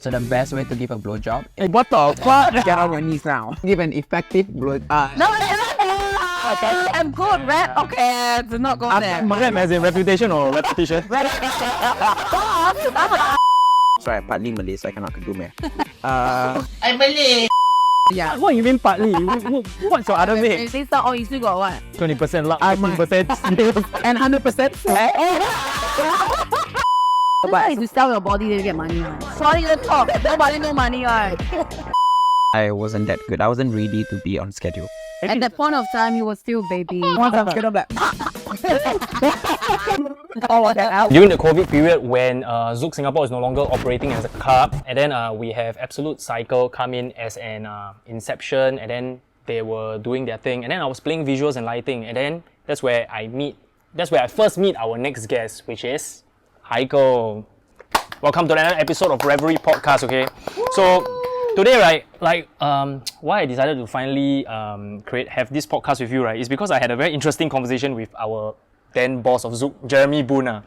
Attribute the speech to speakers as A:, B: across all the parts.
A: So the best way to give a blowjob is
B: What the fuck?
A: get on your knees now. Give an effective blow.
C: No, I'm good, rap. Okay, do not go there.
B: Rap as in reputation or repetition?
A: Sorry, I'm partly Malay, so I cannot do math.
C: I'm Malay. Yeah.
B: What you mean partly? What's your other way?
C: This is all you still got what?
B: 20% luck, 15%
A: And 100%
C: But to sell your body to get money. Sorry, let's talk. Nobody no money, right?
A: I wasn't that good. I wasn't ready to be on schedule.
C: At that point of time, you were still baby.
A: Once I'm scared of that.
B: During the COVID period when Zouk Singapore is no longer operating as a club, and then we have Absolute Cycle come in as an inception, and then they were doing their thing, and then I was playing visuals and lighting, and then that's where I first meet our next guest, which is Hyekel. Welcome to another episode of Revelry podcast, okay? So today, right, why I decided to finally have this podcast with you, right, is because I had a very interesting conversation with our then boss of Zouk, Jeremy Boone. And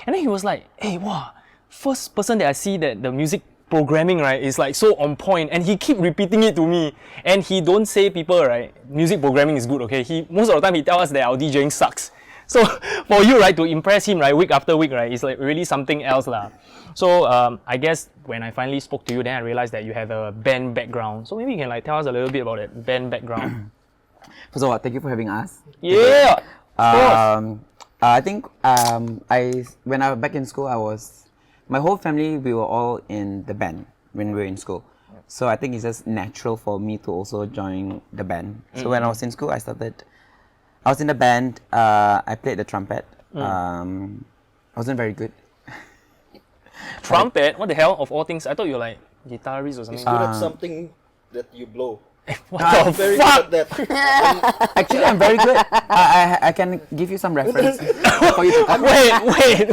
B: then he was like, hey, wow, first person that I see that the music programming, right, is like so on point, and he keep repeating it to me. And he don't say people, right, music programming is good, okay? Most of the time he tell us that our DJing sucks. So for you, right, to impress him, right, week after week, right, it's like really something else lah. So I guess when I finally spoke to you, then I realized that you have a band background. So maybe you can like tell us a little bit about that band background.
A: First of all, thank you for having us.
B: Yeah.
A: I think when I was back in school, my whole family, we were all in the band when we were in school. So I think it's just natural for me to also join the band. So when I was in school, I was in the band. I played the trumpet. I wasn't very good.
B: Trumpet? What the hell? Of all things, I thought you were like guitarist or something.
D: It's good at something that you blow.
B: What
D: I'm
B: the
D: very
B: fuck?
D: good at that.
A: Actually, I'm very good. I can give you some reference for you to come.
B: Wait.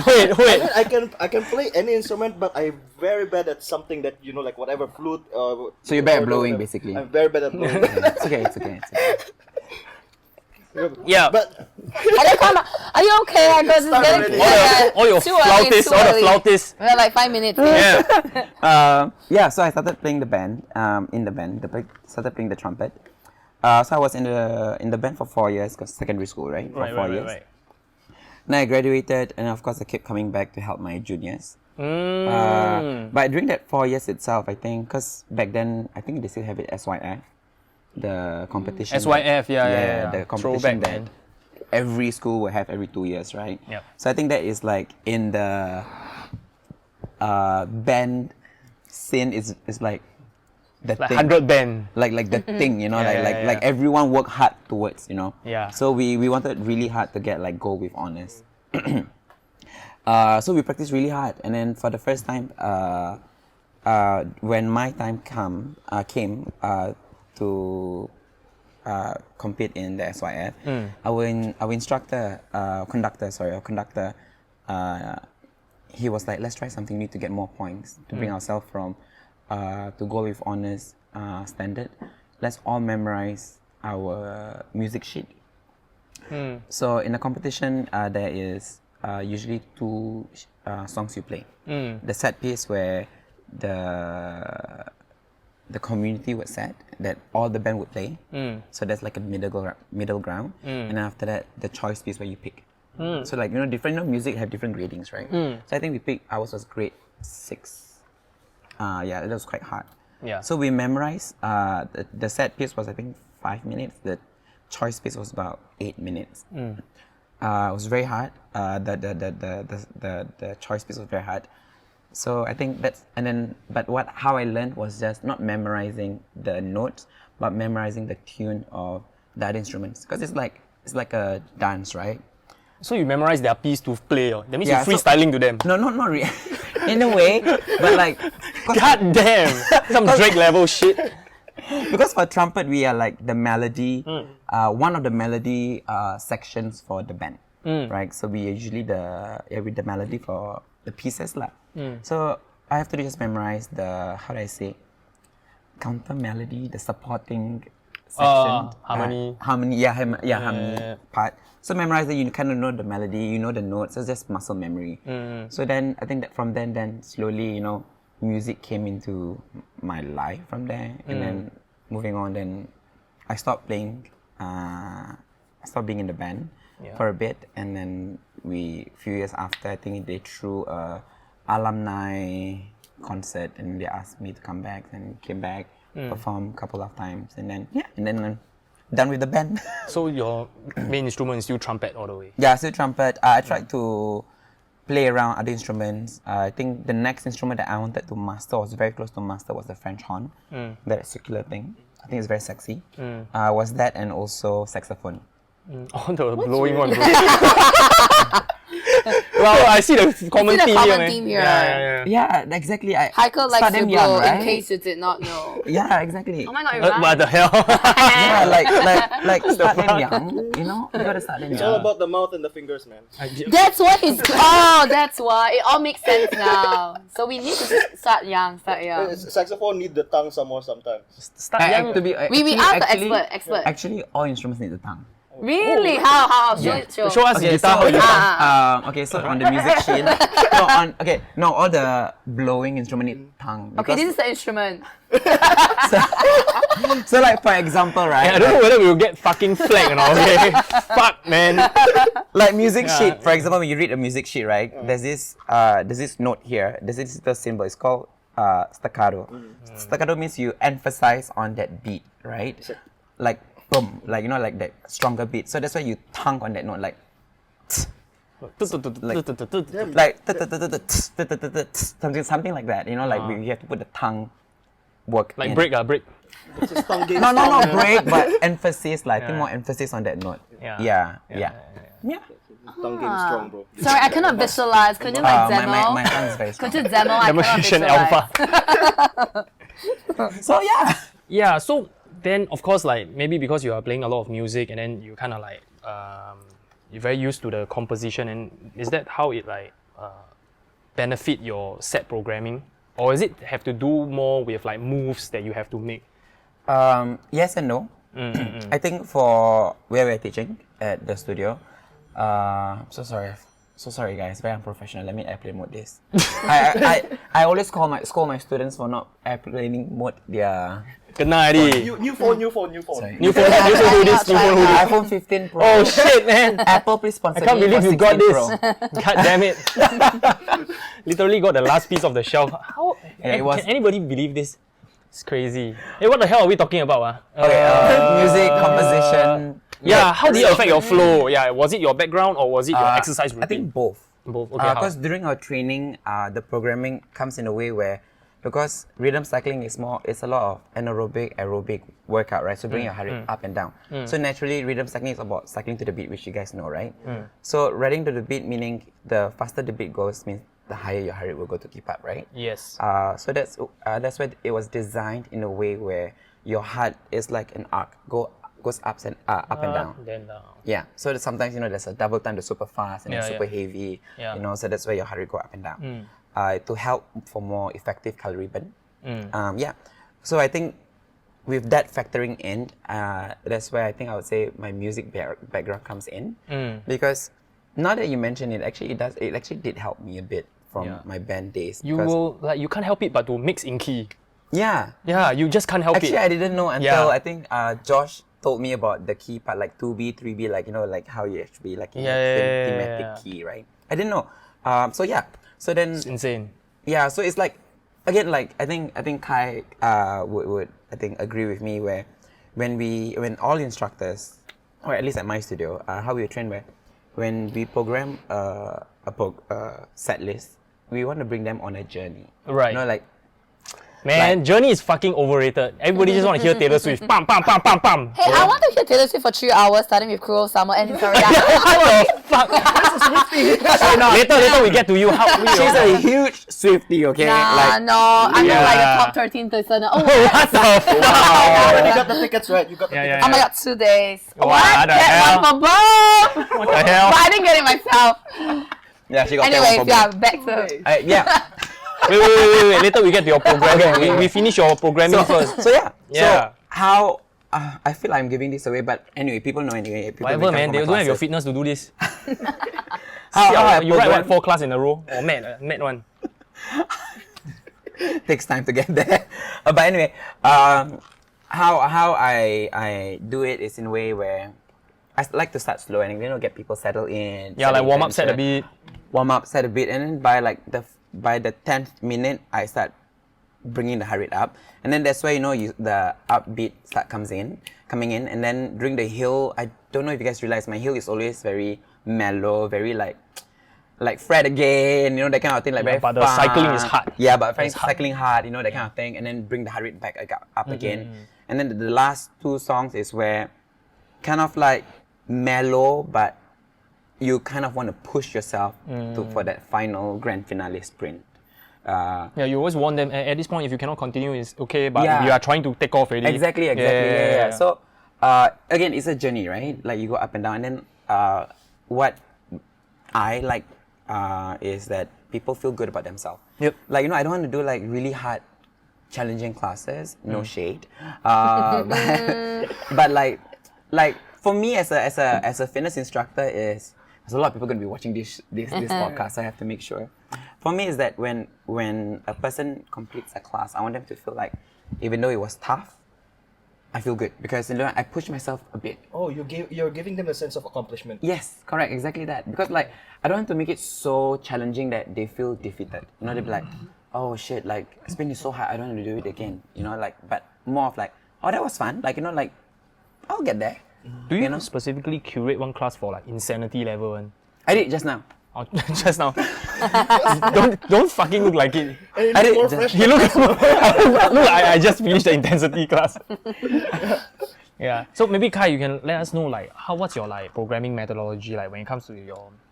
D: I can play any instrument, but I'm very bad at something that, you know, like whatever flute.
A: So you're bad at blowing, basically.
D: I'm very bad at blowing.
A: It's okay.
B: Yeah.
D: But
C: Are you okay? I got
D: already.
B: all your flautists.
C: We have like 5 minutes.
B: Yeah.
A: So I started playing the band. Started playing the trumpet. So I was in the band for 4 years, cause secondary school, right? For 4 years.
B: Right.
A: Then I graduated, and of course I kept coming back to help my juniors. But during that 4 years itself, I think, cause back then I think they still have it SYF, the competition.
B: SYF, yeah.
A: The competition
B: Throwback, man.
A: Every school will have every 2 years, right?
B: Yep.
A: So I think that is like in the band scene is like the
B: Like
A: thing.
B: 100 band.
A: Like the thing, you know,
B: Yeah,
A: like everyone work hard towards, you know.
B: Yeah.
A: So we wanted really hard to get like gold with honors. So we practiced really hard, and then for the first time, when my time came to compete in the SYF, our instructor, conductor, he was like, let's try something new to get more points, to bring ourselves from to go with honors standard. Let's all memorize our music sheet. So in the competition, there is usually 2 songs you play. The set piece where the community would set that all the band would play. So that's like a middle ground. And after that, the choice piece where you pick. So like, you know, different music have different gradings, right? So I think we picked, ours was grade 6. It was quite hard.
B: Yeah.
A: So we memorized, the set piece was I think 5 minutes. The choice piece was about 8 minutes. It was very hard. The choice piece was very hard. So I think how I learned was just not memorizing the notes, but memorizing the tune of the other instruments. Because it's like a dance, right?
B: So you memorize their piece to play. That means
A: Yeah,
B: you're freestyling to them.
A: No, not really. In a way, but like...
B: God damn! Some Drake level shit.
A: Because for trumpet, we are like the melody, one of the melody sections for the band, right? So we usually with the melody for the pieces lah. So I have to just memorize the, how do I say, counter melody, the supporting section.
B: Harmony.
A: Harmony part. So memorize that, you kind of know the melody, you know the notes. So it's just muscle memory. So then I think that from then slowly, you know, music came into my life from there, and then moving on, then I stopped playing. I stopped being in the band for a bit, and then few years after, I think they threw a alumni concert, and they asked me to come back, and came back, perform a couple of times, and then I'm done with the band.
B: So your main instrument is still trumpet all the way?
A: Yeah, still trumpet. I tried to play around other instruments. I think the next instrument that I wanted to master, was very close to master, was the French horn. That circular thing. I think it's very sexy. Was that, and also saxophone.
B: Oh, the blowing one, bro. Well, I see the common theme here. Man.
A: Yeah, exactly.
C: Hyekel likes
A: start
C: to
A: them
C: blow,
A: young, right?
C: in case you did not know.
A: Yeah, exactly.
C: Oh my god, you're right.
B: What the hell?
A: Yeah, like start them young. You know, you gotta start them
D: It's
A: young.
D: all about the mouth and the fingers, man.
C: That's what it's called. That's why it all makes sense now. So we need to start young.
D: Saxophone need the tongue somewhere sometimes.
B: Start young.
A: To be,
C: We are the expert.
A: Actually, all instruments need the tongue.
C: Really? How?
B: Show us
A: Okay,
B: guitar.
A: so, okay, so on the music sheet, all the blowing instrument need tongue.
C: Okay, this is the instrument.
A: So like for example, right?
B: I don't know whether we will get fucking flagged or not, okay? Fuck, man.
A: Like music sheet, for example, when you read a music sheet, right? There's this note here. There's this little symbol. It's called staccato. Staccato means you emphasize on that beat, right? Like boom, like like that stronger beat. So that's why you tongue on that note, like something like that. Like you have to put the tongue work.
B: Like
A: in.
B: break.
D: It's just tongue game.
A: No, break, but emphasis. Like I think more emphasis on that note. Yeah.
D: Tongue game strong, bro.
C: Sorry, I cannot visualize. Could you like demo?
A: my tongue is very strong.
C: Could you demo? I cannot
B: Demonstration
C: visualize.
B: alpha.
A: So yeah.
B: Yeah, so then of course, like maybe because you are playing a lot of music and then you kind of like you're very used to the composition, and is that how it like benefit your set programming, or is it have to do more with like moves that you have to make?
A: Yes and no. I think for where we're teaching at the studio, so sorry guys, very unprofessional. Let me airplane mode this. I always scold my students for not airplane mode their.
B: Kena already.
D: New phone.
A: Sorry.
B: New phone who this? New phone who this?
A: iPhone 15 Pro.
B: Oh shit, man!
A: Apple, please sponsor
B: I can't
A: me
B: believe
A: for
B: you got
A: 16
B: this.
A: Pro.
B: God damn it! Literally got the last piece of the shelf. How
A: Yeah,
B: can anybody believe this? It's crazy. Hey, what the hell are we talking about?
A: Okay, music composition.
B: Yeah, how did it affect your flow? Yeah, was it your background or was it your exercise routine?
A: I think both.
B: Both. Okay, how?
A: Because during our training, the programming comes in a way where, because rhythm cycling it's a lot of aerobic workout, right? So bring your heart rate up and down. So naturally, rhythm cycling is about cycling to the beat, which you guys know, right? So riding to the beat, meaning the faster the beat goes, means the higher your heart rate will go to keep up, right?
B: Yes.
A: So that's why it was designed in a way where your heart is like an arc, goes up and down.
B: Then down.
A: Yeah. So that sometimes there's a double time, the super fast and then super heavy.
B: Yeah.
A: So that's where your heart rate go up and down. To help for more effective calorie burn. Yeah. So I think with that factoring in, that's where I think I would say my music background comes in. Because now that you mention it, it actually did help me a bit from my band days.
B: You will you can't help it but to mix in key.
A: Yeah.
B: Yeah, you just can't help
A: Actually,
B: it.
A: I didn't know until I think Josh told me about the key part, like 2B, 3B, like how you actually like thematic key, right? I didn't know. So then
B: It's insane.
A: Yeah, so it's like again, like I think Kai would I think agree with me where when all instructors, or at least at my studio, how we train where when we program a set list, we want to bring them on a journey.
B: Right.
A: Like
B: Journey is fucking overrated. Everybody just want to hear Taylor Swift. Pam, pam, pam, pam, pam.
C: Hey, I want to hear Taylor Swift for 3 hours, starting with Cruel Summer and sorry.
B: What the fuck? Later we get to you.
A: she's a huge Swiftie, okay?
C: I'm not like a top 13 person. Oh,
B: What the fuck?
D: You got the tickets, right? You got the tickets.
C: oh my god, 2 days.
B: What the
C: Get
B: hell?
C: one for both.
B: What the hell?
C: But I didn't get it myself.
A: Yeah, she got
C: Anyways, back to.
A: yeah.
B: Wait. Later we get to your programming. We finish your programming first.
A: So yeah.
B: Yeah.
A: So how I feel I'm giving this away, but anyway, people know anyway. People
B: Whatever,
A: may come
B: man.
A: from
B: They
A: my
B: don't have your
A: classes.
B: fitness to do this.
A: How I
B: You write
A: program-
B: 4 class in a row? Or mad one?
A: takes time to get there. But anyway, how I do it is in a way where I like to start slow and get people settled in.
B: Yeah, like warm up, set a beat.
A: Warm up, set a beat, and then by the 10th minute, I start bringing the heart rate up, and then that's where the upbeat coming in, and then during the hill, I don't know if you guys realize my hill is always very mellow, very like Fred again, that kind of thing, like very
B: but
A: fun.
B: the cycling is hard.
A: Yeah, but cycling hard, that kind of thing, and then bring the heart rate back up again, and then the last 2 songs is where kind of like mellow, but you kind of want to push yourself for that final grand finale sprint.
B: You always warn them at this point, if you cannot continue, it's okay, but
A: Yeah.
B: you are trying to take off already.
A: Exactly. Yeah. So, again, it's a journey, right? Like you go up and down, and then what I like is that people feel good about themselves.
B: Yep.
A: Like, I don't want to do like really hard, challenging classes. No shade. But like for me as a fitness instructor there's a lot of people going to be watching this podcast, so I have to make sure. For me is that when a person completes a class, I want them to feel like, even though it was tough, I feel good because I push myself a bit.
D: Oh, you're giving them a sense of accomplishment.
A: Yes, correct, exactly that. Because like I don't want to make it so challenging that they feel defeated. They'll be like, oh shit, like spin is so hard, I don't want to do it again. But more of like, oh, that was fun. Like like I'll get there.
B: Do you specifically curate one class for like insanity level one?
A: I did just now.
B: Oh, just now. don't fucking look like it.
A: I did
D: More
A: just,
D: fresh.
B: You look I just finished the intensity class. Yeah. So maybe Kai, you can let us know like what's your like programming methodology like when it comes to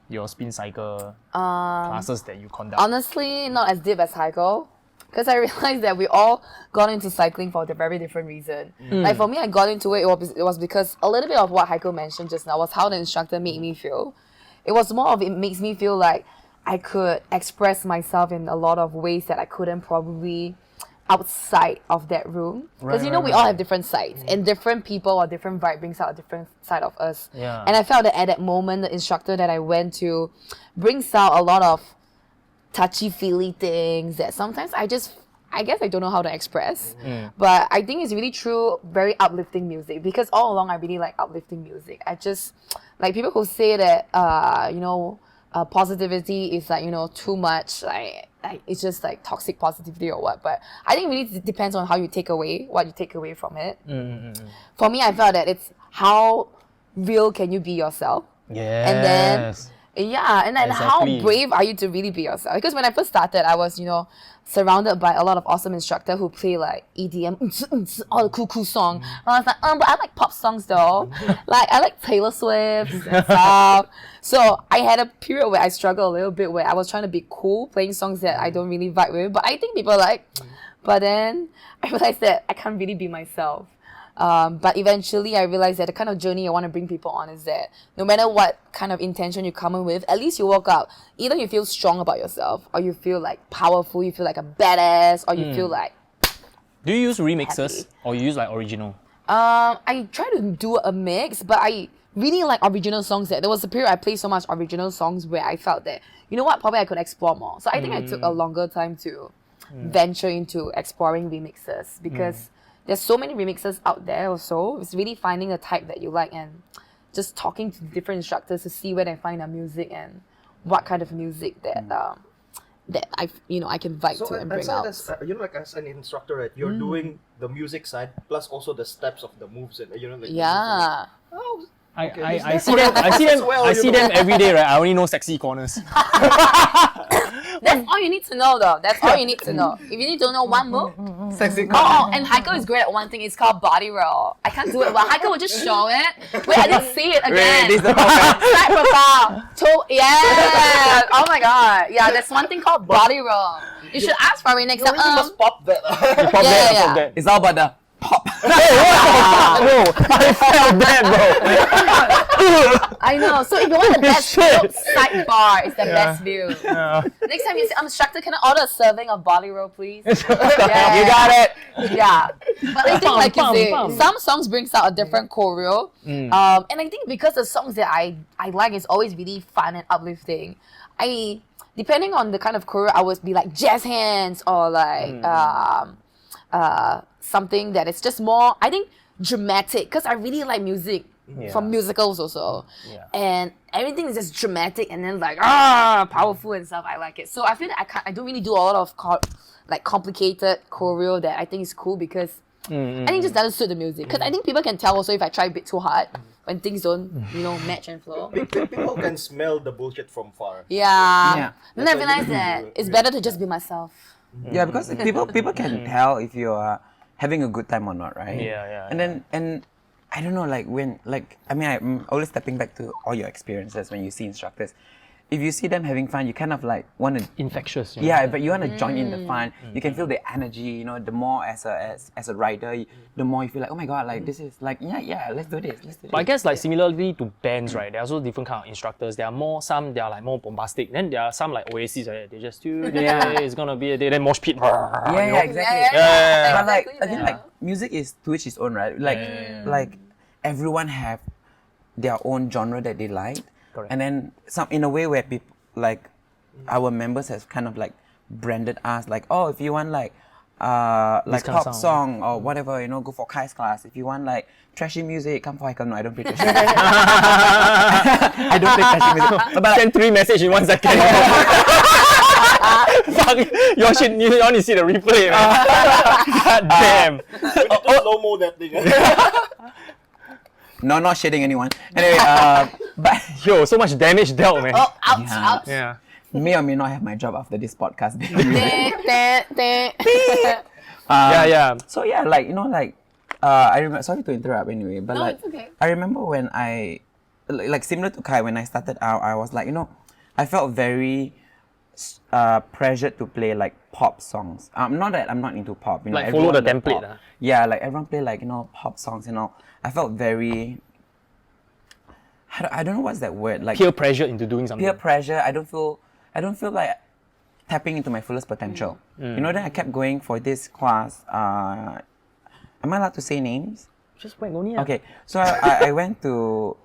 B: your spin cycle classes that you conduct.
C: Honestly, not as deep as Hyekel. Because I realized that we all got into cycling for a very different reason. Like for me, I got into it was because a little bit of what Hyekel mentioned just now was how the instructor made me feel. It was more of it makes me feel like I could express myself in a lot of ways that I couldn't probably outside of that room. Because we all have different sides and different people or different vibe brings out a different side of us.
B: Yeah.
C: And I felt that at that moment, the instructor that I went to brings out a lot of touchy-feely things that sometimes I guess I don't know how to express. But I think it's really true, very uplifting music, because all along I really like uplifting music. I just like people who say that positivity is like too much, like it's just like toxic positivity or what. But I think it really depends on how you take away what you take away from it. For me, I felt that it's how real can you be yourself.
B: Yes.
C: And then and then
B: Exactly.
C: how brave are you to really be yourself? Because when I first started, I was, surrounded by a lot of awesome instructors who play like EDM, all the cool songs. And I was like, but I like pop songs though. Like I like Taylor Swift and stuff. So I had a period where I struggled a little bit where I was trying to be cool, playing songs that I don't really vibe with, but I think people like. But then I realized that I can't really be myself. But eventually I realized that the kind of journey I want to bring people on is that no matter what kind of intention you come in with, at least you walk out. Either you feel strong about yourself, or you feel like powerful, you feel like a badass, or you feel like...
B: Do you use remixes or you use like original?
C: I try to do a mix, but I really like original songs. There was a period I played so much original songs where I felt that, probably I could explore more. So I think I took a longer time to venture into exploring remixes because... There's so many remixes out there also. It's really finding a type that you like and just talking to different instructors to see where they find their music and what kind of music that I can vibe to and bring out.
D: As an instructor, right, you're doing the music side plus also the steps of the moves and
C: Yeah.
B: I see them every day, right? I only know sexy corners.
C: That's all you need to know, though. That's all you need to know. If you need to know one move,
A: Sexy.
C: and Hyekel is great at one thing. It's called body roll. I can't do it, but Hyekel will just show it. Wait, I didn't see it again.
A: This is the perfect.
C: Side profile. Yeah. Oh my god. Yeah, there's one thing called body roll. You should ask for it next time.
D: You must pop that.
B: Pop that,
C: Yeah.
B: pop that.
A: It's all about the pop.
B: Bro, I felt that, bro.
C: I know. So if you want the best view, sidebar is the best view.
B: Yeah.
C: Next time you say, instructor, can I order a serving of body roll, please?
A: You got it.
C: Yeah. But I think, like you say,
B: Bum.
C: some songs brings out a different choreo. And I think because the songs that I like is always really fun and uplifting, depending on the kind of choreo, I would be like jazz hands or like something that is just more, I think, dramatic, because I really like music from musicals also. And everything is just dramatic and then like powerful and stuff. I like it. So I feel that I don't really do a lot of complicated choreo that I think is cool, because I think it just doesn't suit the music. Because I think people can tell also if I try a bit too hard when things don't, match and flow.
D: People can smell the bullshit from far.
C: Yeah. Then I realized that it's better to just be myself.
A: Yeah, because people can tell if you are having a good time or not, right? And I don't know, I'm always stepping back to all your experiences when you see instructors. If you see them having fun, you kind of like want to
B: infectious.
A: Yeah, but you want to join in the fun. You can feel the energy. The more as a rider, the more you feel like, oh my god, like this is like let's do this.
B: But I guess like similarly to bands, right? There are also different kind of instructors. There are some they are like more bombastic. Then there are some like Oasis, right? They just it's gonna be a day. Then mosh pit.
A: Exactly. But like again, like music is to each his own, right? Like everyone have their own genre that they like.
B: Correct.
A: And then some in a way where people like our members have kind of like branded us like, oh, if you want like pop song or whatever, go for Kai's class. If you want like trashy music, come for Hyekel. No, I don't play trashy music. I don't play trashy music. But
B: send 3 messages in 1 second. Fuck, your shit, you only see the replay, man. God damn.
D: Slow-mo that thing.
A: No, not shitting anyone. Anyway, but
B: yo, so much damage dealt, man.
C: Oh, ouch.
B: Yeah.
A: May or may not have my job after this podcast. So yeah, I remember. Sorry to interrupt, anyway, but
C: No, it's okay.
A: I remember when I, like similar to Kai, when I started out, I was like, I felt very pressured to play like pop songs. Not that I'm not into pop,
B: Like follow the template.
A: Pop. Yeah, like everyone play like pop songs and all. I felt very. I don't know what's that word, like
B: peer pressure into doing something.
A: Peer pressure. I don't feel like tapping into my fullest potential. Then I kept going for this class. Am I allowed to say names?
B: Just wait, only.
A: Okay, so I went to.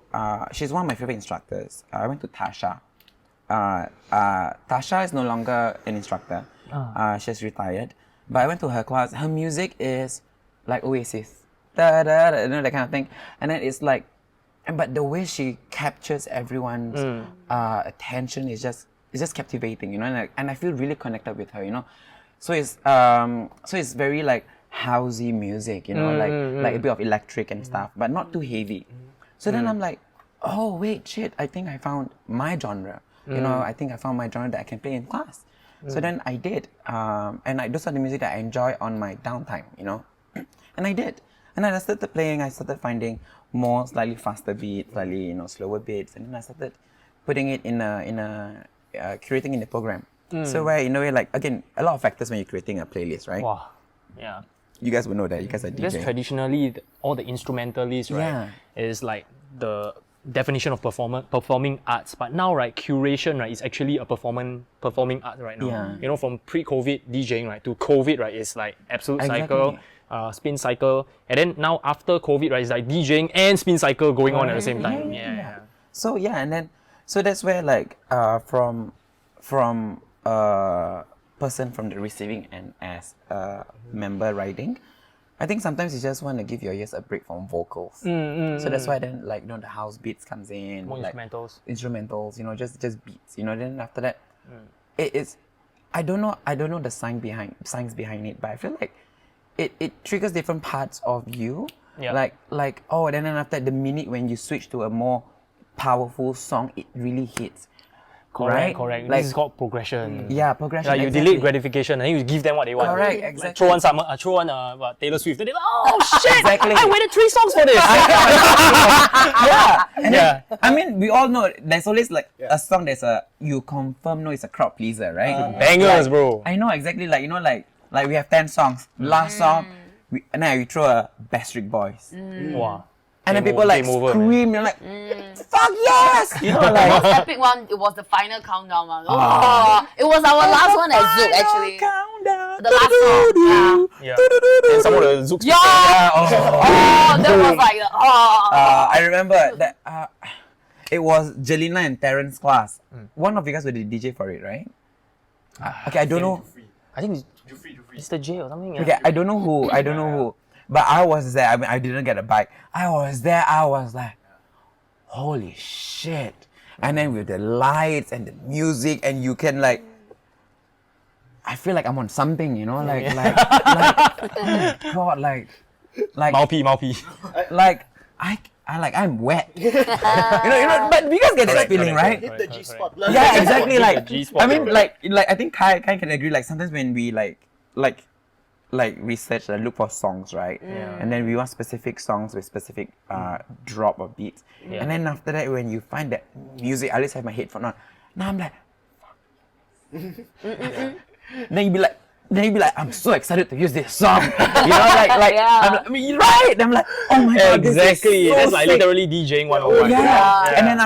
A: She's one of my favorite instructors. I went to Tasha. Tasha is no longer an instructor. She's retired. But I went to her class. Her music is like Oasis. That kind of thing. And then it's like, but the way she captures everyone's attention is just captivating, and I feel really connected with her, So it's very like housey music, like a bit of electric and stuff, but not too heavy. So then I'm like, oh wait, shit, I think I found my genre. I think I found my genre that I can play in class. So then I did, and those are the music that I enjoy on my downtime, and I did. And then I started playing, I started finding more slightly faster beats, slightly, slower beats, and then I started putting it in a curating in the program. So where, in a way, like, again, a lot of factors when you're creating a playlist, right?
B: Wow. Yeah.
A: You guys would know that, you guys are DJing.
B: Because traditionally, all the instrumentalists, right, is like the definition of performing arts. But now, right, curation, right, is actually a performing art right now.
A: Yeah.
B: From pre-COVID DJing, right, to COVID, right, is like absolute cycle. Spin cycle, and then now after COVID, right, it's like DJing and spin cycle going on at the same time. Yeah.
A: So and then that's where like from person from the receiving end as a member riding, I think sometimes you just want to give your ears a break from vocals. So that's why then like the house beats comes in,
B: More
A: like
B: instrumentals,
A: just beats. Then after that, it's I don't know the science behind it, but I feel like it triggers different parts of you.
B: Yeah.
A: Like then after the minute when you switch to a more powerful song, it really hits.
B: Correct.
A: Like,
B: This is called progression.
A: Yeah, progression.
B: Like you
A: exactly.
B: delay gratification and you give them what they want.
A: Correct,
B: Like,
A: exactly.
B: throw on Taylor Swift. They're like, oh shit!
A: Exactly.
B: I waited 3 songs for this.
A: Then, I mean, we all know there's always like a song that's you confirm know it's a crowd pleaser, right?
B: Bangers, bro.
A: I know exactly. Like like we have 10 songs. Last song, we throw a Backstreet Boys.
B: Wow.
A: And then
B: Game
A: people
B: over,
A: like
B: game over,
A: scream, they're like, fuck yes!
C: The most epic one, it was the final countdown one. It was our last one at Zouk, actually.
A: Countdown.
C: The last song.
B: Yeah. And some of the Zouk
C: Yeah. That was like,
A: I remember that it was Jelena and Terrence's class. One of you guys were the DJ for it, right? Okay, I don't know.
B: I think it's Mr. J or something. Yeah.
A: Okay, I don't know who. But I was there. I mean, I didn't get a bike. I was there. I was like, holy shit! And then with the lights and the music, and you can like, I feel like I'm on something, you know, like, God, like,
B: Maupi.
A: like I'm wet. you know. But you guys get that feeling, right?
D: Hit the G spot.
A: Yeah, exactly. Like,
B: G-spot,
A: I mean,
B: bro.
A: like I think Kai can agree. Like sometimes when we like research, look for songs, right?
B: Yeah.
A: And then we want specific songs with specific drop or beats.
B: Yeah.
A: And then after that, when you find that music, I always have my headphone on. Now I'm like, then you be like, I'm so excited to use this song. You know,
C: Yeah.
A: I mean, you're right. I'm like, oh my god, this is
B: Exactly.
A: so
B: That's like
A: sick.
B: literally DJing 101.
A: Yeah. And then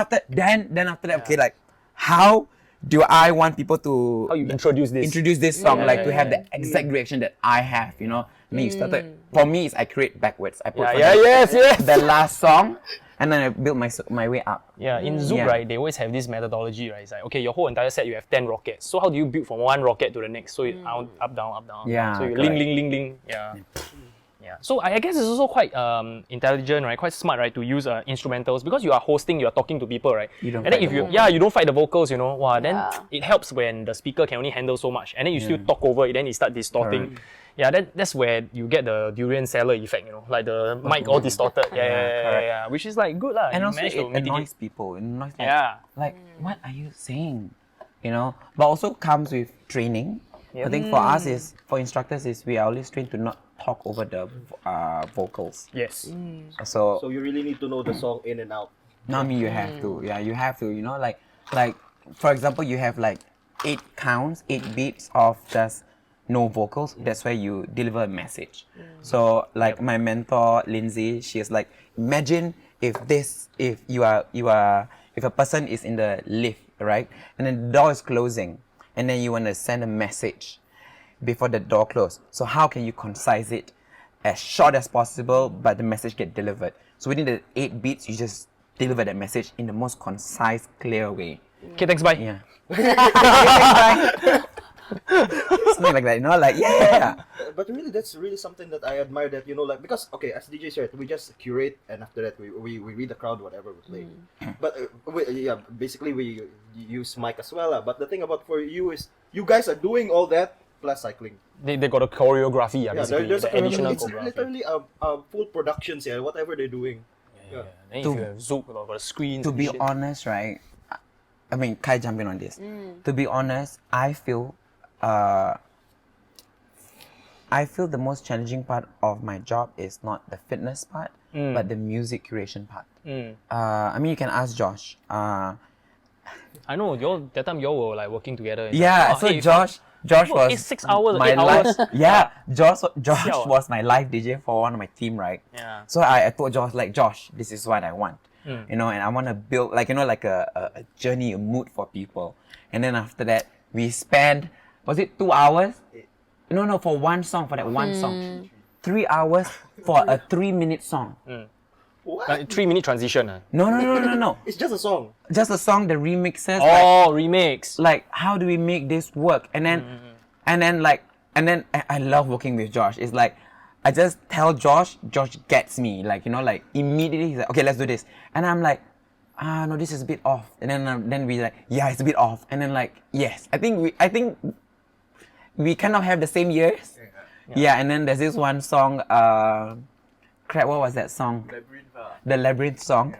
A: after that, okay, like, how do I want people to
B: How you introduce this?
A: song, like to have the exact reaction that I have, you know? And then you started. For me, is I create backwards. I put
B: Yes.
A: the last song, and then I build my way up.
B: Yeah, in Zouk,
A: Yeah.
B: right, they always have this methodology, right? It's like, okay, your whole entire set, you have 10 rockets. So how do you build from one rocket to the next? So you up, down.
A: Yeah,
B: So you
A: correct.
B: link. Yeah. Yeah. So I guess it's also quite intelligent, right? Quite smart, right? To use instrumentals because you are hosting, you are talking to people, right?
A: You don't
B: and then
A: fight
B: if
A: the
B: you don't fight the vocals, you know, wow, then
C: Yeah.
B: it helps when the speaker can only handle so much, and then you still talk over it, then it start distorting.
A: Correct.
B: Yeah, that's where you get the durian seller effect, you know, like the mic all distorted. Yeah, which is like good lah.
A: And
B: You
A: also,
B: manage to
A: it
B: mitigate.
A: annoys people. It annoys like,
B: Yeah.
A: like, what are you saying? You know, but also comes with training. I think for us for instructors we are always trained to not talk over the vocals.
B: Yes.
A: So
D: So you really need to know the song in and out.
A: I mean, you have to. Yeah, you have to. You know, like for example, you have like 8 counts, 8 beats of just no vocals. That's where you deliver a message. So like my mentor Lindsay, she is like, imagine if a person is in the lift, right, and then the door is closing, and then you want to send a message before the door closes. So how can you concise it as short as possible, but the message get delivered? So within the 8 beats, you just deliver that message in the most concise, clear way.
B: Okay, thanks, bye.
A: Yeah. Something like that, you know, like yeah.
D: But really, that's really something that I admire. That like because okay, as DJs, right, we just curate, and after that we read the crowd, whatever we play. But basically we use mic as well. But the thing about for you is you guys are doing all that plus cycling.
B: They got a choreography,
D: Yeah,
B: basically.
D: there's
B: the additional
D: it's
B: choreography.
D: literally a full productions here, whatever they're doing. Yeah.
B: Then if you have Zouk, got a screen.
A: To be honest, right, I mean, Kai jump in on this. To be honest, I feel the most challenging part of my job is not the fitness part, but the music curation part. I mean, you can ask Josh.
B: I know, that time y'all were like working together. It's
A: Yeah,
B: like,
A: so
B: hey,
A: Josh was
B: it's 6 hours,
A: my
B: 8 hours.
A: Yeah, Josh
B: Siao.
A: was my live DJ for one of my team, right?
B: Yeah.
A: So I told Josh, like, Josh, this is what I want. You know, and I want to build like a journey, a mood for people. And then after that, we spent, was it 2 hours? No, for one song, for that one song. 3 hours for a 3-minute song.
D: What?
B: 3-minute transition.
A: No.
D: It's just a song.
A: Just a song, the remixes.
B: Oh, remix.
A: Like how do we make this work? And then I love working with Josh. It's like I just tell Josh gets me, like, you know, like immediately he's like, okay, let's do this. And I'm like, no, this is a bit off. And then we like, yeah, it's a bit off. And then like, yes, I think we kind of have the same ears. Yeah. And then there's this one song, crap, what was that song? The Labyrinth song.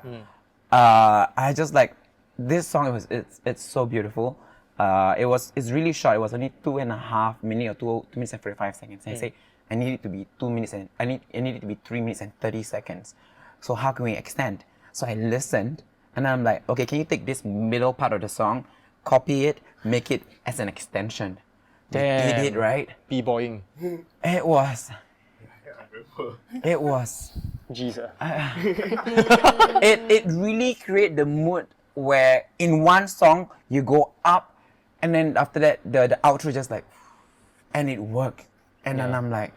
A: I just like this song. It's so beautiful. It's really short. It was only 2.5 minutes or 2 minutes and 45 seconds. And I say I need it to be 2 minutes and I need it to be 3 minutes and 30 seconds. So how can we extend? So I listened and I'm like, okay, can you take this middle part of the song, copy it, make it as an extension? They did it, right?
B: B-boying.
A: It was.
B: Jesus.
A: It really create the mood where in one song you go up and then after that the outro just like, and it worked. And then I'm like,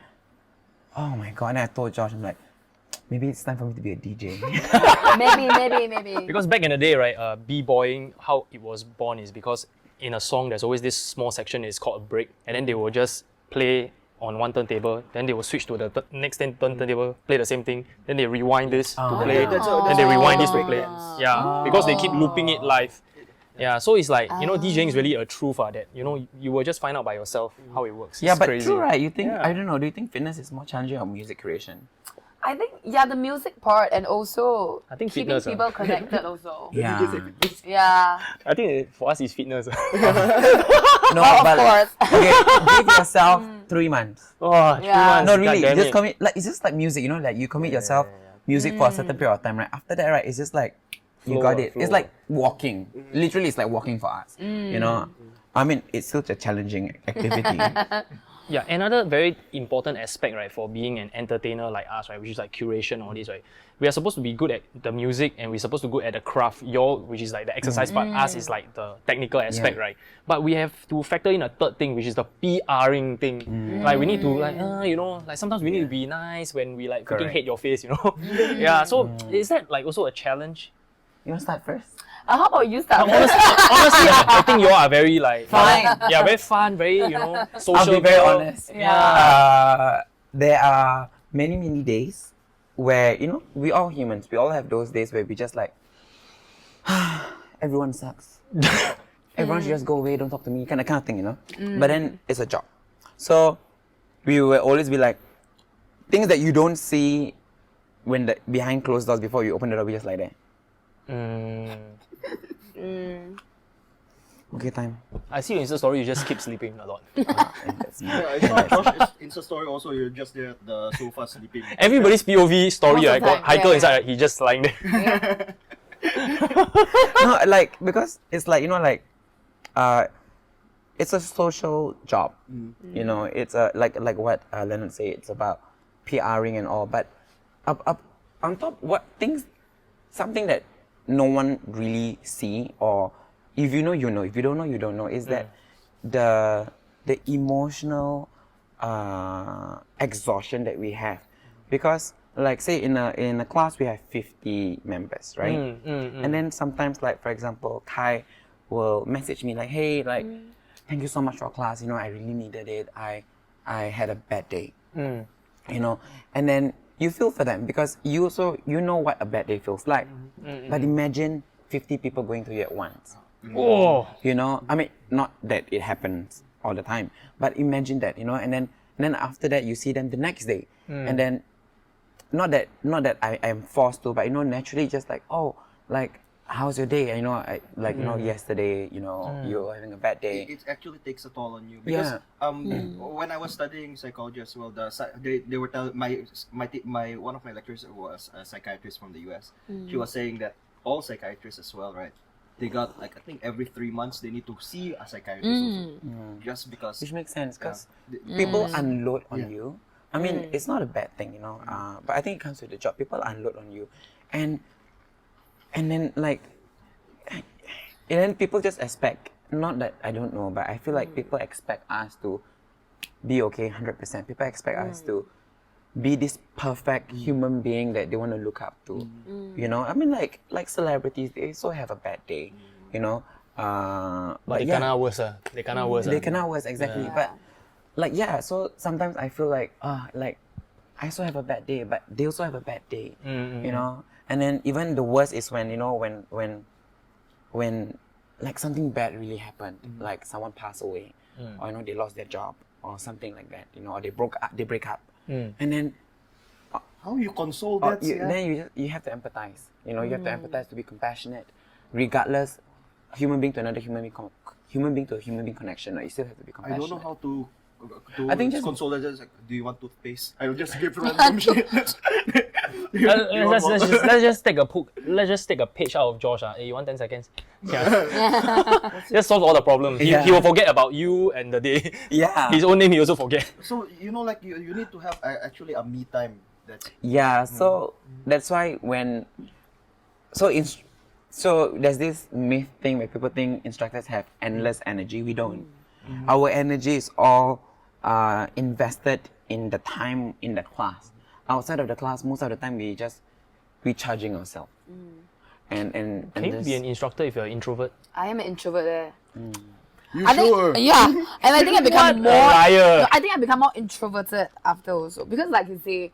A: oh my god. And I told Josh, I'm like, maybe it's time for me to be a DJ.
C: Maybe.
B: Because back in the day, right, B-boying, how it was born is because in a song, there's always this small section, it's called a break, and then they will just play on one turntable, then they will switch to the next turntable, play the same thing, then they rewind this to play, then they rewind this to play. Yeah, because they keep looping it live. Yeah, so it's like, DJing is really a truth that, you will just find out by yourself how it works.
A: Yeah,
B: It's
A: but
B: crazy.
A: true, right? You think,
B: Yeah.
A: I don't know, do you think fitness is more challenging or music creation?
C: I think the music part and also
B: I think
C: keeping
B: fitness,
C: people connected also.
A: Yeah.
C: Yeah.
B: I think for us, it's fitness.
A: No,
C: Of
A: but
C: course.
A: okay, give yourself 3 months.
B: Oh, 3
C: Yeah.
B: months.
A: No, really,
B: God damn
A: just
B: it.
A: commit. Like it's just like music, like you commit yourself music for a certain period of time, right? After that, right, it's just like you got it. It's like walking. Literally, it's like walking for us. I mean, it's still a challenging activity.
B: Yeah, another very important aspect, right, for being an entertainer like us, right, which is like curation, all this, right, we are supposed to be good at the music and we're supposed to be good at the craft. Which is like the exercise part, us is like the technical aspect, right? But we have to factor in a third thing, which is the PRing thing. Like we need to like sometimes we need to be nice when we like freaking
A: Correct.
B: hate your face, Yeah, so is that like also a challenge?
A: You want to start first?
C: How about you start?
B: Honestly, I think you all are very like
C: Fine.
B: Yeah, very fun, very social.
A: I'll be very honest.
C: Yeah.
A: There are many days where, we all humans, we all have those days where we just like, everyone sucks. Everyone should just go away, don't talk to me, kind of thing, But then it's a job. So we will always be like, things that you don't see when behind closed doors before you open the door, we just like that. Okay, time.
B: I see your Insta story, you just keep sleeping a lot.
A: And that's me.
D: Yeah, I saw Josh's Insta story also. You're just there at the sofa sleeping.
B: Everybody's POV story,
C: Most of
B: right?
C: the
B: Got
C: time,
B: Hyekel
C: yeah.
B: inside, right? He just lying there.
A: No, like, because it's like, it's a social job. It's like what Leonard said, it's about PRing and all, but up on top, something that no one really see, or if you know, you know, if you don't know, you don't know, is that the emotional exhaustion that we have. Because like say in a class we have 50 members, right? And then sometimes, like for example, Kai will message me like, hey, like thank you so much for class, I really needed it, I had a bad day, and then you feel for them because you also know what a bad day feels like. But imagine 50 people going through it at once.
B: Oh,
A: I mean, not that it happens all the time, but imagine that, and then after that you see them the next day, and then not that I am forced to, but naturally just like, oh, like how's your day? Yesterday, you're having a bad day.
D: It actually takes a toll on you because
A: Yeah.
D: when I was studying psychology as well, they were telling my one of my lecturers was a psychiatrist from the US. She was saying that all psychiatrists as well, right? They got like I think every 3 months they need to see a psychiatrist also, just because.
A: Which makes sense because people unload on you. I mean, it's not a bad thing, but I think it comes with the job. People unload on you, and then and then people just expect. Not that I don't know, but I feel like people expect us to be okay 100%. People expect us to be this perfect human being that they want to look up to. I mean, like celebrities, they also have a bad day,
B: but they
A: yeah.
B: kinda worse. They kinda worse.
A: They cannot worse, exactly. But so sometimes I feel like I also have a bad day, but they also have a bad day, And then even the worst is when when like something bad really happened, like someone passed away, or they lost their job or something like that, or they break up, and then
D: How you console that?
A: then you have to empathize. You have to empathize to be compassionate, regardless. Human being to another human being to a human being connection. You still have to be
D: I
A: compassionate.
D: don't know how to
A: I think just
D: console that. Just like, do you want toothpaste? I'll just give random shit.
B: Let's just take a poke. Let's just take a page out of Josh. Hey, you want 10 seconds? Yeah. Just solve all the problems.
A: Yeah.
B: He will forget about you and the day.
A: Yeah.
B: His own name he also forget.
D: So like you need to have actually a me time. That's
A: Yeah, so that's why so there's this myth thing where people think instructors have endless energy. We don't. Our energy is all invested in the time in the class. Outside of the class, most of the time we just recharging ourselves. And
B: Can you be an instructor if you're an introvert?
C: I am an introvert there.
D: You
C: I think,
D: sure?
C: yeah, and I think I become more.
B: liar.
C: No, I think I become more introverted after also because, like you say,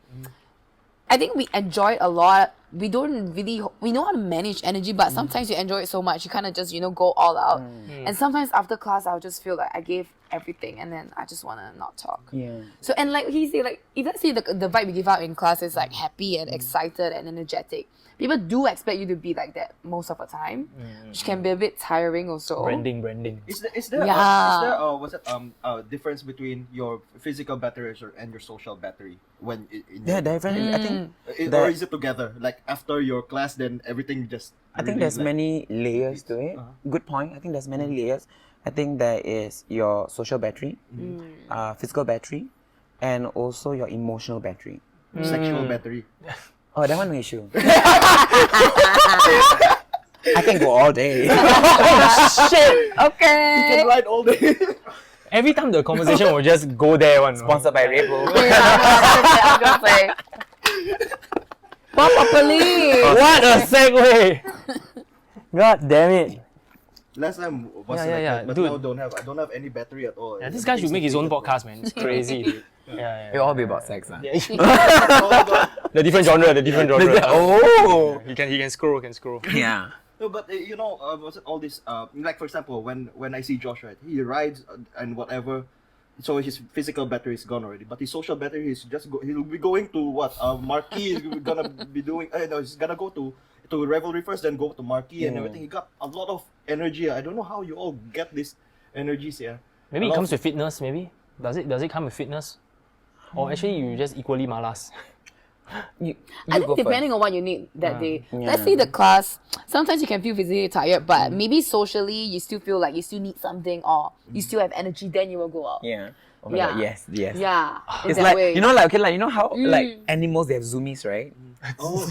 C: I think we enjoy it a lot. We don't really we know how to manage energy, but sometimes you enjoy it so much you kind of just go all out. And sometimes after class, I'll just feel like I gave everything, and then I just wanna not talk.
A: Yeah.
C: So and like he say, like if let's say the vibe we give out in class is like happy and excited and energetic, people do expect you to be like that most of the time, which can be a bit tiring also.
B: Branding.
D: Is there
C: Yeah.
D: what's it difference between your physical battery and your social battery when
A: Yeah, definitely. I think
D: or is it together? Like after your class, then everything just.
A: I think
D: really,
A: there's
D: like,
A: many layers to it. Good point. I think there's many layers. I think there is your social battery, physical battery, and also your emotional battery.
D: sexual battery.
A: Oh, that one no issue. I can go all day.
B: Shit!
D: You
C: Okay.
D: can ride all day.
B: Every time the conversation will just go there one.
A: Sponsored by Reppin.
C: I was gonna say. Pop properly.
B: What a segue! God damn it.
D: Last time was
B: Yeah,
D: like
B: yeah,
D: that, but
B: dude.
D: now I don't have any battery at all.
B: Yeah, this guy should make his own podcast, man. It's crazy, dude.
A: It'll all be about sex, huh?
B: Yeah.
D: Oh, God.
B: The different genre.
A: Oh.
B: He can scroll.
A: Yeah.
D: No, but was it all this? Like for example, when I see Josh, right, he rides and whatever, so his physical battery is gone already. But his social battery is he'll be going to what? Marquee is gonna be doing. No, he's gonna go to revelry first, then go to Marquee and everything. He got a lot of energy. I don't know how you all get this energies. Yeah.
B: Maybe it comes with fitness. Maybe does it come with fitness? Or actually you just equally malas?
C: I think depending on what you need that day. Let's say the class, sometimes you can feel physically tired, but maybe socially you still feel like you still need something or you still have energy, then you will go out.
A: Yeah. Oh my
C: Yeah.
A: God, yes.
C: Yeah. In
A: It's
C: that
A: like
C: way.
A: you know how like animals they have zoomies, right?
D: Oh.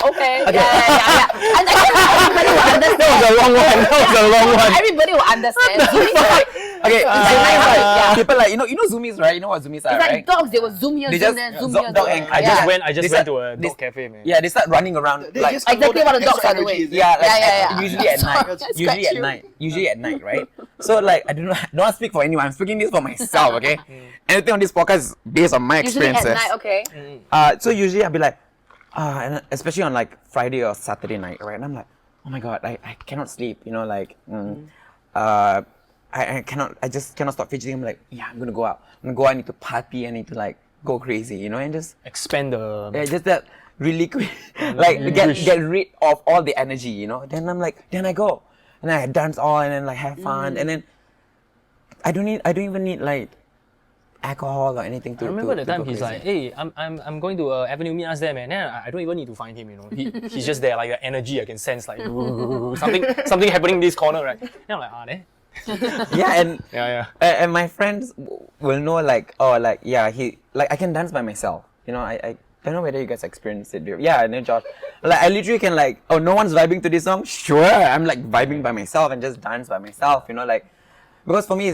C: Okay. Yeah. And I think everybody will understand.
B: That was a long one.
C: Everybody will understand. Zoomies are like,
A: Okay,
C: like,
A: zoomies,
C: yeah.
A: people like you know zoomies, right? You know what zoomies are,
C: it's like
A: right?
C: dogs, they will zoom here,
A: They
C: zoom
A: just-
C: there, zoom
A: dog-
C: here.
A: dog
C: zoom
A: and-
C: there.
B: I just
C: Yeah.
B: went
A: They
B: to
A: start-
B: a dog cafe, man.
A: Yeah, they start running around
D: They
A: like
D: just
C: Exactly
D: unload
C: what the dogs
D: extra
C: are doing.
D: energy, is it?
A: yeah, like
C: Yeah.
A: usually at night.
C: That's quite true.
A: Usually at night, right? So like I don't want to speak for anyone. I'm speaking this for myself, okay? Anything on this podcast is based on my
C: Usually at
A: experiences.
C: night, okay.
A: So usually I'll be like, and especially on like Friday or Saturday night, right? And I'm like, oh my God, I cannot sleep, like, I just cannot stop fidgeting. I'm like, yeah, I'm gonna go out. I need to party. I need to like go crazy, and just
B: Expand the.
A: yeah, just that really quick, like get rid of all the energy, Then I'm like, then I go, and then I dance all, and then like have fun, and then I don't even need like alcohol or anything to.
B: I remember the
A: to
B: time
A: go
B: he's
A: crazy.
B: like, hey, I'm going to Avenue, meet us there, man. Then I don't even need to find him, he's just there, like the energy I can sense, like something happening in this corner, right? Then I'm like, there.
A: yeah, and
B: Yeah.
A: and my friends will know like, oh, like yeah, I can dance by myself. I don't know whether you guys experienced it. Yeah, I know Josh. Like I literally can like, oh, no one's vibing to this song. Sure, I'm like vibing by myself and just dance by myself. Like because for me,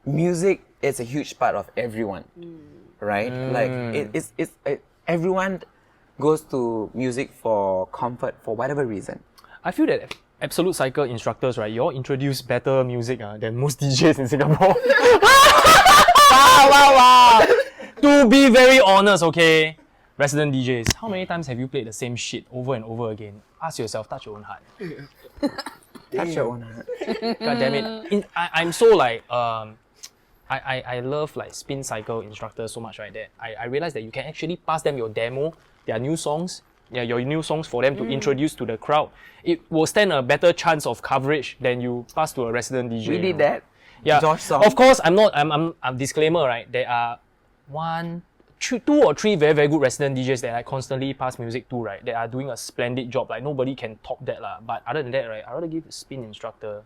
A: music is a huge part of everyone, right? Like it's everyone goes to music for comfort for whatever reason.
B: I feel that Absolute Cycle instructors, right, you all introduce better music than most DJs in Singapore. Wow. To be very honest, okay, resident DJs, how many times have you played the same shit over and over again? Ask yourself, touch your own heart.
A: Touch your own heart.
B: God damn it. I'm so like, I love like spin cycle instructors so much, right, that I realized that you can actually pass them your demo, their new songs, your new songs for them to introduce to the crowd. It will stand a better chance of coverage than you pass to a resident DJ.
A: We did that.
B: Yeah.
A: Josh song.
B: Of course, I'm disclaimer, right? There are 2 or 3 very, very good resident DJs that I constantly pass music to, right? They are doing a splendid job. Like nobody can top that, lah. But other than that, right, I rather give spin instructor,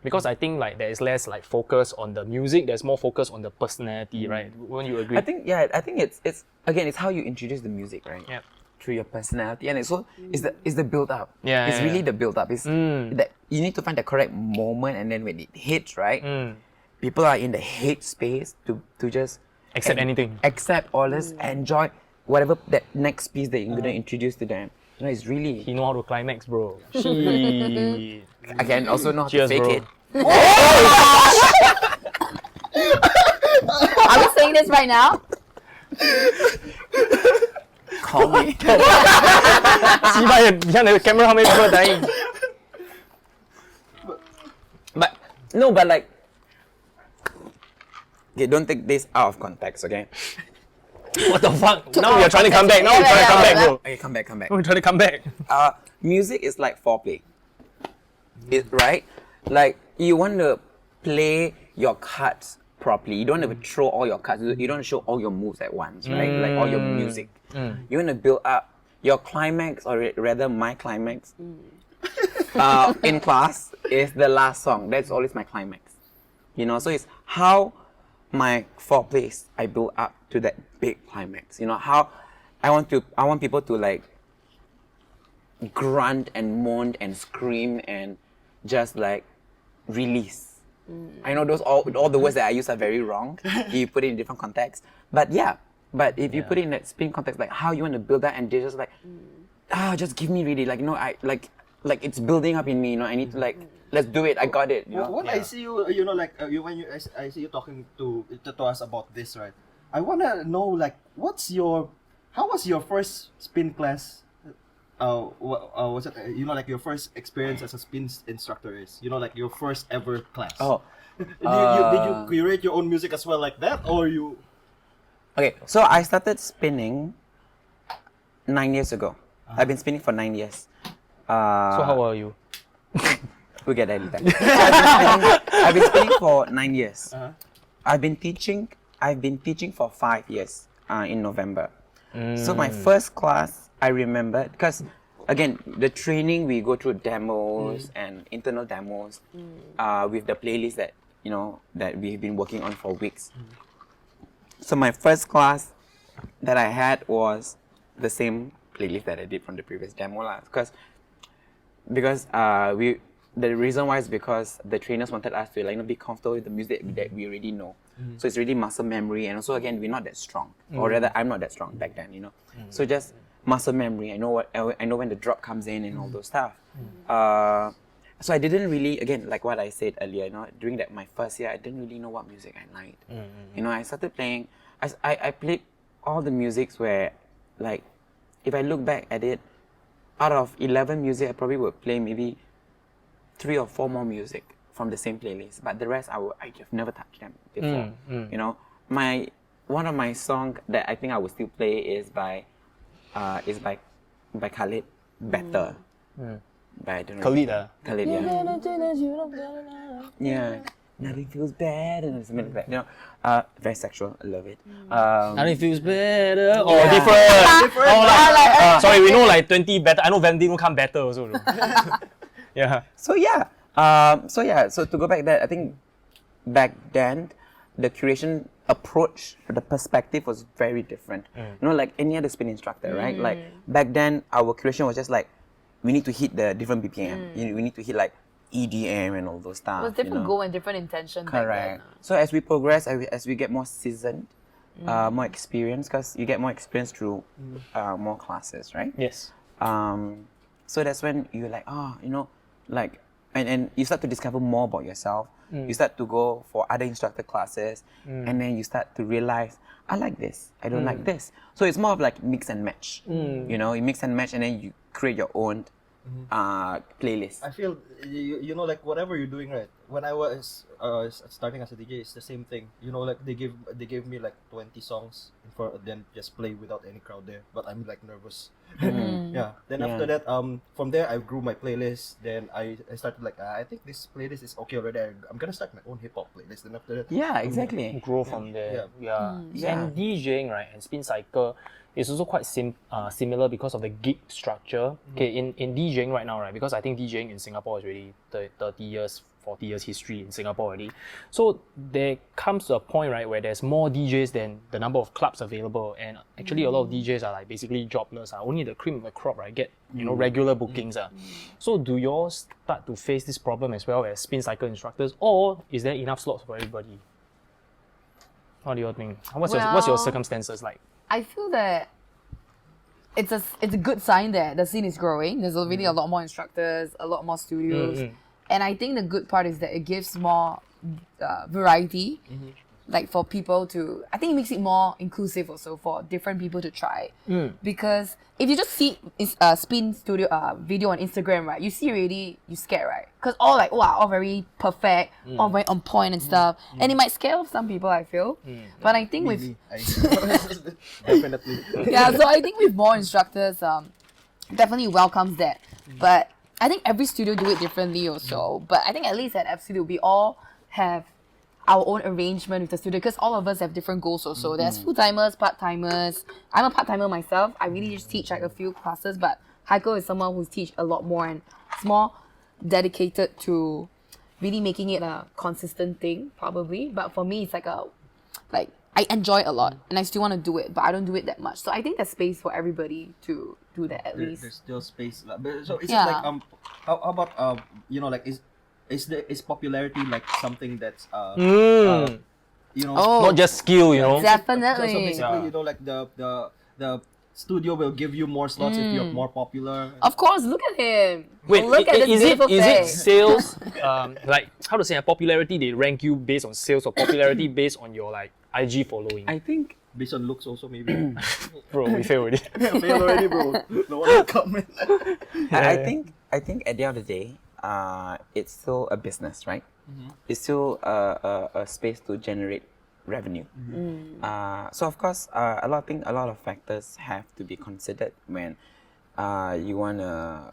B: because I think like there is less like focus on the music. There's more focus on the personality, right? Won't you agree?
A: I think it's again, it's how you introduce the music, right?
B: Yeah.
A: Through your personality, and it's the build up.
B: Yeah,
A: it's
B: yeah,
A: really
B: yeah.
A: the build up. It's that you need to find the correct moment, and then when it hits, right? People are in the hate space to just
B: Accept anything.
A: accept all this, enjoy whatever that next piece that you're gonna introduce to them. It's really
B: He know how to climax, bro. Shit.
A: I can also know how
B: Cheers,
A: to fake
B: bro.
A: it.
C: Are we saying this right now?
A: Call me.
B: See behind the camera how many people are dying.
A: But no, but like, okay, don't take this out of context, okay?
B: What the fuck? Now we are trying to come back. Now we're trying to come back, bro.
A: Okay, come back.
B: We're trying to come back.
A: Music is like foreplay. Right? Like, you want to play your cards properly. You don't want to throw all your cards. You don't want to show all your moves at once, right? Like all your music. You want to build up your climax, or rather my climax, in class is the last song. That's always my climax. You know, so it's how my foreplays I build up to that big climax. You know, how I want people to like grunt and moan and scream and just like release. I know those all the words that I use are very wrong. You put it in different contexts, but yeah. But if you put it in that spin context, like how you want to build that, and they're just like, just give me really, like, you know, I like it's building up in me. You know, I need to like, let's do it. I got it. You know?
D: When I see you, you know, like I see you talking to us about this, right? I wanna know, like, how was your first spin class? Was it, you know, like your first experience as a spin instructor is, you know, like your first ever class?
A: Oh,
D: did you curate your own music as well like that, or you?
A: Okay, so I started spinning 9 years ago. I've been spinning for 9 years.
B: So how old are you?
A: We get that anytime. I've been spinning for 9 years. I've been teaching for 5 years in November. So my first class, I remember, because again, the training, we go through demos and internal demos with the playlist that, you know, that we've been working on for weeks. So my first class that I had was the same playlist that I did from the previous demo lah. Because the reason why is because the trainers wanted us to, like, you know, be comfortable with the music that we already know. So it's really muscle memory, and also again, we're not that strong, or rather I'm not that strong back then, you know. So just muscle memory. I know when the drop comes in and all those stuff. So I didn't really, again, like what I said earlier, you know, during that my first year, I didn't really know what music I liked. You know, I started playing, I played all the musics where, like, if I look back at it, out of 11 music, I probably would play maybe 3 or 4 more music from the same playlist, but the rest I have never touched them before. You know, one of my songs that I think I would still play is by Khalid, Better. But I don't know. Khalid, yeah. Nothing feels better than something like that. You know, very sexual. I love it.
B: Nothing feels better. Oh, different. Oh, sorry, we know like 20 better. I know Van Dino come better also. Yeah.
A: So to go back there, I think back then the curation approach, the perspective was very different. You know, like any other spin instructor, right? Like back then, our curation was just like, we need to hit the different BPM. We need to hit like EDM and all those stuff.
C: It was different goal and different intention.
A: Correct. So as we progress, as we get more seasoned, more experience, because you get more experience through more classes, right?
B: Yes.
A: So that's when you're like, you know, like, and you start to discover more about yourself. You start to go for other instructor classes, and then you start to realize, I like this, I don't like this. So it's more of like mix and match. You know, you mix and match, and then you create your own playlist.
D: I feel you know, like whatever you're doing, right? When I was starting as a DJ, it's the same thing. You know, like they gave me like 20 songs for then just play without any crowd there. But I'm like nervous. Yeah. Then after that, from there I grew my playlist. Then I started like I think this playlist is okay already. I'm gonna start my own hip hop playlist. Then after that,
A: Yeah, exactly.
B: Grow from there.
A: Yeah.
B: And DJing, right, and spin cycle is also quite similar because of the gig structure. Okay, in DJing right now, right, because I think DJing in Singapore is already 30 years, 40 years history in Singapore already. So there comes to a point, right, where there's more DJs than the number of clubs available, and actually a lot of DJs are like basically jobless. Only the cream of the crop, right, get, you know, regular bookings. So do you all start to face this problem as well as spin cycle instructors, or is there enough slots for everybody? What do you all think? What's your circumstances like?
C: I feel that it's a good sign that the scene is growing. There's already a lot more instructors, a lot more studios. And I think the good part is that it gives more variety, like for people to. I think it makes it more inclusive also for different people to try. Because if you just see spin studio video on Instagram, right, you see already you scared, right? Because all like wow, all very perfect, all very on point and stuff, and it might scare off some people. I feel, but I think with
D: Definitely.
C: yeah, so I think with more instructors, definitely welcomes that. But I think every studio do it differently also. But I think at least at Absolute, we all have our own arrangement with the studio because all of us have different goals also. There's full-timers, part-timers. I'm a part-timer myself. I really just teach like a few classes, but Hyekel is someone who teach a lot more and it's more dedicated to really making it a consistent thing, probably. But for me, it's like I enjoy it a lot and I still want to do it, but I don't do it that much. So I think there's space for everybody to do that at least.
D: There's still space. But so is
C: Yeah.
D: it like how about you know, like is popularity like something that's you know,
C: Oh,
B: Not just skill, you know.
D: so
C: definitely.
D: basically you know, like the studio will give you more slots if you're more popular.
C: Of course, look at him.
B: Wait,
C: Look at this
B: is
C: beautiful
B: it
C: face.
B: sales? Like how to say popularity? They rank you based on sales or popularity based on your like IG following.
A: I think
D: Based on looks also maybe.
B: Bro, we failed already.
D: Fail already, bro. No one will comment.
A: I think at the end of the day, it's still a business, right? It's still a space to generate revenue. So of course, a lot of factors have to be considered when you wanna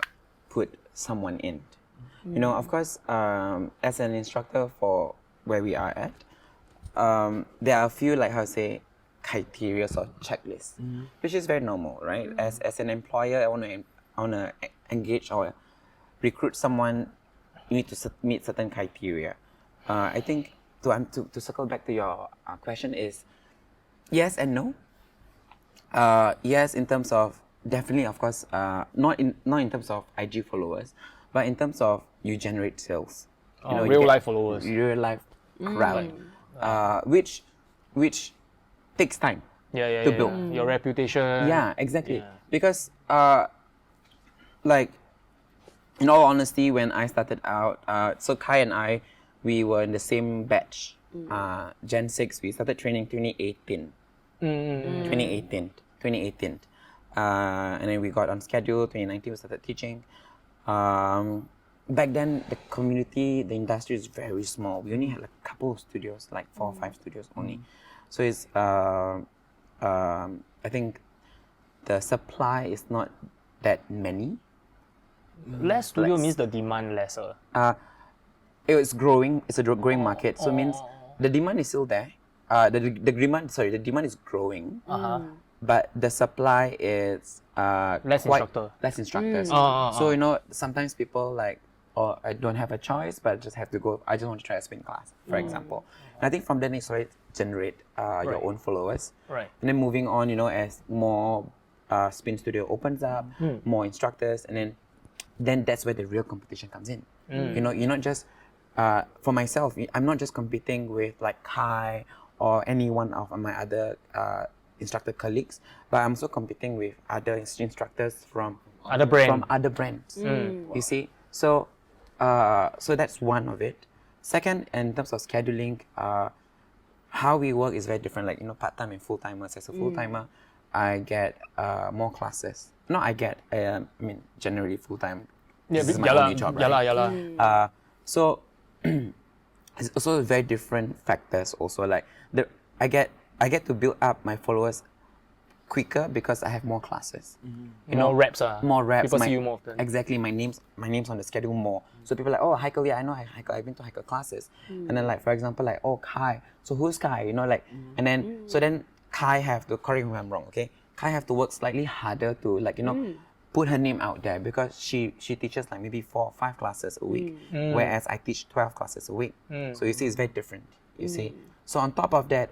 A: put someone in. You know, of course, as an instructor for where we are at, there are a few like how to say criteria or checklists, which is very normal, right? As an employer, I wanna engage or recruit someone, you need to meet certain criteria. I think to circle back to your question is yes and no. Yes, in terms of definitely, of course, not in terms of IG followers, but in terms of you generate sales. You know, you
B: Real
A: get
B: life followers.
A: real life crowd, which takes time.
B: Yeah,
A: to build.
B: Your reputation.
A: Yeah, exactly.
B: Yeah.
A: Because like in all honesty, when I started out, so Kai and I, we were in the same batch. Gen 6, we started training 2018. 2018. And then we got on schedule, 2019 we started teaching. Back then, the community, the industry is very small. We only had like a couple of studios, like 4 or 5 studios only. So it's, I think the supply is not that many.
B: Less studio means the demand lesser.
A: It was growing. It's a growing market. So it means the demand is still there. The demand is growing. But the supply is
B: Less
A: less instructors.
B: Mm.
A: So you know, sometimes people like, oh, I don't have a choice, but I just have to go. I just want to try a spin class, for example. And I think from then it started to generate your own followers.
B: Right.
A: And then moving on, you know, as more spin studio opens up, more instructors, and then that's where the real competition comes in. You know, you're not just for myself. I'm not just competing with like Kai or any one of my other instructor colleagues, but I'm also competing with other instructors from
B: Other brand.
A: from other brands. You see, so that's one of it. Second, in terms of scheduling, how we work is very different. Like, you know, part-time and full-timers. As a full-timer, I get more classes. No, I get. I mean, generally full-time. This is my only job, right? So it's also very different factors. Also, like I get to build up my followers quicker because I have more classes. You know,
B: More reps.
A: more reps.
B: People see you more often.
A: Exactly, my name's on the schedule more. So people are like, oh, Hyekel, yeah, I know Hyekel. I've been to Hyekel classes. And then like, for example, like, oh, Kai. So who's Kai? You know, like, and then so then Kai have to, correct me if I'm wrong, okay? Kai have to work slightly harder to like, you know, put her name out there because she teaches like maybe 4 or 5 classes a week, whereas I teach 12 classes a week. So you see, it's very different. You see. So on top of that,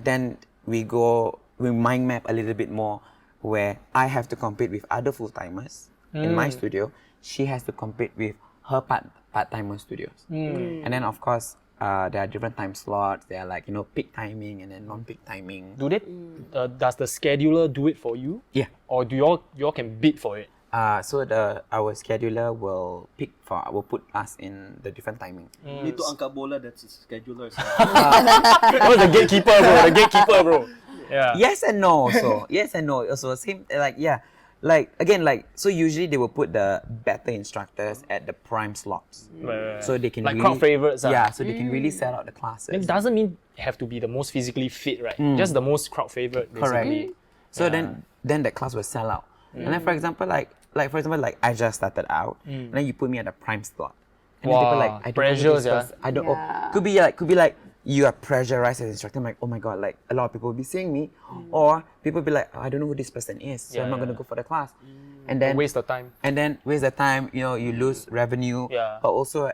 A: then we mind map a little bit more where I have to compete with other full-timers in my studio. She has to compete with her part-timer studios. And then of course, there are different time slots. There are like, you know, peak timing and then non-peak timing.
B: Do they? Does the scheduler do it for you?
A: Yeah.
B: Or do y'all can bid for it?
A: So our scheduler will put us in the different timing.
D: Need to angkat bola, that's his scheduler. So.
B: Oh, the gatekeeper, bro. The gatekeeper, bro. Yeah.
A: Yes and no. Also, yes and no. Also, same like yeah, like again like so. Usually they will put the better instructors at the prime slots,
B: Right.
A: so they can
B: Like
A: really,
B: crowd favorites.
A: Yeah, so they can really sell out the classes.
B: It doesn't mean have to be the most physically fit, right? Just the most crowd favorite, basically.
A: Correct. So then that class will sell out. And then for example like I just started out, and then you put me at the prime slot. And then people
B: Wow,
A: like I don't know who
B: pressures,
A: this person- I don't.
C: Yeah.
A: Could be like you are pressurized as an instructor. I'm like, oh my god, like a lot of people will be seeing me, or people will be like, oh, I don't know who this person is, so I'm not gonna go for the class. And then
B: Waste of time.
A: and then waste the time. You know, you lose revenue.
B: Yeah.
A: But also,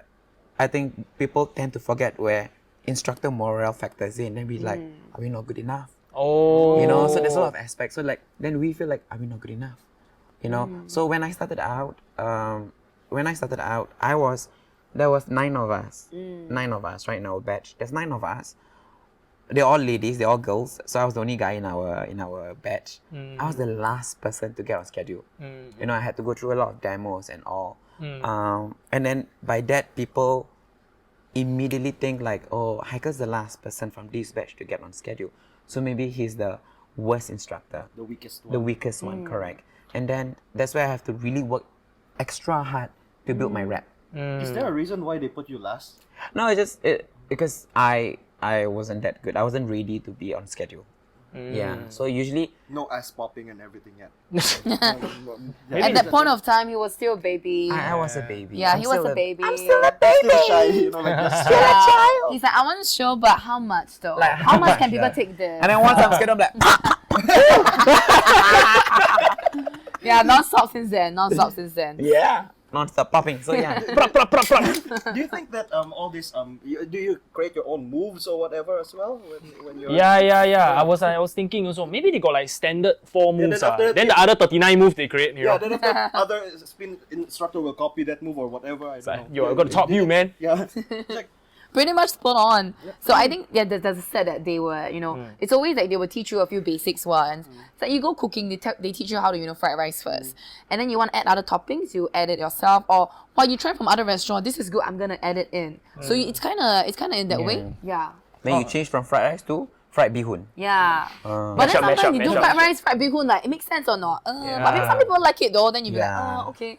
A: I think people tend to forget where instructor morale factors in. Then we like, are we not good enough?
B: Oh.
A: You know, so there's a lot of aspects. So like, then we feel like, are we not good enough? You know. So when I started out, there was 9 of us. 9 of us right now, batch. There's 9 of us. They're all ladies, they're all girls. So I was the only guy in our batch. I was the last person to get on schedule. You know, I had to go through a lot of demos and all. And then by that, people immediately think like, oh, Hyekel's the last person from this batch to get on schedule. So maybe he's the worst instructor.
D: The weakest one.
A: The weakest one, correct. And then that's why I have to really work extra hard to build my rep.
D: Is there a reason why they put you last?
A: No, it's just because I wasn't that good. I wasn't ready to be on schedule. Yeah. So usually
D: No ass popping and everything yet.
C: At that point of time, he was still a baby.
A: I was a baby.
C: Yeah,
A: I'm
C: he was
A: still
C: a baby.
A: I'm still a baby.
D: Still shy, you know, like just
A: Still a child.
C: He's like, I want to show, but how much though?
A: Like,
C: how
A: how
C: much can
A: much?
C: people take this?
A: And then once I'm scared, I'm like,
C: Yeah, non-stop since then. Non-stop since then.
A: yeah, non-stop popping. So yeah.
D: Do you think that all this do you create your own moves or whatever as well when you're
B: Yeah. I was thinking also, maybe they got like standard 4 moves.
D: then after that,
B: Then the other 39 moves they create. You
D: yeah,
B: know?
D: then after other spin instructor will copy that move or whatever. I don't know.
B: Yo, I got to top you, man.
D: Yeah. It's like,
C: Pretty much spot on. So I think there's a set that they were, it's always like they will teach you a few basics ones. So you go cooking, they teach you how to, fried rice first. And then you want to add other toppings, you add it yourself. Or while you try from other restaurants, this is good, I'm gonna add it in. So it's kinda in that way. Yeah.
A: Then you change from fried rice to fried bee hoon.
C: Yeah. But then
B: Mash up,
C: sometimes you do
B: mash up.
C: fried rice, fried bee hoon, like it makes sense or not. But then some people like it though, then you be
A: Yeah.
C: like, oh, okay.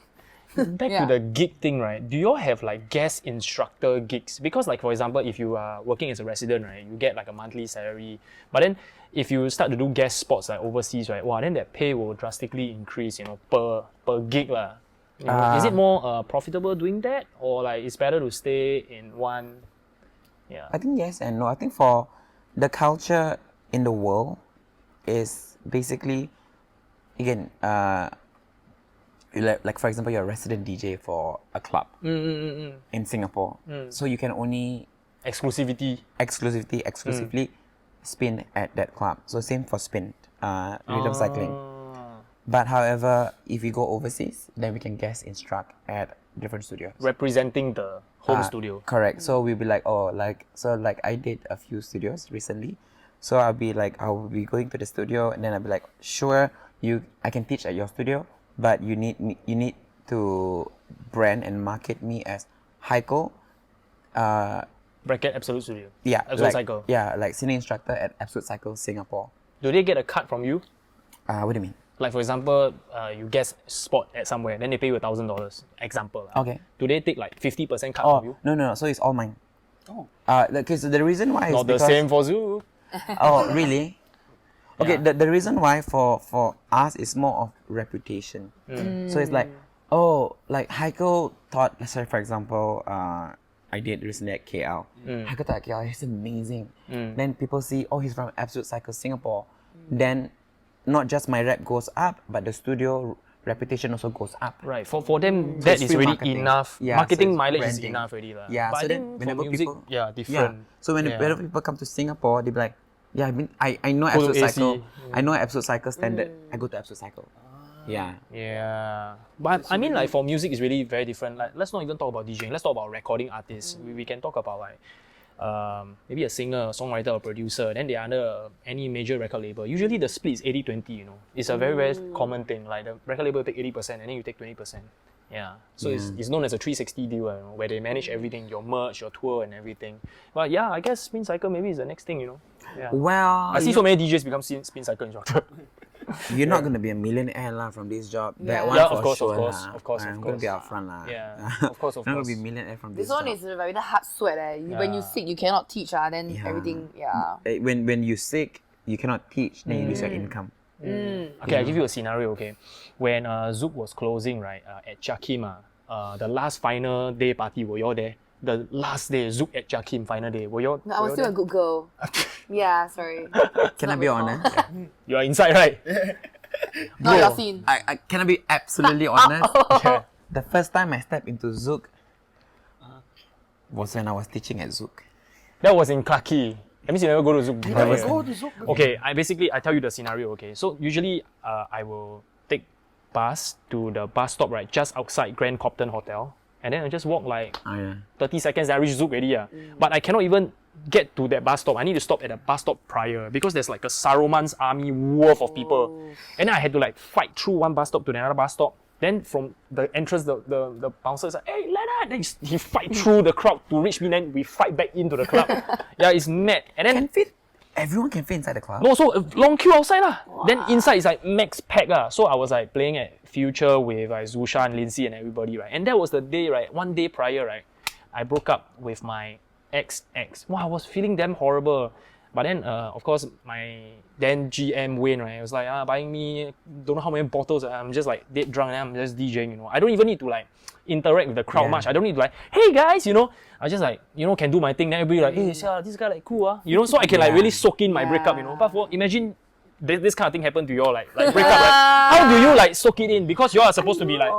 B: Back
C: Yeah.
B: to the gig thing, right? Do you all have like guest instructor gigs? Because like for example, if you are working as a resident, right, you get like a monthly salary. But then if you start to do guest spots like overseas, right, wow, then that pay will drastically increase, per gig lah. You know, is it more profitable doing that, or like it's better to stay in one? Yeah.
A: I think yes and no. I think for the culture in the world is basically, again, like for example, you're a resident DJ for a club in Singapore, so you can only
B: Exclusivity.
A: exclusively spin at that club. So same for spin, rhythm cycling. But however, if we go overseas, then we can guest instruct at different studios.
B: Representing the home studio.
A: Correct. So we'll be like, I did a few studios recently. So I'll be going to the studio, and then I'll be like, sure, I can teach at your studio, but you need to brand and market me as Hyekel.
B: Bracket Absolute Studio.
A: Yeah,
B: Absolute Cycle.
A: Yeah, like senior instructor at Absolute Cycle Singapore.
B: Do they get a cut from you?
A: What do you mean?
B: Like for example, you guest spot at somewhere, then they pay you $1,000. Example. Lah.
A: Okay.
B: Do they take like 50% cut from you?
A: No. So it's all mine.
D: oh,
A: Because the reason why is
B: Not the
A: because,
B: same for Zoo.
A: Oh, really? Okay,
B: Yeah.
A: the reason why for us is more of reputation. So it's like, like Hyekel taught, let's say for example, I did recently at KL. Hyekel taught at KL, he's amazing. Then people see, he's from Absolute Cycle Singapore. Then not just my rep goes up, but the studio reputation also goes up.
B: Right. For them,
A: So
B: that
A: it's
B: is
A: free
B: already
A: marketing.
B: enough.
A: Yeah,
B: Marketing
A: so it's
B: mileage is
A: branding.
B: enough already. Lah.
A: Yeah,
B: But
A: so
B: I
A: then
B: think for
A: whenever
B: music,
A: people-
B: different.
A: So whenever people come to Singapore, they be like, I know
B: Go to
A: Absolute
B: AC.
A: Cycle. I know Absolute Cycle standard. I go to Absolute Cycle. Yeah.
B: Yeah. But I mean, like for music, it's really very different. Like, let's not even talk about DJing. Let's talk about recording artists. We can talk about like maybe a singer, a songwriter, or producer, then they're under any major record label. Usually the split is 80-20, you know. It's a very, very common thing. Like the record label take 80% and then you take 20%. Yeah. So it's known as a 360 deal, you know, where they manage everything, your merch, your tour and everything. But yeah, I guess Spin Cycle maybe is the next thing, you know. Yeah.
A: Well,
B: I see so many DJs become Spin Cycle instructor.
A: you're not gonna be a millionaire lah from this job. That
C: Yeah.
A: one
B: Yeah,
A: for
B: of course,
A: sure
B: of course,
A: lah.
B: of course,
A: I'm
B: of
A: gonna
B: course.
A: be upfront lah.
B: Yeah, of course, of
A: I'm not
B: course.
A: gonna be a millionaire from
C: This
A: this
C: one
A: job.
C: is a very hard sweat. When you
B: Yeah.
C: sick, you cannot teach. Then
A: Yeah.
C: everything, yeah.
A: When you sick, you cannot teach. Then you lose your income.
B: Okay, I'll give you a scenario, okay. When Zouk was closing, right, at Jakim, the last final day party, were you all there? The last day, Zouk at Jakim, final day, were you all
C: No, I was still a good girl. Yeah, sorry.
A: Can I be honest?
B: You are inside, right?
C: No, your scene.
A: Can I be absolutely honest?
B: Yeah.
A: The first time I stepped into Zouk was when I was teaching at Zouk.
B: That was in Clarke Quay. That means you never go to Zouk.
A: Never
B: right?
A: go
D: to Zouk.
B: Okay, I tell you the scenario, okay. So usually I will take bus to the bus stop, right, just outside Grand Coptham Hotel. And then I just walk like
A: Oh yeah.
B: 30 seconds, I reach Zouk already. But I cannot even get to that bus stop. I need to stop at a bus stop prior because there's like a Saruman's army worth of people. And then I had to like fight through one bus stop to another bus stop. Then from the entrance, the bouncer is like, "Hey, Leonard!" Then he fight through the crowd to reach me. Then we fight back into the club. Yeah, it's mad. And then
A: Everyone can fit inside the club.
B: no, so a long queue outside lah. Then inside is like max pack lah. So I was like playing at Future with like Zusha and Lindsay and everybody, right? And that was the day, right? One day prior, right? I broke up with my ex. Wow, I was feeling damn horrible. But then, of course, my then GM Wayne, right? Was like, buying me don't know how many bottles. I'm just like dead drunk and I'm just DJing, you know. I don't even need to like interact with the crowd much. I don't need to like, hey guys, you know. I just like, you know, can do my thing. Then everybody like, hey, this guy like cool, you know. So I can like really soak in my breakup, you know. But imagine this kind of thing happened to you all, like breakup, right? How do you like soak it in? Because you all are supposed to be like,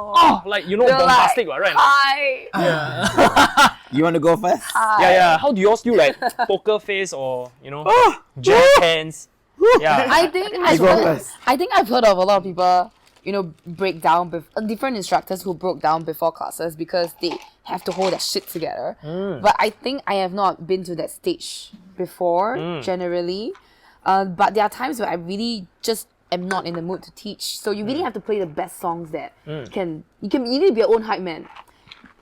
B: like you know,
C: You're
B: bombastic,
C: like,
B: right?
C: Hi.
A: You want to go first?
B: Yeah. How do you all still like poker face or you know, jazz hands? Yeah.
C: I think I've heard of a lot of people, you know, break down different instructors who broke down before classes because they have to hold their shit together. But I think I have not been to that stage before, generally. But there are times where I really just am not in the mood to teach. So you really have to play the best songs that you need to be your own hype man.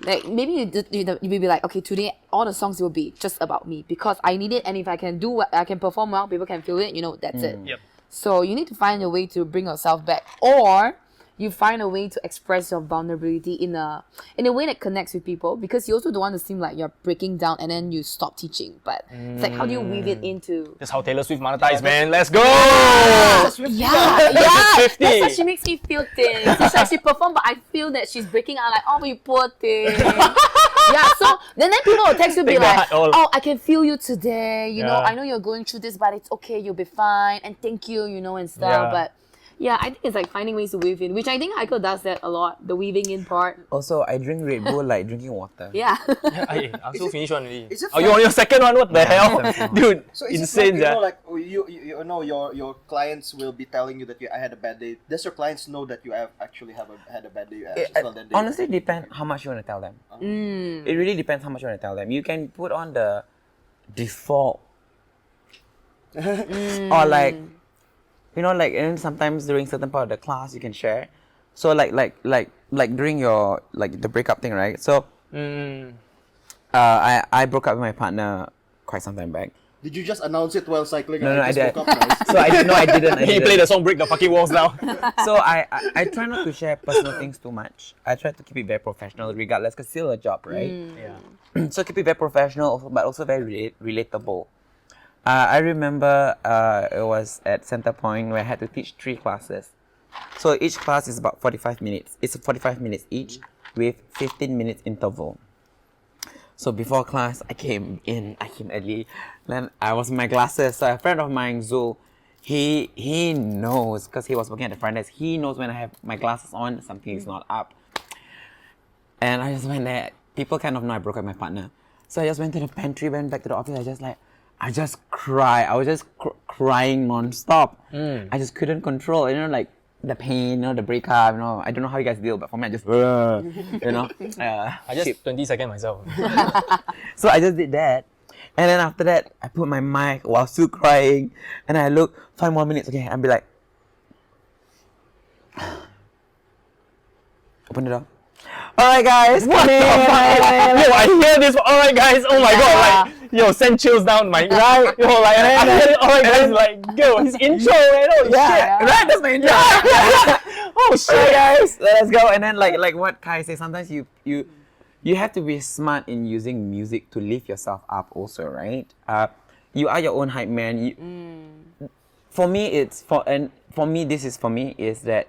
C: Like maybe you will be like, okay, today all the songs will be just about me because I need it, and if I can do what I can perform well, people can feel it, you know, that's it.
B: Yep.
C: So you need to find a way to bring yourself back, or you find a way to express your vulnerability in a way that connects with people, because you also don't want to seem like you're breaking down and then you stop teaching. But it's like, how do you weave it into?
B: That's how Taylor Swift monetized, man. Let's go!
C: Yeah, that's
B: Swiftie.
C: how she makes me feel things. It's like she performed, but I feel that she's breaking out like, oh, you poor thing. Yeah, so then people will text you be
B: Take the
C: like,
B: heart all.
C: oh, I can feel you today. You know,
B: Yeah.
C: I know you're going through this, but it's okay. You'll be fine. And thank you, you know, and stuff.
B: Yeah.
C: But yeah, I think it's like finding ways to weave in, which I think Hyekel does that a lot, the weaving in part.
A: Also, I drink Red Bull like drinking water.
C: Yeah.
B: I also finished one already.
D: is it
B: Oh, you're on your second one? What the hell? Dude,
D: So is
B: insane,
D: it like, you
B: yeah.
D: know, like you know your clients will be telling you that I had a bad day. Does your clients know that you have actually had a bad day? You actually felt that day?
A: Honestly, depends how much you want to tell them. It really depends how much you want to tell them. You can put on the default, or like, you know, like, and sometimes during certain part of the class you can share. So like during your like the breakup thing, right? So I broke up with my partner quite some time back.
D: Did you just announce it while cycling?
A: No,
D: and
A: I
D: just
A: did.
D: woke up, guys?
A: So I didn't.
B: He played the song Break the Fucking Walls Down.
A: So I try not to share personal things too much. I try to keep it very professional regardless, because it's still a job, right?
B: Yeah.
A: So keep it very professional, but also very relatable. I remember it was at Center Point where I had to teach 3 classes. So each class is about 45 minutes. It's 45 minutes each with 15 minutes interval. So before class, I came early. Then I was in my glasses. So a friend of mine, Zul, he knows, because he was working at the front desk, he knows when I have my glasses on, something is not up. And I just went there. People kind of know I broke up with my partner. So I just went to the pantry, went back to the office. I just cried. I was just crying non-stop. I just couldn't control, you know, like the pain, you know, the breakup, you know. I don't know how you guys deal, but for me, I just, you know.
B: I just 20 seconds myself.
A: So I just did that. And then after that, I put my mic while still crying, and I look 5 more minutes. Okay, I'll be like, open the door. All right, guys, come in.
B: Yo, I hear this. All right, guys. Oh my god, like, yo, send chills down my right. Yo, like, I hear it. All right, guys, like, yo, his intro, man. Oh shit.
A: Right, that's my intro.
B: Oh shit.
A: Alright, guys, let's go. And then like what Kai says, sometimes you have to be smart in using music to lift yourself up also, right? You are your own hype man. For me, is that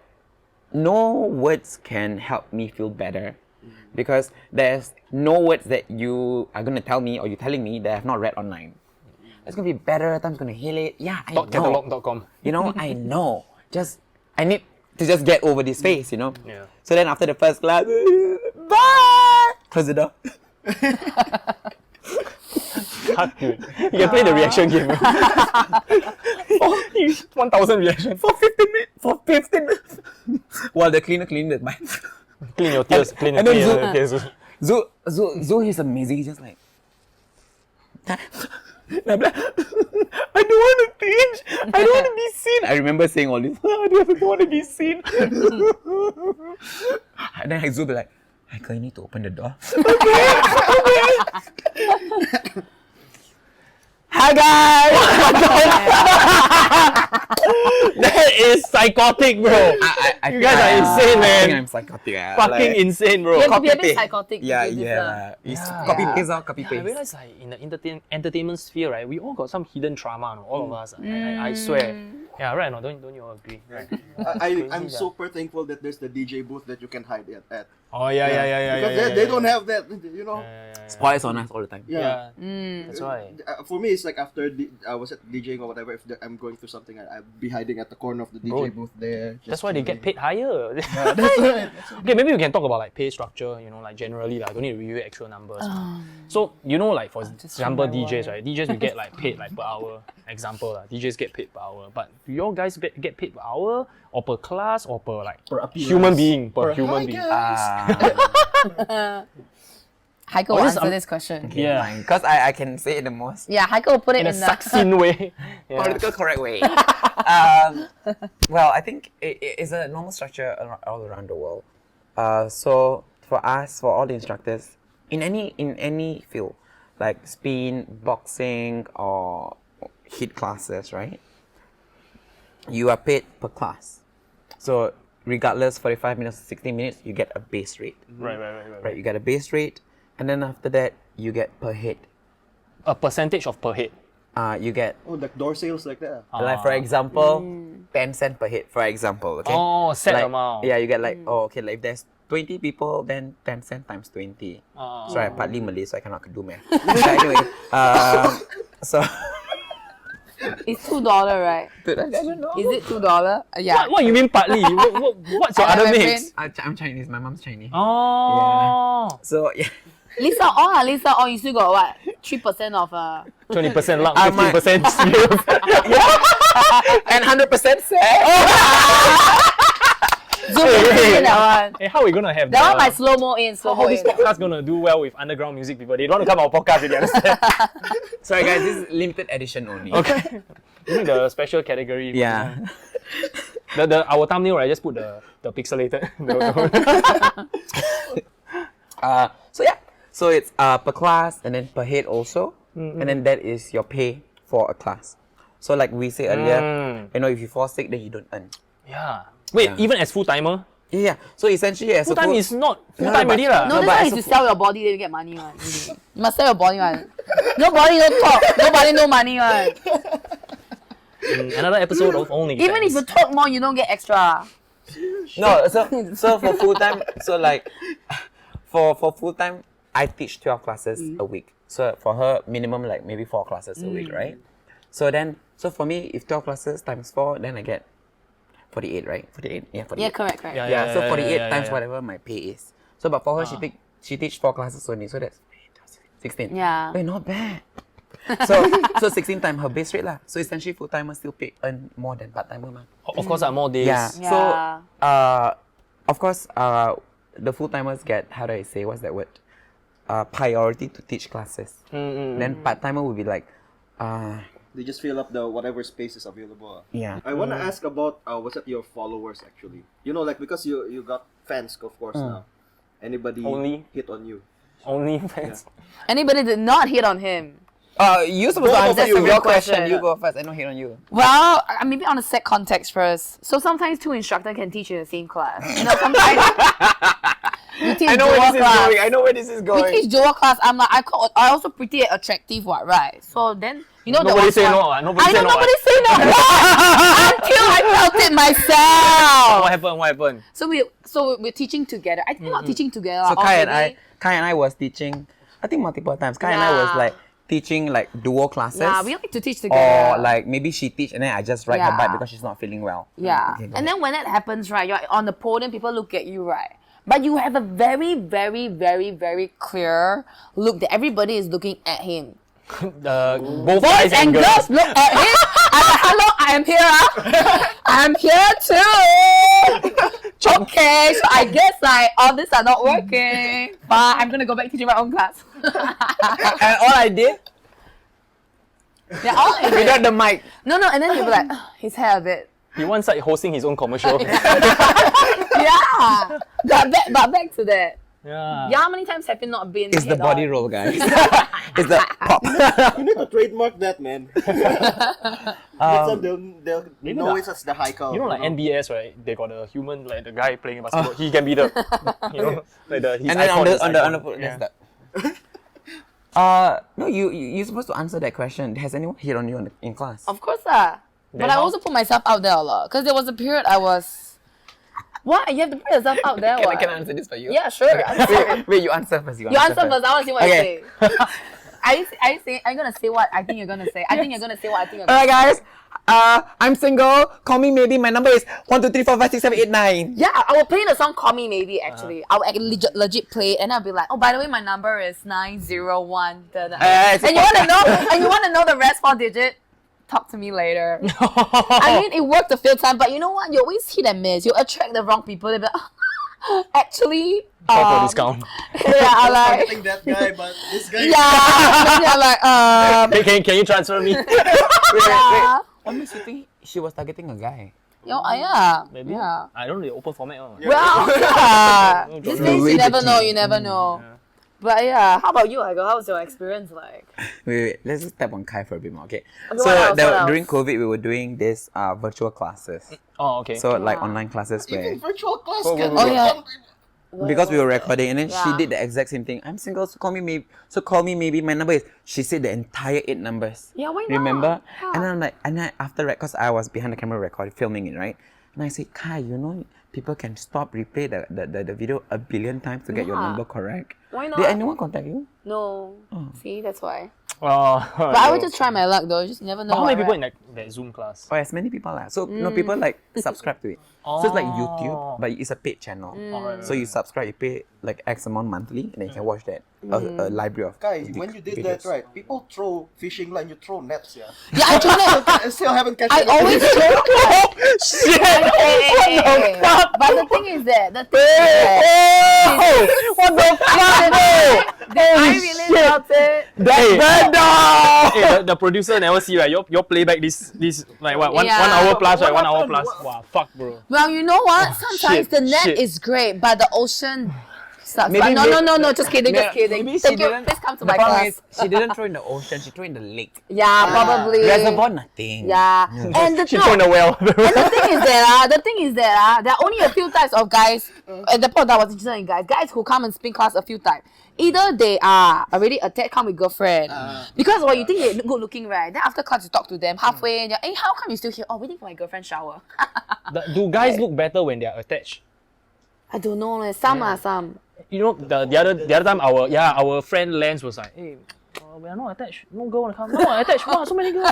A: no words can help me feel better, because there's no words that you are gonna tell me or you're telling me that I've not read online. It's gonna be better. Time's gonna heal it. Yeah, I know.
B: Catalog.com.
A: You know, I know. I need to just get over this phase, you know?
B: Yeah.
A: So then after the first class, bye! Close the door.
B: Fuck, dude. You can play the reaction game. 1,000 reactions.
A: For 15 minutes. While the cleaner cleaned it,
B: Clean your tears. Clean your
A: and then
B: tears.
A: Zoo is amazing. He's just like, and I'm like, I don't want to teach. I don't want to be seen. I remember saying all this. I don't want to be seen. And then Zoo be like, Hyekel, you need to open the door. Okay. Hi guys.
B: That is psychotic, bro. You guys are insane, man.
A: I think I'm psychotic.
B: Fucking insane, bro.
C: You have to be a
A: Copy
C: bit
A: paste.
C: psychotic.
A: Yeah,
C: to do this,
A: yeah. It's copy paste or copy
B: I
A: paste.
B: realize like in the entertainment sphere, right, we all got some hidden trauma, no? All of us. I swear. Yeah, right. No, don't you all agree? Right.
D: I'm super thankful that there's the DJ booth that you can hide at.
B: Oh yeah.
D: Because they don't have that, you know.
A: Spies on us all the time.
D: Yeah.
B: That's why.
D: For me, it's like after I was at DJing or whatever. If I'm going through something, I'll be hiding at the corner of the DJ booth there.
B: That's why they get paid higher.
D: Yeah, that's right.
B: Okay, maybe we can talk about like pay structure, you know, like generally, like, don't need to review actual numbers. So, you know, like for example, DJs, right? DJs, we get like paid like per hour. Example, DJs get paid per hour. But do you all guys get paid per hour or per class or per like human being? Per human being.
C: Hyekel will answer this question.
B: Yeah.
A: Because I can say it the most
C: Yeah, Hyekel will put it
B: In a
C: in the
B: succinct way. Yeah.
A: political correct way. Well, I think it's a normal structure all around the world. So for us, for all the instructors, in any field, like spin, boxing, or HIIT classes, right? You are paid per class. So regardless, 45 minutes, 60 minutes, you get a base rate. Right, you get a base rate, and then after that, you get per head.
B: A percentage of per head.
A: You get,
D: Like door sales like that.
A: like for example, 10 cents per head, for example, okay?
B: Oh, set
A: like,
B: amount.
A: Yeah, you get like, okay, like if there's 20 people, then 10 cents times 20. Sorry, I'm partly Malay, so I cannot do math. But anyway, so...
C: It's $2, right?
A: I don't know.
C: Is it $2? Yeah.
B: What you mean partly? What's your other mix?
A: I'm Chinese, my mom's Chinese.
B: Oh.
A: So, yeah.
C: Lisa on, you still got what? 3% of
B: 20% luck,
A: my-
B: 15% skills.
A: And 100% set.
C: Zoom in that one.
B: Hey, how are we gonna have
C: That one might slow-mo in,
B: how
C: slow-mo
B: this
C: in.
B: podcast gonna do well with underground music people? They don't want to come our podcast, you understand?
A: Sorry guys, this is limited edition only.
B: Okay. You need the special category.
A: Yeah.
B: Our thumbnail, right? Just put the pixelated.
A: So yeah. So it's per class and then per head also. And then that is your pay for a class. So like we said earlier, you know, if you fall sick, then you don't earn.
B: Yeah. Wait,
A: Yeah.
B: even as full-timer?
A: Yeah. So essentially as
B: Full time is not full time
A: but-
B: already lah.
C: No,
A: but
C: that's why
A: as
C: if
A: a
C: you sell your body, then you get money one. Really. You must sell your body one. Nobody no talk. Nobody no money one.
B: Another episode of Only.
C: Even if you talk more, you don't get extra.
A: No, so for full time, so like for full time, I teach 12 classes a week. So for her, minimum like maybe 4 classes a week, right? So for me, if 12 classes times 4, then I get 48, right? 48, yeah, 48.
C: Yeah, correct.
A: Yeah, so 48 times
B: yeah.
A: whatever my pay is. So but for her, she teach 4 classes only, so that's 16.
C: Yeah.
A: Wait, not bad. So 16 times her base rate lah. So essentially full timer still earn more than part timer mah.
B: Of course, more days.
A: Yeah.
C: Yeah.
A: So of course the full timers get, how do I say, what's that word? priority to teach classes. Then part-timer would be like,
D: They just fill up the whatever space is available.
A: yeah.
D: I want to ask about what's up your followers actually. You know, like because you got fans, of course now. Anybody
B: Only-
D: hit on you?
B: Only fans.
C: Anybody did not hit on him.
A: You supposed to
D: Both of
A: answer
D: you.
A: your
C: Real
A: question.
C: question.
A: You go first. I don't hit on you.
C: Well, maybe on a set context first. So sometimes two instructors can teach in the same class. You know, sometimes we teach dual class.
A: I know where this is
C: We
A: going.
C: teach dual class. I'm like, I also pretty attractive, what, right? So then, you know,
B: Nobody say no. Nobody
C: I
B: say
C: know
B: no.
C: nobody say no. Until I felt it myself.
B: What happened? What happened?
C: So we're teaching together. I think we're not teaching together.
A: So
C: or
A: Kai
C: maybe-
A: and I was teaching. I think multiple times. Kai and I was
C: Yeah.
A: like teaching like dual classes.
C: Yeah, we like to teach together.
A: Or like maybe she teach and then I just ride her
C: Yeah.
A: bike because she's not feeling well.
C: Yeah.
A: Okay, go
C: And
A: ahead.
C: then when that happens, right, you're on the podium, people look at you, right? But you have a very, very, very, very clear look that everybody is looking at him.
B: Both
C: Boys
B: guys
C: and girls look at him. I'm like, hello, I am here. I'm here too. Okay, so I guess like all this are not working. But I'm gonna go back teaching my own class.
A: And all I did
C: Yeah, all I did.
A: without the mic.
C: No, and then you'll be like, his hair a bit.
B: He once like hosting his own commercial.
C: Yeah. But back to that.
B: Yeah.
C: Yeah, how many times have you not been
A: It's the
C: hit
A: body
C: on?
A: roll, guys. It's the pop.
D: You need to trademark that, man. Next time they'll know
B: not.
D: it as the Hyekel.
B: You know, like NBS, right? They got a human, like the guy playing basketball. He can be the, you know, like the. His
A: And then
B: icon, his
A: on the
B: icon.
A: foot,
B: Yeah.
A: that's that. No, you're supposed to answer that question. Has anyone hit on you in class?
C: Of course, but
B: Then
C: I
B: how?
C: also put myself out there a lot because there was a period I was. What? You have to put yourself out there. What?
A: Can I answer this for you?
C: Yeah, sure.
A: Wait, you answer first.
C: You answer first. I want to see what
A: Okay.
C: you say. Are you saying? Are you gonna say what I think you're gonna say? I think you're gonna say what I think you're gonna
A: Alright, guys. I'm single. Call me maybe. My number is 1, 2, 3, 4, 5, 6, 7, 8, 9.
C: Yeah, I will play the song "Call Me Maybe." Actually, I will legit play it, and I'll be like, "Oh, by the way, my number is 901."
A: it's
C: And you want to know? And you want to know the rest 4 digit? Talk to me later. I mean, it worked a few times, but you know what? You always hit and miss. You attract the wrong people. They'll be like, actually,
B: Call for discount.
C: yeah, I like.
D: Targeting that guy, but this guy.
C: Yeah, yeah, like
B: Hey, can you transfer me?
C: yeah.
A: What makes you think she was targeting a guy?
C: Yeah.
B: Maybe.
C: Yeah.
B: I don't really open format. One.
C: Well, yeah. These days you never
A: Fluidity.
C: know. You never know. But yeah, how about you, Hyekel? How was your experience like?
A: Wait. Let's just tap on Kai for a bit more, okay?
C: Okay,
A: So
C: what else? What else?
A: during COVID, we were doing this virtual classes.
B: Oh, okay.
A: So like
C: Yeah.
A: online classes where
D: Even virtual class
B: Oh,
D: can
C: oh, yeah.
A: because we were recording and then she
C: Yeah.
A: did the exact same thing. I'm single, so call me maybe. So call me maybe. My number is. She said the entire 8 numbers.
C: Yeah, why not?
A: Remember?
C: Yeah.
A: And then I'm like, and then after because I was behind the camera recording, filming it, right? And I said, Kai, you know, people can stop replay the video a billion times to get your
C: Yeah.
A: number correct.
C: Why not?
A: Did anyone contact you?
C: No. See, that's why.
B: But
C: But I would just try my luck though. You just never know.
B: How many
C: what,
B: people
C: right?
B: in that Zoom class?
A: Or as many people So people like subscribe to it. So it's like YouTube, but it's a paid channel. So you subscribe, you pay like X amount monthly, and then you can watch that a library of
D: Guy, when you did that,
A: videos.
D: right? People throw fishing line, you throw nets, yeah.
C: Yeah, I tried it.
D: I still haven't catch
C: I
D: it.
C: always joke.
B: Shit!
C: Hey. But the thing is that
B: What the fuck, bro?
C: I really felt it.
B: Hey, the producer never see, right? You playback this like what one
C: Yeah.
B: 1 hour plus, right?
D: What
B: 1 hour
D: happened?
B: plus.
D: What-
B: Wow, fuck, bro.
C: Well, you know what? Sometimes
B: shit,
C: the net
B: shit.
C: is great, but the ocean sucks.
A: Maybe-
C: But no, just kidding,
A: Yeah,
C: just kidding.
A: maybe she
C: Thank you.
A: didn't-
C: Please come to
A: The
C: my
A: problem
C: class.
A: is she didn't throw in the ocean, she threw in the lake.
C: Yeah, probably.
A: Reservoir, nothing.
C: Yeah, and the
B: She throw in the well.
C: And the thing is that there are only a few types of guys at the point that I was interested in guys who come and spin class a few times. Either they are already attached, come with girlfriend. Because when you think they're good looking, right? Then after class you talk to them halfway and you're, hey, how come you still here? Oh, waiting for my girlfriend shower.
B: Do guys look better when they are attached?
C: I don't know, like, some.
B: You know, the other time our friend Lance was like, hey, we are not attached. No girl wanna come. No, attached. Wow, so many girls.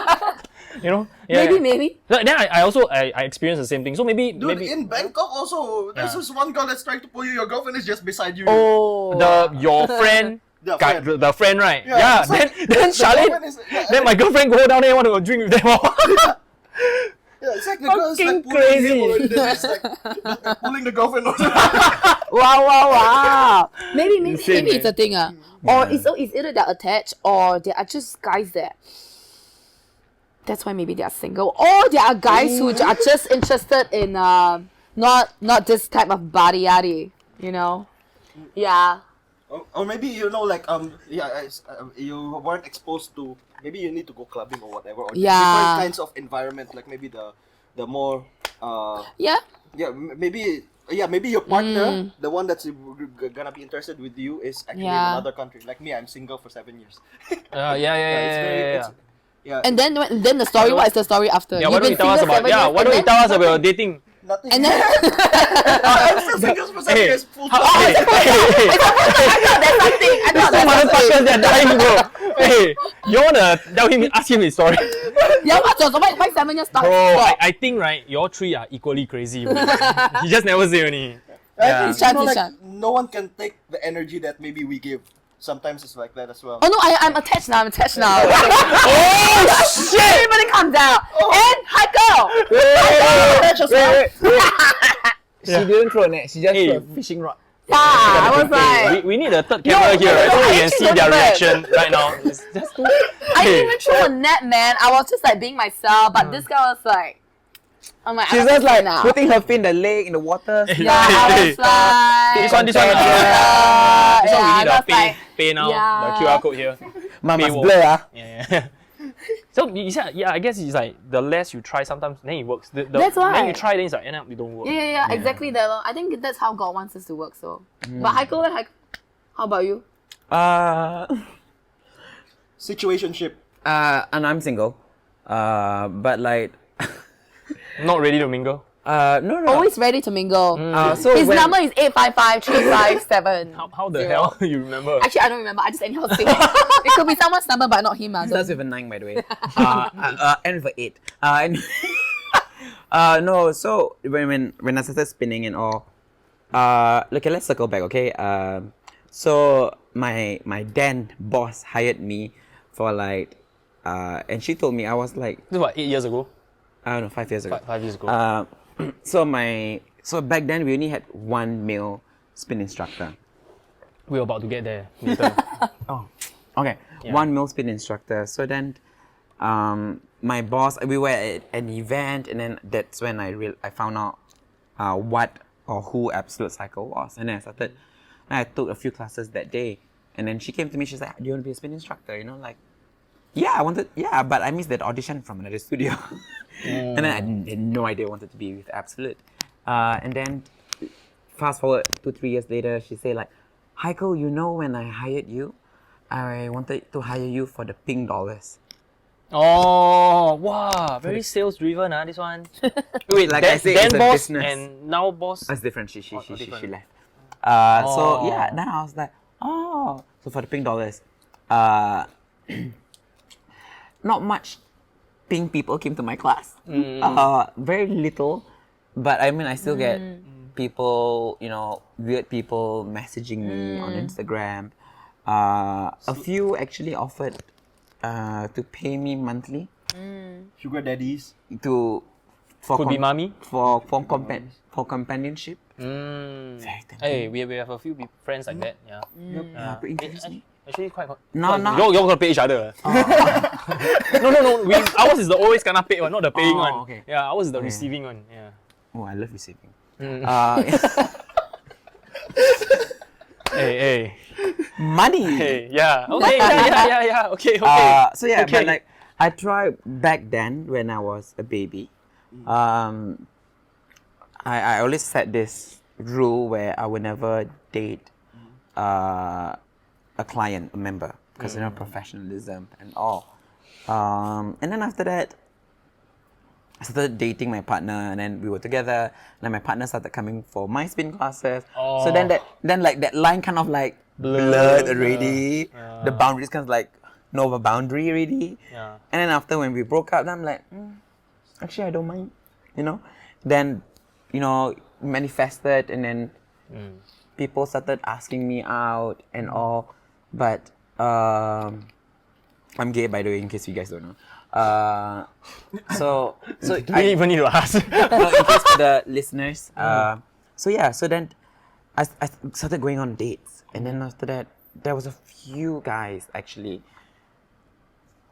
B: You know? Yeah,
C: Maybe.
B: Then I also experienced the same thing. So maybe
D: Dude, in Bangkok also, there's this one girl that's trying to pull you. Your girlfriend is just beside you.
C: Oh.
B: your friend.
D: The
B: Guy,
D: friend.
B: the friend, right?
D: Yeah,
B: Yeah.
D: it's like-
B: Then
D: the
B: Charlene.
D: girlfriend is- yeah,
B: Then my girlfriend go down there and want to go drink with them all.
D: Yeah, it's like the girl is
B: Fucking
D: like pulling
B: crazy.
D: him already, then it's like pulling the girlfriend over.
C: Wow. Maybe
B: Insane,
C: it's a thing. Or it's either they're attached or they are just guys that. That's why maybe they are single. Or there are guys who are just interested in not this type of body yaddy, you know? Yeah.
D: Or maybe you weren't exposed to. Maybe you need to go clubbing or whatever, or
C: Yeah.
D: different kinds of environment. Like maybe the more
C: Yeah.
D: maybe your partner, the one that's gonna be interested with you, is actually in
C: Yeah.
D: another country. Like me, I'm single for 7 years. Yeah.
C: And then the story, what is the story after?
B: Yeah, why don't you tell us about? Yeah, why don't you tell us about your dating?
D: Nothing.
C: And then
D: I'm still single for 7
B: Hey.
D: years. Full
B: Hey,
D: time.
C: there's something. I thought
B: Some
C: there's something.
B: motherfuckers that dying, bro. Hey, you wanna ask him his story?
C: Yeah, why 7 years start?
B: Bro, I think right, y'all three are equally crazy. Bro. He just never say only.
D: I
C: It's
D: think, you know,
C: Chan,
D: like,
C: it's
D: no one can take the energy that maybe we give. Sometimes it's like that as well.
C: Oh no, I'm attached now.
B: Oh shit!
C: Everybody calm down. And Hyekel.
E: She didn't throw a net. She just
B: Hey.
E: threw a fishing rod.
C: Yeah, I was like,
B: We need a third camera here, right? So we can see their reaction right now. It's just
C: I didn't even throw a net, man. I was just like being myself, but this guy was like, I'm like,
E: She's
C: I'm
E: just like
C: now.
E: putting her fin, the leg in the water.
C: Yeah, I was like,
B: This one. This one we
C: I
B: need a
C: was
B: pay,
C: like,
B: pay now.
C: yeah.
B: The QR code here.
E: Must
B: Paywall.
E: blur, ah.
B: Yeah. So you said, yeah, I guess it's like the less you try, sometimes then it works.
C: That's why.
B: Then you try, then it's like end up it don't work.
C: yeah, exactly that. I think that's how God wants us to work. So, but Hyekel, how about you?
D: Situationship.
E: And I'm single. But like,
B: Not ready to mingle.
E: no.
C: Always ready to mingle.
E: So
C: His
E: when-
C: number is 855-357.
B: How the hell you remember?
C: Actually, I don't remember. I just anyhow say. It could be someone's number, but not him.
E: starts with a 9, by the way. And with a 8. No. So when I started spinning and all, okay, let's circle back. Okay. So my then boss hired me for like, and she told me, I was like,
B: This is what, 8 years ago?
E: I don't know, 5 years ago.
B: 5 years ago.
E: So back then we only had one male spin instructor.
B: We were about to get there later.
E: Okay, one male spin instructor. So then, my boss, we were at an event, and then that's when I found out what or who Absolute Cycle was, and then I took a few classes that day, and then she came to me. She's like, "Do you want to be a spin instructor?" You know, like, yeah, but I missed that audition from another studio, and then I had no idea I wanted to be with Absolute, and then fast forward 2-3 years later, she said like, "Hyekel, you know when I hired you, I wanted to hire you for the pink dollars."
B: Oh, wow. Very sales driven, this one.
E: Wait, like I said,
B: then
E: it's a
B: boss
E: business.
B: and now boss.
E: That's different. She
B: different.
E: left. So yeah, then I was like, oh, so for the pink dollars, not much pink people came to my class. Very little, but I mean, I still get people, weird people messaging me on Instagram. A few actually offered to pay me monthly
D: Sugar daddies.
B: Could be mommy.
E: for companionship.
B: Mm.
E: Very tempting.
B: Hey, we have a few friends like that. Yeah.
E: But introduce me.
B: Actually, quite.
E: No.
B: You're gonna pay each other. No. Ours is the always gonna pay one, not the paying one.
E: Okay.
B: Yeah, ours is the receiving one. Yeah.
E: Oh, I love receiving.
B: Hey.
E: Money.
B: Hey. Yeah. Okay. Yeah. Okay.
E: So yeah,
B: Okay.
E: but like I tried back then when I was a baby. I always set this rule where I would never date a client, a member, because professionalism and all. And then after that, I started dating my partner, and then we were together. And then my partner started coming for my spin classes. So then that line kind of like blurred already. The boundaries kind of like no boundary already.
B: Yeah.
E: And then after when we broke up, I'm like, actually I don't mind, Then, manifested, and then people started asking me out and all. But I'm gay, by the way, in case you guys don't know. So
B: Do we even need to ask?
E: no, in case for the listeners, so then I started going on dates, and then after that, there was a few guys actually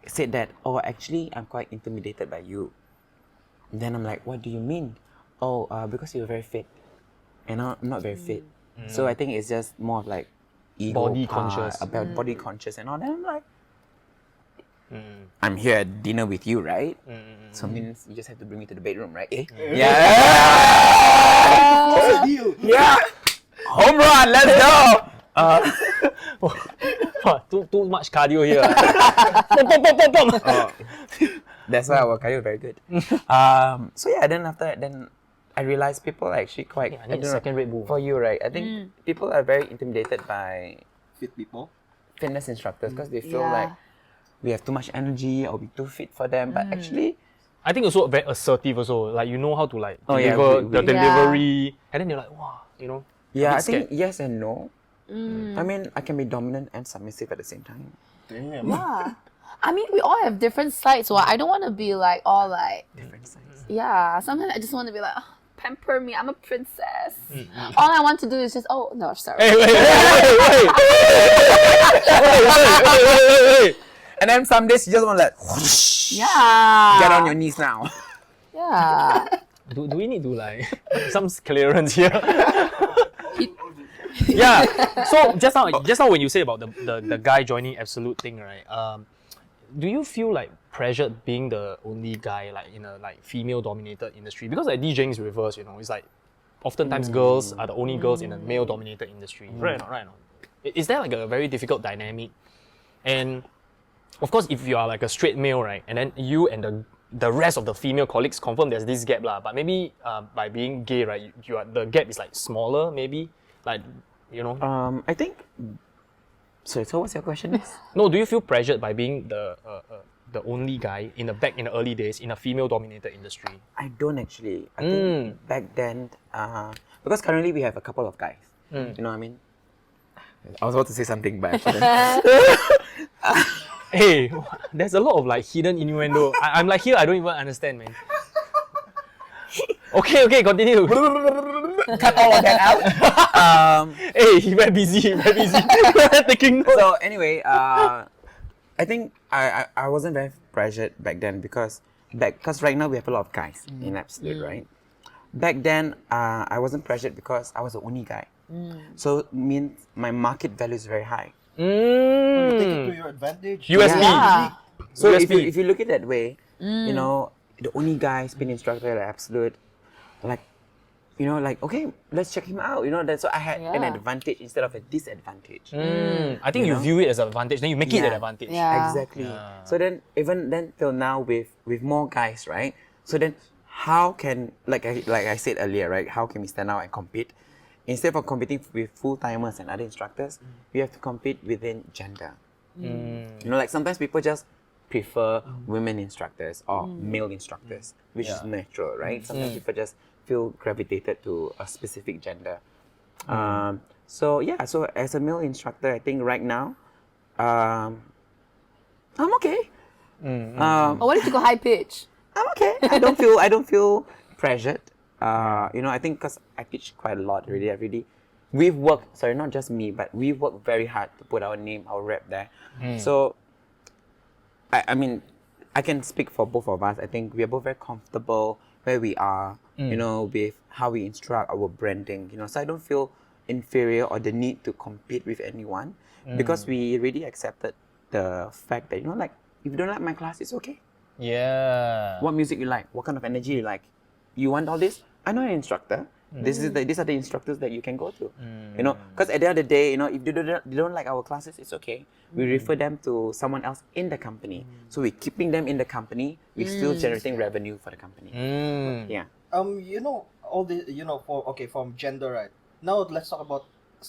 E: said that, oh, actually, I'm quite intimidated by you. And then I'm like, what do you mean? Oh, because you're very fit, and I'm not very fit. So I think it's just more of like ego
B: Body
E: part,
B: conscious.
E: about body conscious and all. Then I'm like, I'm here at dinner with you, right? So means you just have to bring me to the bedroom, right? Eh? Yeah.
D: What's the deal?
E: Yeah. Home run, let's go.
B: Too much cardio here. Pom, pom, pom, pom, pom.
E: That's why our cardio very good. So yeah, then after that, then I realized people are actually quite.
B: I need a second-rate move.
E: For you, right? I think people are very intimidated by
D: Fit people.
E: fitness instructors because they feel
C: Yeah.
E: like we have too much energy or we too fit for them. But actually,
B: I think also very assertive also. Like you know how to like
E: Oh, yeah,
B: deliver the
E: we-
B: delivery, and then you're like, wow, you know.
E: yeah,
B: bit
E: I think
B: scared.
E: yes and no. I mean, I can be dominant and submissive at the same time.
D: Damn.
C: Yeah. I mean, we all have different sides. So I don't want to be like all like,
E: Different sides.
C: yeah. Sometimes I just want to be like, oh, pamper me. I'm a princess. All I want to do is just, oh no, sorry.
B: Hey, wait.
E: And then some days you just want to like
C: Yeah.
E: get on your knees now.
C: Yeah.
B: Do we need to like some clearance here? Yeah. So just now when you say about the guy joining Absolute thing, right? Do you feel like pressured being the only guy like in a like female dominated industry? Because like DJing is reverse, you know. It's like oftentimes girls are the only girls in a male dominated industry. Right or not, right or not? Is there like a very difficult dynamic? And of course, if you are like a straight male, right, and then you and the rest of the female colleagues confirm there's this gap lah. But maybe by being gay, right, you are, the gap is like smaller, maybe, like, you know.
E: I think. So what's your question?
B: No, do you feel pressured by being the only guy back in the early days in a female dominated industry?
E: I don't actually. I think back then, because currently we have a couple of guys. You know what I mean? I was about to say something, but
B: Hey, there's a lot of like hidden innuendo. I'm like here, I don't even understand, man. Okay, continue.
E: cut all of that out.
B: Hey, very busy. Taking notes.
E: So anyway, I think I wasn't very pressured back then because right now we have a lot of guys in Absolute, right? Back then, I wasn't pressured because I was the only guy. So it means my market value is very high.
D: You take it to your advantage.
B: USP.
C: Yeah.
E: So
B: USP.
E: if you look at it that way, you know, the only guy spin instructor at Absolute, like, you know, like, okay, let's check him out. You know, so I had an
C: Yeah.
E: advantage instead of a disadvantage.
B: I think you view it as an advantage, then you make it an
E: Yeah.
B: advantage.
C: Yeah.
E: Exactly. So then, even then till now with more guys, right? So then, how can like I said earlier, right? How can we stand out and compete? Instead of competing with full timers and other instructors, we have to compete within gender. You know, like sometimes people just prefer women instructors or male instructors, which is natural, right? Sometimes people just feel gravitated to a specific gender. So as a male instructor, I think right now, I'm okay.
C: Oh, what if you go high pitch?
E: I'm okay. I don't feel pressured. You know, I think because I teach quite a lot already. We've worked, sorry, not just me, but we've worked very hard to put our name, our rep there. So, I mean, I can speak for both of us. I think we are both very comfortable where we are, you know, with how we instruct, our branding, you know. So I don't feel inferior or the need to compete with anyone because we really accepted the fact that, you know, like, if you don't like my class, it's okay.
B: Yeah.
E: What music you like? What kind of energy you like? You want all this? I know an instructor. These are the instructors that you can go to. You know, because at the end of the day, you know, if they don't like our classes, it's okay. We refer them to someone else in the company. So we're keeping them in the company. We're still generating revenue for the company. Yeah.
D: You know, all the, you know, from gender, right? Now let's talk about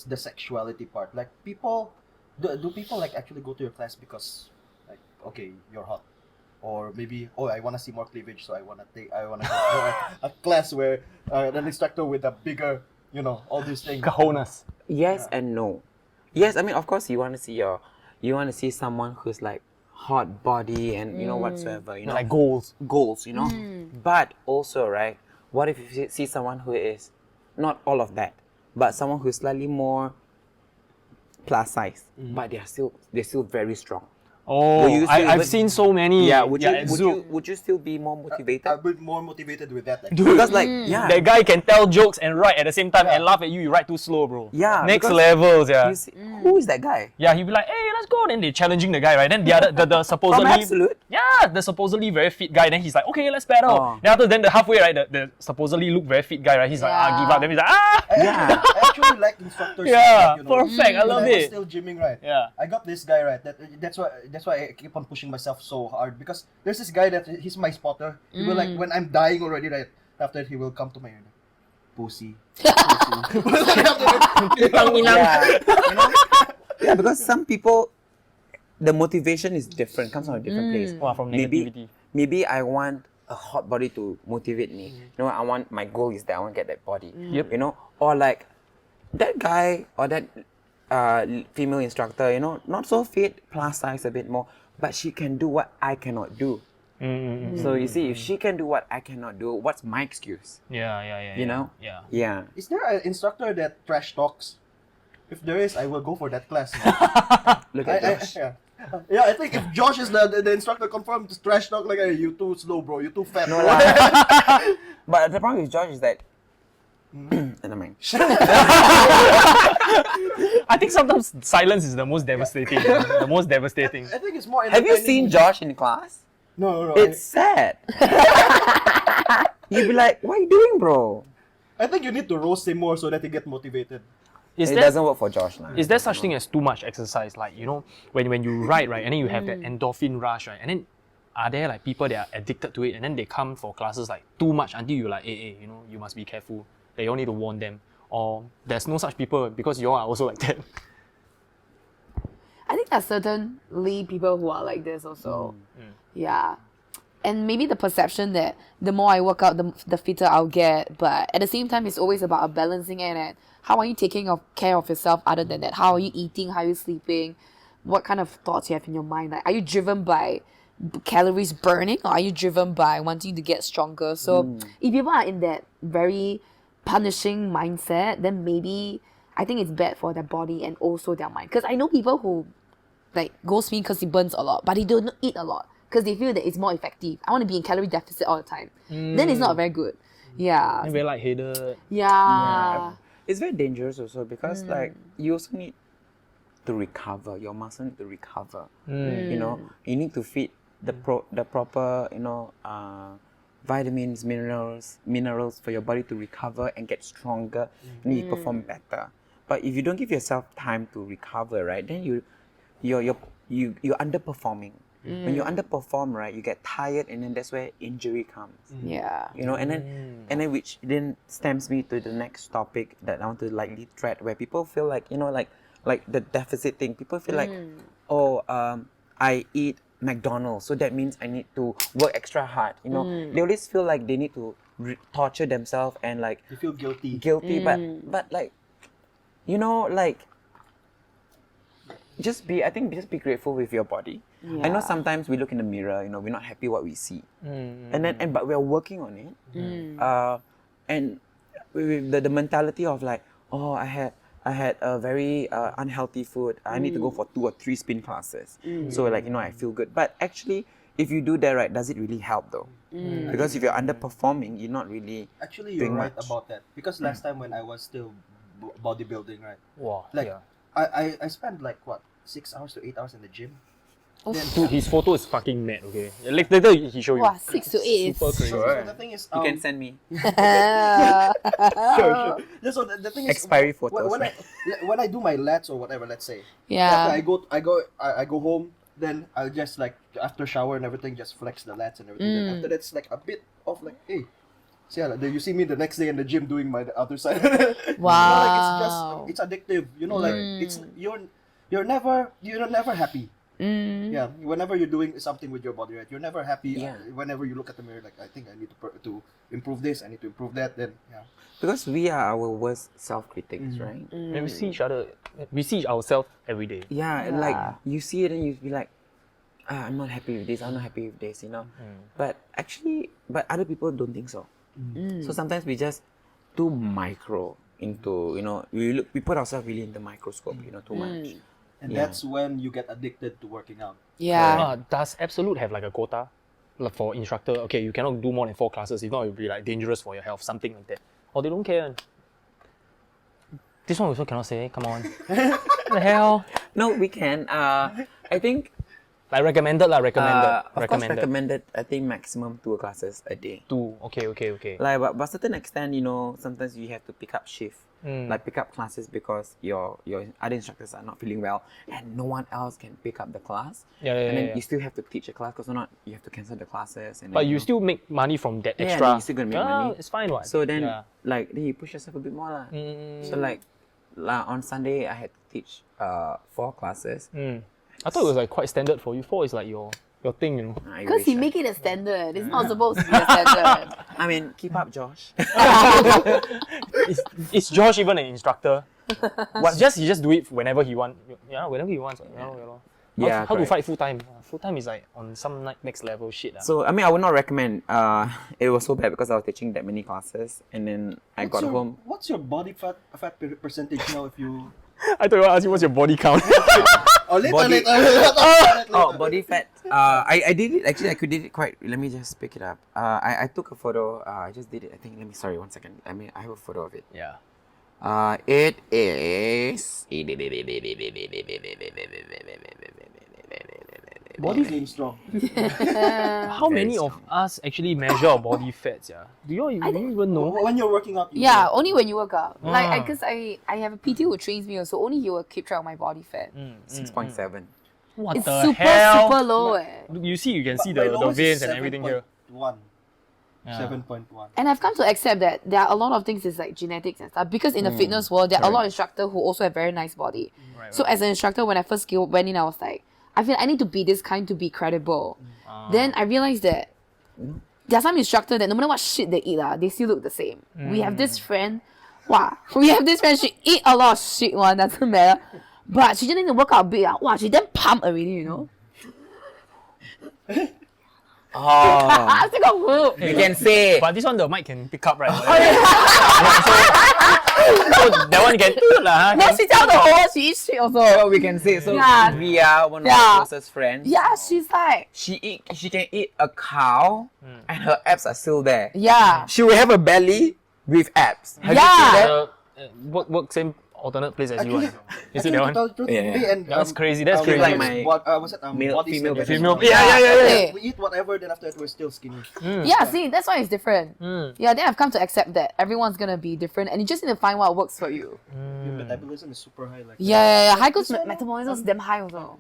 D: the sexuality part. Like, people, do people like actually go to your class because, like, okay, you're hot, or maybe, oh, I want to see more cleavage, so I want to go to a class where an instructor with a bigger, you know, all these things.
B: Cojones.
E: Yes and no. Yes, I mean, of course, you want to see someone who's like hot body and whatsoever,
B: Like goals.
E: goals, But also, right, what if you see someone who is not all of that, but someone who is slightly more plus size, but they're still very strong.
B: Oh,
E: Will you still
B: I've
E: even-
B: seen so many.
E: Yeah, would
B: at Zouk.
E: you still be more motivated?
D: I'll be more motivated with that. Actually.
E: Because
B: That guy can tell jokes and write at the same time and laugh at you. You write too slow, bro.
E: Yeah,
B: Next
E: because
B: levels, yeah.
E: you see, who is that guy?
B: Yeah, he'll be like, hey, let's go. Then they're challenging the guy, right? Then the other, the supposedly.
E: From Absolute?
B: Yeah, the supposedly very fit guy. Then he's like, okay, let's battle.
E: Oh.
B: Then the halfway, right, the supposedly look very fit guy, right? He's like, give up. Then he's like,
E: Yeah.
D: I actually like instructors.
B: Yeah,
D: like that,
B: perfect. I
D: When
B: love
D: I was
B: it.
D: still gymming, right?
B: Yeah.
D: I got this guy, right? That's why I keep on pushing myself so hard, because there's this guy that he's my spotter. He will like when I'm dying already, right? After that, he will come to my pussy.
E: Yeah, because some people, the motivation is different, comes from a different place.
B: Wow, from
E: maybe,
B: negativity.
E: maybe I want a hot body to motivate me. I want, my goal is that I want to get that body.
B: Yep.
E: Or like that guy or that female instructor, not so fit, plus size a bit more, but she can do what I cannot do. So you see, if she can do what I cannot do, what's my excuse?
B: Yeah. Yeah.
E: Yeah.
D: Is there an instructor that trash talks? If there is, I will go for that class.
E: Look at Josh.
D: Yeah, I think if Josh is the instructor confirmed to trash talk like, hey, you too slow, bro. You too fat.
E: No
D: bro.
E: lah. But the problem with Josh is that. Never mind.
B: I think sometimes silence is the most devastating. The most devastating.
D: I think it's more.
E: Have you
D: entertaining.
E: seen Josh in class?
D: No.
E: It's sad. You'd be like, what are you doing, bro?
D: I think you need to roast him more so that he get motivated.
B: Is
E: It
B: there,
E: doesn't work for Josh now.
B: is there such thing as too much exercise? Like, when you write, right, and then you have that endorphin rush, right? And then are there like people that are addicted to it and then they come for classes like too much until you're like, hey, you must be careful. That you all need to warn them. Or there's no such people because you all are also like that.
C: I think there's certainly people who are like this also. Yeah. And maybe the perception that the more I work out, the fitter I'll get. But at the same time, it's always about a balancing act. And how are you taking care of yourself other than that? How are you eating? How are you sleeping? What kind of thoughts you have in your mind? Like, are you driven by calories burning or are you driven by wanting to get stronger? So if people are in that very punishing mindset, then maybe I think it's bad for their body and also their mind. Because I know people who like go swim because he burns a lot, but they don't eat a lot because they feel that it's more effective. I want to be in calorie deficit all the time. Then it's not very good. Yeah.
B: I'm very lightheaded.
C: Yeah.
E: It's very dangerous also because like you also need to recover. Your muscle need to recover. You need to feed the proper vitamins, minerals for your body to recover and get stronger and you perform better. But if you don't give yourself time to recover, right, then you're underperforming. When you underperform, right, you get tired and then that's where injury comes.
C: Yeah.
E: And then which then stems me to the next topic that I want to lightly tread, where people feel like, like the deficit thing. People feel like, I eat McDonald's, so that means I need to work extra hard. They always feel like they need to torture themselves and like
D: You feel guilty.
E: but like, like just be grateful with your body. I know sometimes we look in the mirror, we're not happy what we see, but we're working on it. And with the mentality of like, I had a very unhealthy food. I need to go for 2 or 3 spin classes. So like, I feel good. But actually, if you do that, right, does it really help though? Because if you're underperforming, you're not really
D: Actually, you're
E: doing
D: right
E: much.
D: about that. Because last time when I was still bodybuilding, right?
B: Wow.
D: Like,
B: yeah.
D: I spent like, 6 hours to 8 hours in the gym.
B: Dude, his photo is fucking mad, okay? Later he show you.
C: Wow, 6 to 8 is
B: Super crazy.
D: So the thing is,
E: You can send me.
D: sure. So the thing is,
E: Expiry photos,
D: when I do my lats or whatever, let's say,
C: Yeah.
D: after I go home, then I'll just like after shower and everything, just flex the lats and everything. Then after that's like a bit of like, hey, see, you see me the next day in the gym doing my other side.
C: Wow.
D: It's addictive. Like it's you're never happy. Yeah, whenever you're doing something with your body, right? You're never happy.
E: Yeah.
D: Whenever you look at the mirror, like I think I need to improve this, I need to improve that. Then yeah.
E: Because we are our worst self-critics, right?
B: And we see each other, we see ourselves every day.
E: Yeah, like you see it and you be like, I'm not happy with this, I'm not happy with this, But actually, but other people don't think so. So sometimes we just too micro into, we put ourselves really in the microscope, too much.
D: And that's when you get addicted to working out.
C: Yeah.
B: Does Absolute have like a quota like for instructor? Okay, you cannot do more than 4 classes. If not, it will be like dangerous for your health, something like that. Or they don't care. This one also cannot say. Come on. What the hell?
E: No, we can. I think
B: Like recommended lah,
E: of course
B: recommended.
E: recommended. I think maximum 2 classes a day.
B: 2. Okay.
E: Like, but certain extent, sometimes you have to pick up shift, like pick up classes because your other instructors are not feeling well, and no one else can pick up the class. And then you still have to teach a class because not you have to cancel the classes. And
B: But
E: then,
B: you still make money from that
E: Yeah,
B: extra.
E: then you still gonna make money.
B: It's fine, what?
E: So then,
B: Yeah.
E: then you push yourself a bit more lah. So like on Sunday I had to teach 4 classes.
B: I thought it was like quite standard for you. 4 is like your thing,
E: I
C: Because
E: wish
C: he
E: I-
C: make it a standard. It's not supposed to be a standard.
E: I mean, keep up, Josh.
B: Is Josh even an instructor? He just do it whenever he wants. Yeah, whenever he wants.
E: Yeah,
B: How to
E: correct.
B: fight full time? Full time is like on some next level shit.
E: So I mean, I would not recommend. It was so bad because I was teaching that many classes, and then I got home.
D: What's your body fat percentage now? If you
B: I thought you were asking what's your body count.
E: Body-
D: later.
E: Oh, body fat. I did it actually. I could did it quite. Let me just pick it up. I took a photo. I just did it. I think. Sorry, 1 second. I mean, I have a photo of it.
B: Yeah.
E: It is.
D: Body seems strong.
B: How many of us actually measure our body fats? Yeah. Do you even know?
D: When you're working out, you
C: Yeah, only when you work out. Like,
B: Ah.
C: because I have a PT who trains me, so only he will keep track of my body fat.
E: 6.7.
B: What
C: It's
B: the
C: super
B: hell?
C: super low. Eh.
B: You can see
D: My
B: the
D: lowest is
B: veins and everything here.
D: 7.1.
B: Yeah.
D: 7.1.
C: And I've come to accept that there are a lot of things is like genetics and stuff. Because in the fitness world, there are a lot of instructors who also have very nice body. So as an instructor, when I first went in, I was like, I feel I need to be this kind to be credible. Then I realized that there are some instructors that no matter what shit they eat, they still look the same. We have this friend, she eat a lot of shit, doesn't matter. But she just need to work out a bit. She damn pumped already,
E: Oh,
C: I still got whoop.
E: you can say.
B: But this one the mic can pick up, right? So that one can
C: No, she tell the whole she eats shit also.
E: So we can say. So
C: Yeah.
E: we are one of
C: Yeah.
E: our closest friends.
C: Yeah, she's like,
E: She can eat a cow, and her abs are still there.
C: yeah.
E: She will have a belly with abs. Have you
C: Yeah.
E: seen that?
B: Work same alternate place as you.
D: Actually,
B: Is it that one?
E: Yeah.
B: That's crazy. That's crazy.
E: like my
D: what's it?
E: male-
D: Body
E: female
D: standard.
E: version.
B: Female. Yeah.
C: Okay.
D: We eat whatever, then after that we're still skinny.
C: Yeah, see, that's why it's different. Yeah, then I've come to accept that everyone's gonna be different and you just need to find what works for you.
D: Your metabolism is super high. Like
C: Yeah. Hyekel's metabolism is damn high also.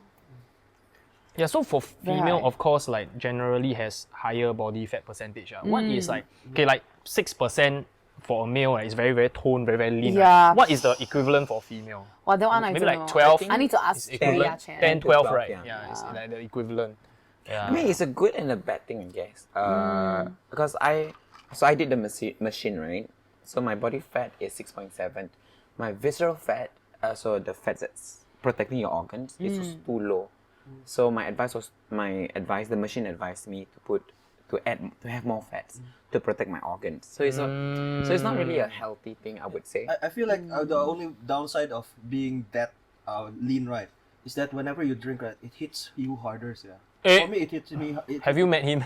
B: Yeah, so for female,
C: Right.
B: of course, like generally has higher body fat percentage. What is like 6% for a male, right, is very, very toned, very, very lean.
C: Yeah.
B: Right? What is the equivalent for female?
C: Well, that one I
B: Maybe
C: don't
B: like
C: know.
B: 12?
C: I need to ask
B: Is
C: Tia
B: equivalent?
C: Chen.
B: 10, 12,
E: 12,
B: right?
E: yeah.
B: Yeah, it's like the equivalent. Yeah.
E: I mean, it's a good and a bad thing, I guess. Because I did the machine, right? So my body fat is 6.7. My visceral fat, so the fat that's protecting your organs, is just too low. So the machine advised me to have more fats to protect my organs. So it's not really a healthy thing, I would say.
D: I feel like the only downside of being that lean, right, is that whenever you drink, right, it hits you harder. Yeah.
B: Eh.
D: For me, it hits me.
B: Have you met him?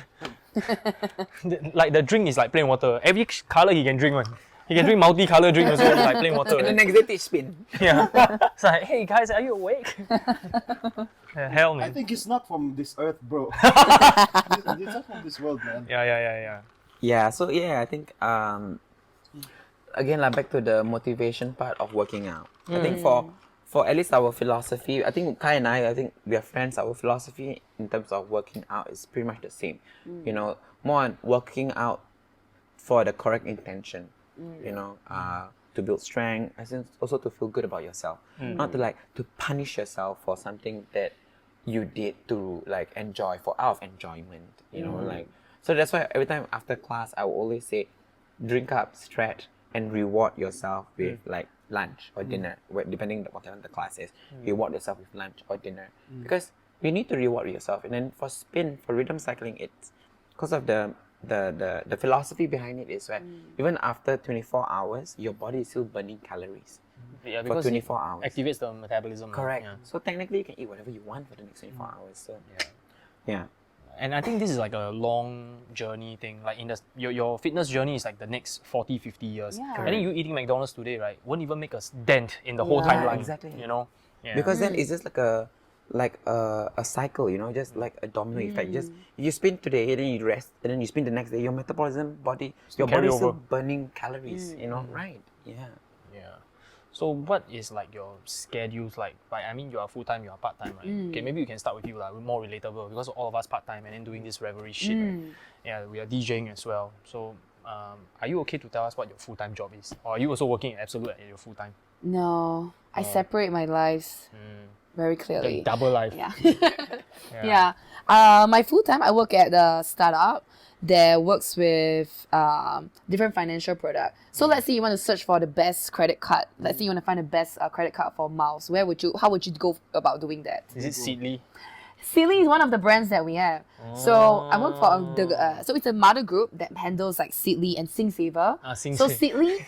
B: Like the drink is like plain water. Every color he can drink one. He can drink multi-color drink also, like plain water.
E: And the next day, teach spin.
B: Yeah. It's like, hey guys, are you awake? The hell,
D: I
B: man.
D: think it's not from this earth, bro. It's not from this world, man.
B: Yeah.
E: Yeah, so I think again, like back to the motivation part of working out. I think for at least our philosophy, I think Kai and I think we are friends. Our philosophy in terms of working out is pretty much the same. More on working out for the correct intention. To build strength, and also to feel good about yourself. Not to punish yourself for something that you did to enjoy out of enjoyment. So that's why every time after class I will always say, drink up, stretch, and reward yourself with lunch or dinner, depending on what the class is. Reward yourself with lunch or dinner because you need to reward yourself. And then for spin, for rhythm cycling, it's because of the philosophy behind it is that even after 24 hours, your body is still burning calories.
B: Yeah,
E: For
B: because
E: 24
B: it
E: hours.
B: activates the metabolism.
E: Correct.
B: Yeah.
E: So technically, you can eat whatever you want for the next 24 hours. So yeah.
B: And I think this is like a long journey thing. Like in the your fitness journey is like the next 40, 50 years.
C: Yeah.
B: And then you eating McDonald's today, right, won't even make a dent in the whole
C: Yeah.
B: timeline.
E: Exactly.
B: You know? Yeah.
E: Because then it's just like a cycle, you know, just like a domino effect. Just you spin today, and then you rest, and then you spin the next day. Your metabolism, your
B: carry
E: body is still
B: over.
E: burning calories. You know, right? Yeah.
B: Yeah. So what is like your schedules like? Like I mean, you are full time, you are part time, right? Okay, maybe you can start with you like more relatable because all of us part time and then doing this revelry shit. Right? Yeah, we are DJing as well. So are you okay to tell us what your full time job is, or are you also working at Absolute at your full time?
C: No, I separate my lives very clearly.
B: Like double life.
C: Yeah. Yeah. My full time, I work at a startup that works with different financial product. So let's say you want to search for the best credit card. Let's say you want to find the best credit card for miles. How would you go about doing that?
B: Is it Seedly?
C: Seedly is one of the brands that we have. So I work for so it's a mother group that handles like Seedly and SingSaver. So Seedly,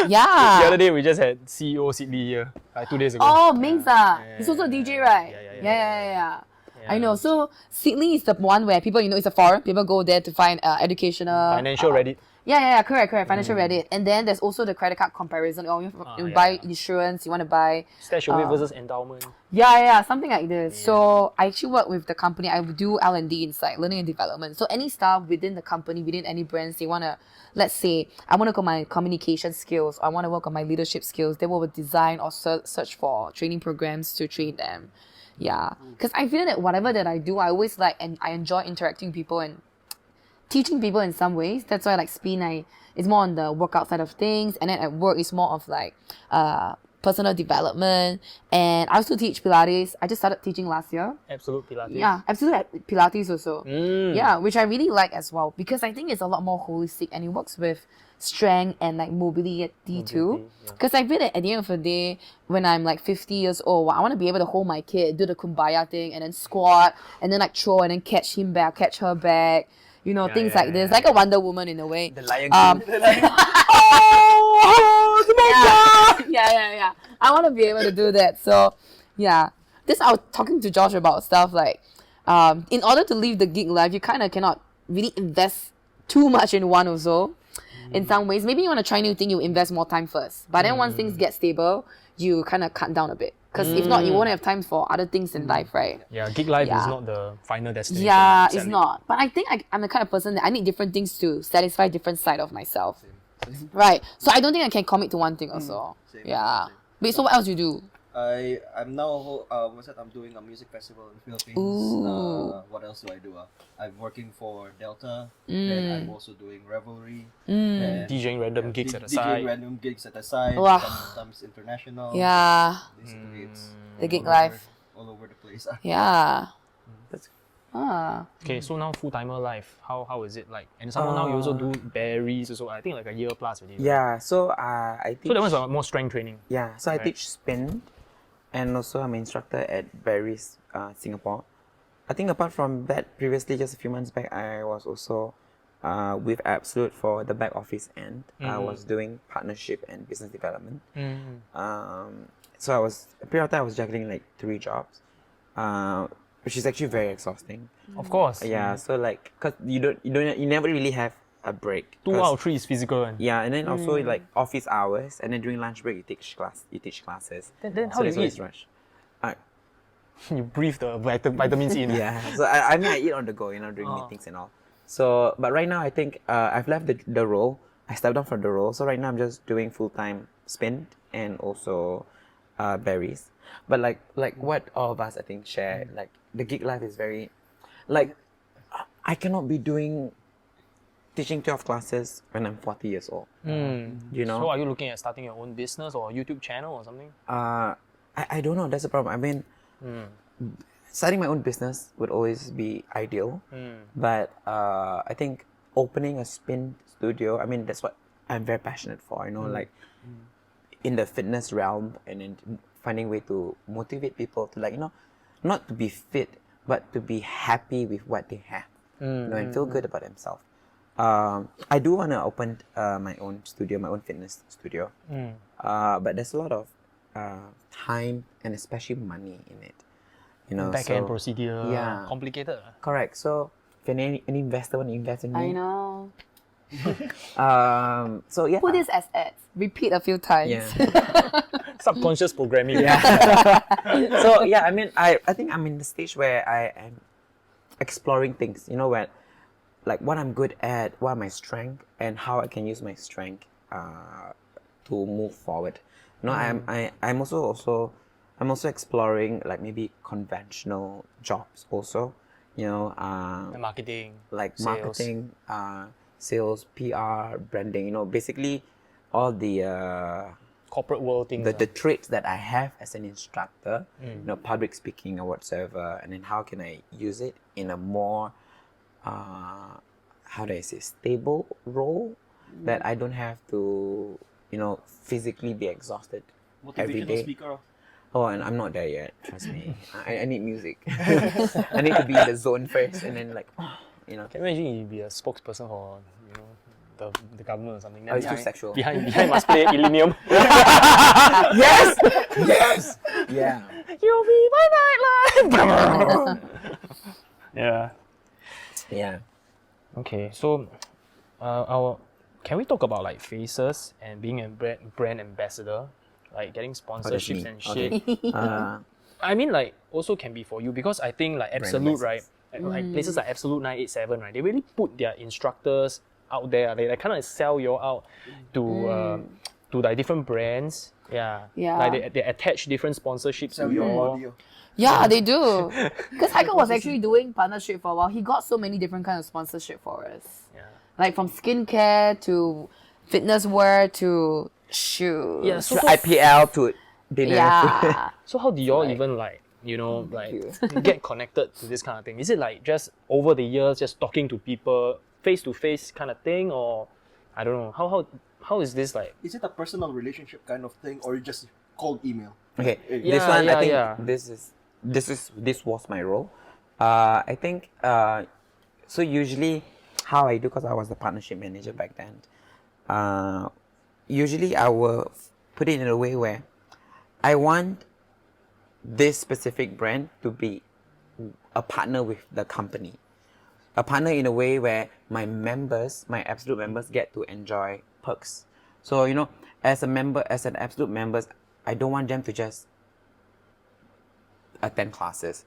C: yeah.
B: The other day we just had CEO Seedly here, like 2 days ago.
C: Oh, Mingsa. He's also a DJ, right?
B: Yeah.
C: I know. So Seedly is the one where people, it's a forum. People go there to find educational
B: Financial Reddit.
C: Yeah, correct. Financial Reddit. And then there's also the credit card comparison. You buy insurance, you want to buy
B: Stash away versus endowment.
C: Yeah, something like this. So I actually work with the company. I do L&D inside, learning and development. So any staff within the company, within any brands, they want to, let's say, I want to work on my communication skills, or I want to work on my leadership skills. They will design or search for training programs to train them. Yeah, because I feel that whatever that I do, I always like, and I enjoy interacting with people and teaching people in some ways. That's why like spin, it's more on the workout side of things, and then at work it's more of like personal development. And I also teach Pilates. I just started teaching last year.
B: Absolute Pilates.
C: Yeah, absolute Pilates also. Yeah, which I really like as well because I think it's a lot more holistic and it works with strength and like mobility too. Because I feel that at the end of the day, when I'm like 50 years old, I want to be able to hold my kid, do the kumbaya thing, and then squat, and then like throw, and then catch him back, catch her back. Things like this, like a Wonder Woman in a way.
E: The Lion King.
C: Yeah. I want to be able to do that. So, yeah. I was talking to Josh about stuff like, in order to live the gig life, you kind of cannot really invest too much in one also. In some ways, maybe you want to try new thing, you invest more time first. But then once things get stable, you kind of cut down a bit. Because if not, you won't have time for other things in life, right?
B: Yeah, gig life is not the final destination.
C: Yeah,
B: sadly.
C: it's not. But I think I'm the kind of person that I need different things to satisfy different side of myself. Right. So I don't think I can commit to one thing also.
D: Same.
C: Wait, so what else you do?
D: I'm now I'm doing a music festival in the Philippines.
C: Ooh.
D: What else do I do? I'm working for Delta. Then I'm also doing revelry. And
B: DJing random gigs at the
D: DJing
B: side.
D: random gigs at the side.
C: Wow.
D: Sometimes international.
C: Yeah,
D: Basically, it's
C: the gig
D: all over-
C: life.
D: all over the place.
C: Yeah.
E: That's
B: Okay, so now full timer life, how is it like? And somehow now you also do berries also. I think like a year plus already.
E: yeah. So I teach.
B: So that one's like more strength training.
E: Yeah, so I
B: Right.
E: teach spin, and also I'm an instructor at Barry's Singapore. I think apart from that, previously just a few months back, I was also with Absolute for the back office end. I was doing partnership and business development. So I was a period of time I was juggling like 3 jobs, which is actually very exhausting.
B: Of course.
E: Yeah, so like cause you never really have a break.
B: 2
E: 'Cause-
B: out of 3 is physical. And
E: Yeah, and then also like office hours, and then during lunch break you teach classes.
B: Then how
E: So
B: do
E: that's
B: you
E: why
B: eat?
E: it's rush.
B: You breathe the vitamins in.
E: Yeah, so I mean I eat on the go, during meetings and all. So, but right now I think I've left the role. I stepped down from the role. So right now I'm just doing full-time spin and also berries. But like what all of us I think share, like the gig life is very, like I cannot be teaching 12 classes when I'm 40 years old.
B: So are you looking at starting your own business or YouTube channel or something?
E: I don't know. That's the problem. I mean, starting my own business would always be ideal. But I think opening a spin studio, I mean, that's what I'm very passionate for, like in the fitness realm, and then finding way to motivate people to not to be fit, but to be happy with what they have, and feel good about themselves. I do want to open my own studio, my own fitness studio, but there's a lot of time and especially money in it.
B: Back-end procedure,
E: yeah.
B: complicated.
E: Correct. So if any investor want to invest in me,
C: I know.
E: so yeah.
C: Put this as ads. Repeat a few times.
E: Yeah.
B: Subconscious programming.
E: So yeah, I mean, I think I'm in the stage where I am exploring things. Where like what I'm good at, what are my strengths, and how I can use my strength to move forward. I'm also exploring like maybe conventional jobs also.
B: Marketing.
E: Like
B: sales.
E: marketing, sales, PR, branding. Basically all the
B: Corporate world things.
E: the traits that I have as an instructor, public speaking or whatsoever, and then how can I use it in a more, how do I say, stable role that I don't have to, physically be exhausted every
D: Motivational
E: day.
D: speaker.
E: Oh, and I'm not there yet. Trust me. I need music. I need to be in the zone first, and then like,
B: Can you imagine you be a spokesperson for the government or something? Then
E: it's too sexual.
B: Behind must play Illenium.
E: Yes. Yeah.
B: You'll be my nightlife. Yeah.
E: Yeah.
B: Okay, so can we talk about like faces and being a brand ambassador, like getting sponsorships and shit?
E: Okay.
B: I mean, like also can be for you because I think like Absolute, right?
E: ambassadors.
B: Like places like Absolute 987, right? They really put their instructors out there. They kind of sell you out to like different brands. Yeah.
C: Yeah.
B: Like they attach different sponsorships
D: Sell
B: to
D: your audio.
C: Yeah, they do. Because Hyekel was actually doing partnership for a while. He got so many different kinds of sponsorship for us.
B: Yeah.
C: Like from skincare to fitness wear to shoes.
B: Yeah. So,
E: To IPL to dinner.
C: Yeah.
B: so how do y'all
C: like-
B: even like get connected to this kind of thing? Is it like just over the years, just talking to people face to face kind of thing, or I don't know how is this like?
D: Is it a personal relationship kind of thing, or you just cold email?
E: Okay,
B: Yeah,
E: this one I think
B: yeah.
E: this was my role. I think so. Usually, how I do, because I was the partnership manager back then. Usually, I will put it in a way where I want this specific brand to be a partner with the company. A partner in a way where my members, my Absolute members, get to enjoy perks. So, as an Absolute members, I don't want them to just attend classes.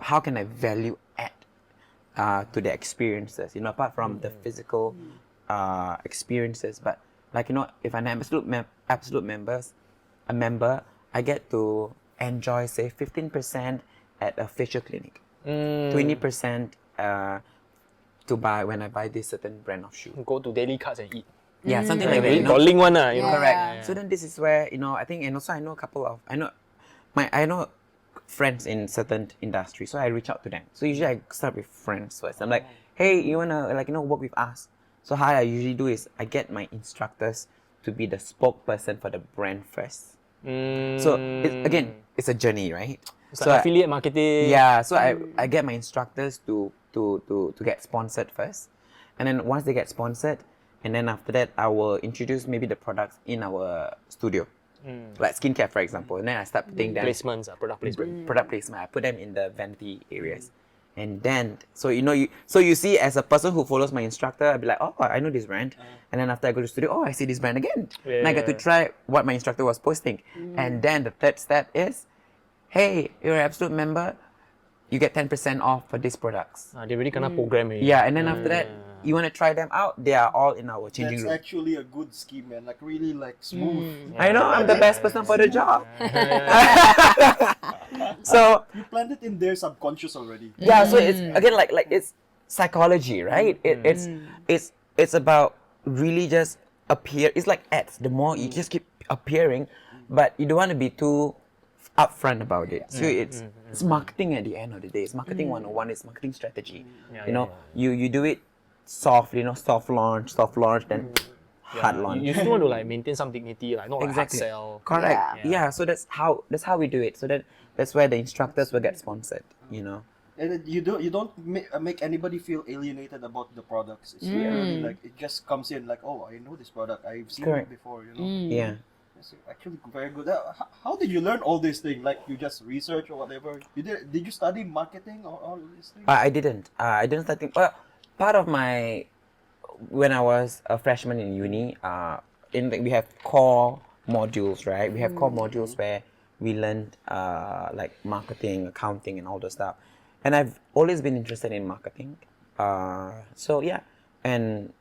E: How can I value add to the experiences? Apart from the physical experiences, but like if an Absolute member, I get to enjoy say 15% at a facial clinic, 20% to buy when I buy this certain brand of shoe.
B: Go to daily cuts and eat.
E: Yeah, something like that.
B: Got link one,
C: Yeah.
E: Correct. So then this is where I think, and also I know I know friends in certain industries, so I reach out to them. So usually I start with friends first. I'm like, hey, you wanna work with us? So how I usually do is I get my instructors to be the spokesperson for the brand first. So it's a journey, right?
B: It's like affiliate marketing.
E: Yeah, so I get my instructors to get sponsored first, and then once they get sponsored, and then after that I will introduce maybe the products in our studio, like skincare for example, and then I start putting them
B: Placements, product placement.
E: product placement. I put them in the vanity areas, and then so you see as a person who follows my instructor, I'll be like, oh, I know this brand, and then after I go to the studio, oh, I see this brand again, and I get to try what my instructor was posting, and then the third step is, hey, you're an Absolute member, you get 10% off for these products.
B: They really gonna program it.
E: Yeah, and then after that, you want to try them out, they are all in our changing
D: That's
E: room.
D: actually a good scheme, man. Like really, like smooth.
E: I know, I'm the best person for the job. So
D: You planned it in their subconscious already.
E: yeah, so it's again like it's psychology, right? It's about really just appear. It's like ads. The more you just keep appearing, but you don't want to be too upfront about it. So it's marketing at the end of the day. It's marketing 101. It's marketing strategy. You do it soft, soft launch, then hard launch.
B: You still want to like maintain some dignity, like not like hard
E: Exactly.
B: sell.
E: Correct.
C: Yeah.
E: Yeah. So that's how we do it. So that that's where the instructors will get sponsored, you know.
D: And then you don't make anybody feel alienated about the products. It's really like it just comes in like, oh, I know this product, I've seen
E: Correct.
D: it before, you know.
E: Yeah.
D: It's actually very good. How did you learn all these things? Like you just research or whatever? Did you study marketing or all these things?
E: I didn't. I didn't start thinking. Well, part of my when I was a freshman in uni, we have core modules, right? We have core modules where we learned like marketing, accounting, and all those stuff. And I've always been interested in marketing. So yeah, and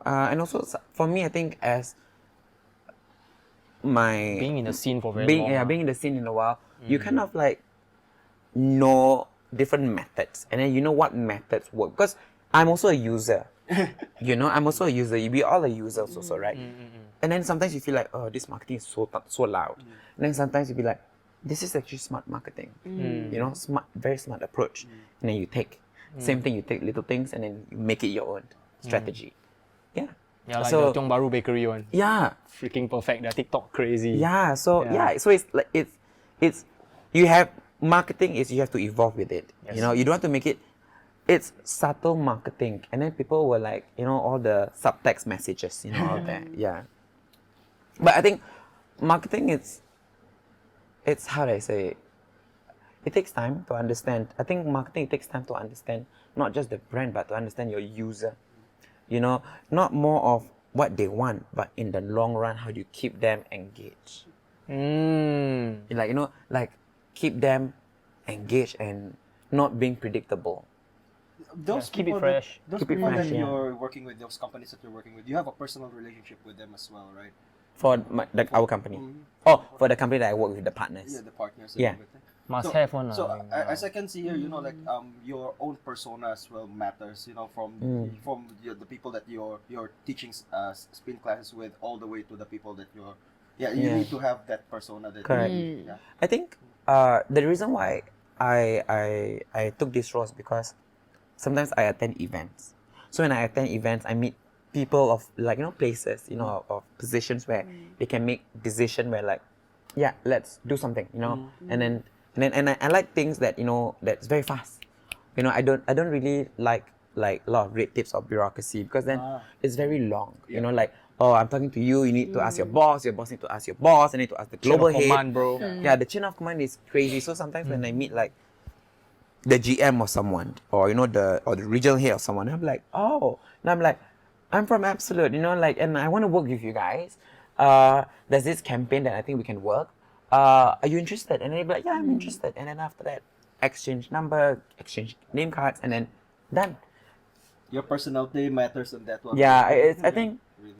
E: also for me, I think as my
B: Being in the scene for very
E: being
B: long.
E: being in the scene in a while, you kind of like know different methods, and then you know what methods work. Because I'm also a user, you know, I'm also a user. We all are users also, right? And then sometimes you feel like, oh, this marketing is so loud. And then sometimes you be like, this is actually smart marketing, you know, very smart approach. And then you take same thing, you take little things and then you make it your own strategy. Yeah.
B: Yeah, like
E: So-
B: the Tiong Bahru Bakery one.
E: Yeah.
B: Freaking perfect. They're TikTok crazy.
E: Yeah. So
B: Yeah.
E: so it's like it's you have marketing is you have to evolve with it.
B: Yes.
E: You know, you don't have to make it. It's subtle marketing, and then people were like, you know, all the subtext messages, you know, out there. Yeah. But I think marketing it's how do I say it? It takes time to understand. I think marketing takes time to understand not just the brand, but to understand your user. You know, not more of what they want, but in the long run, how do you keep them engaged? Like, you know, like keep them engaged and not being predictable.
D: Those
B: keep it
D: people
B: fresh.
D: Those
E: Keep it
D: people
E: fresh,
D: that
E: yeah.
D: you're working with, those companies that you're working with, you have a personal relationship with them as well, right?
E: For our company. Oh, for the company that I work with, the partners.
D: Yeah, the partners. And
E: Yeah.
D: everything.
B: Must
D: So-
B: have one.
D: So
B: I mean,
D: as I can see here, you know, like your own persona as well matters. You know, from the people that you're teaching spin classes with, all the way to the people that you
E: Yeah.
D: need to have that persona. That
E: Correct.
D: Yeah.
E: I think the reason why I took this role is because sometimes I attend events. So when I attend events, I meet people of like, you know, places, you know, of positions where they can make decision where like, yeah, let's do something, you know, and I like things that, you know, that's very fast. You know, I don't really like a lot of red tapes or bureaucracy because then it's very long. You know, like, oh, I'm talking to you, you need to ask your boss need to ask your boss, I need to ask the global
B: Chain of
E: head.
B: command, bro.
E: Yeah, the chain of command is crazy. So sometimes when I meet like the GM or someone, or you know, the regional head or someone, I'm like, oh, and I'm like, I'm from Absolute, you know, like, and I want to work with you guys. There's this campaign that I think we can work. Are you interested? And then they'd be like, yeah, I'm interested. And then after that, exchange number, exchange name cards, and then done.
D: Your personality matters in that one.
E: Yeah, I think
D: Really.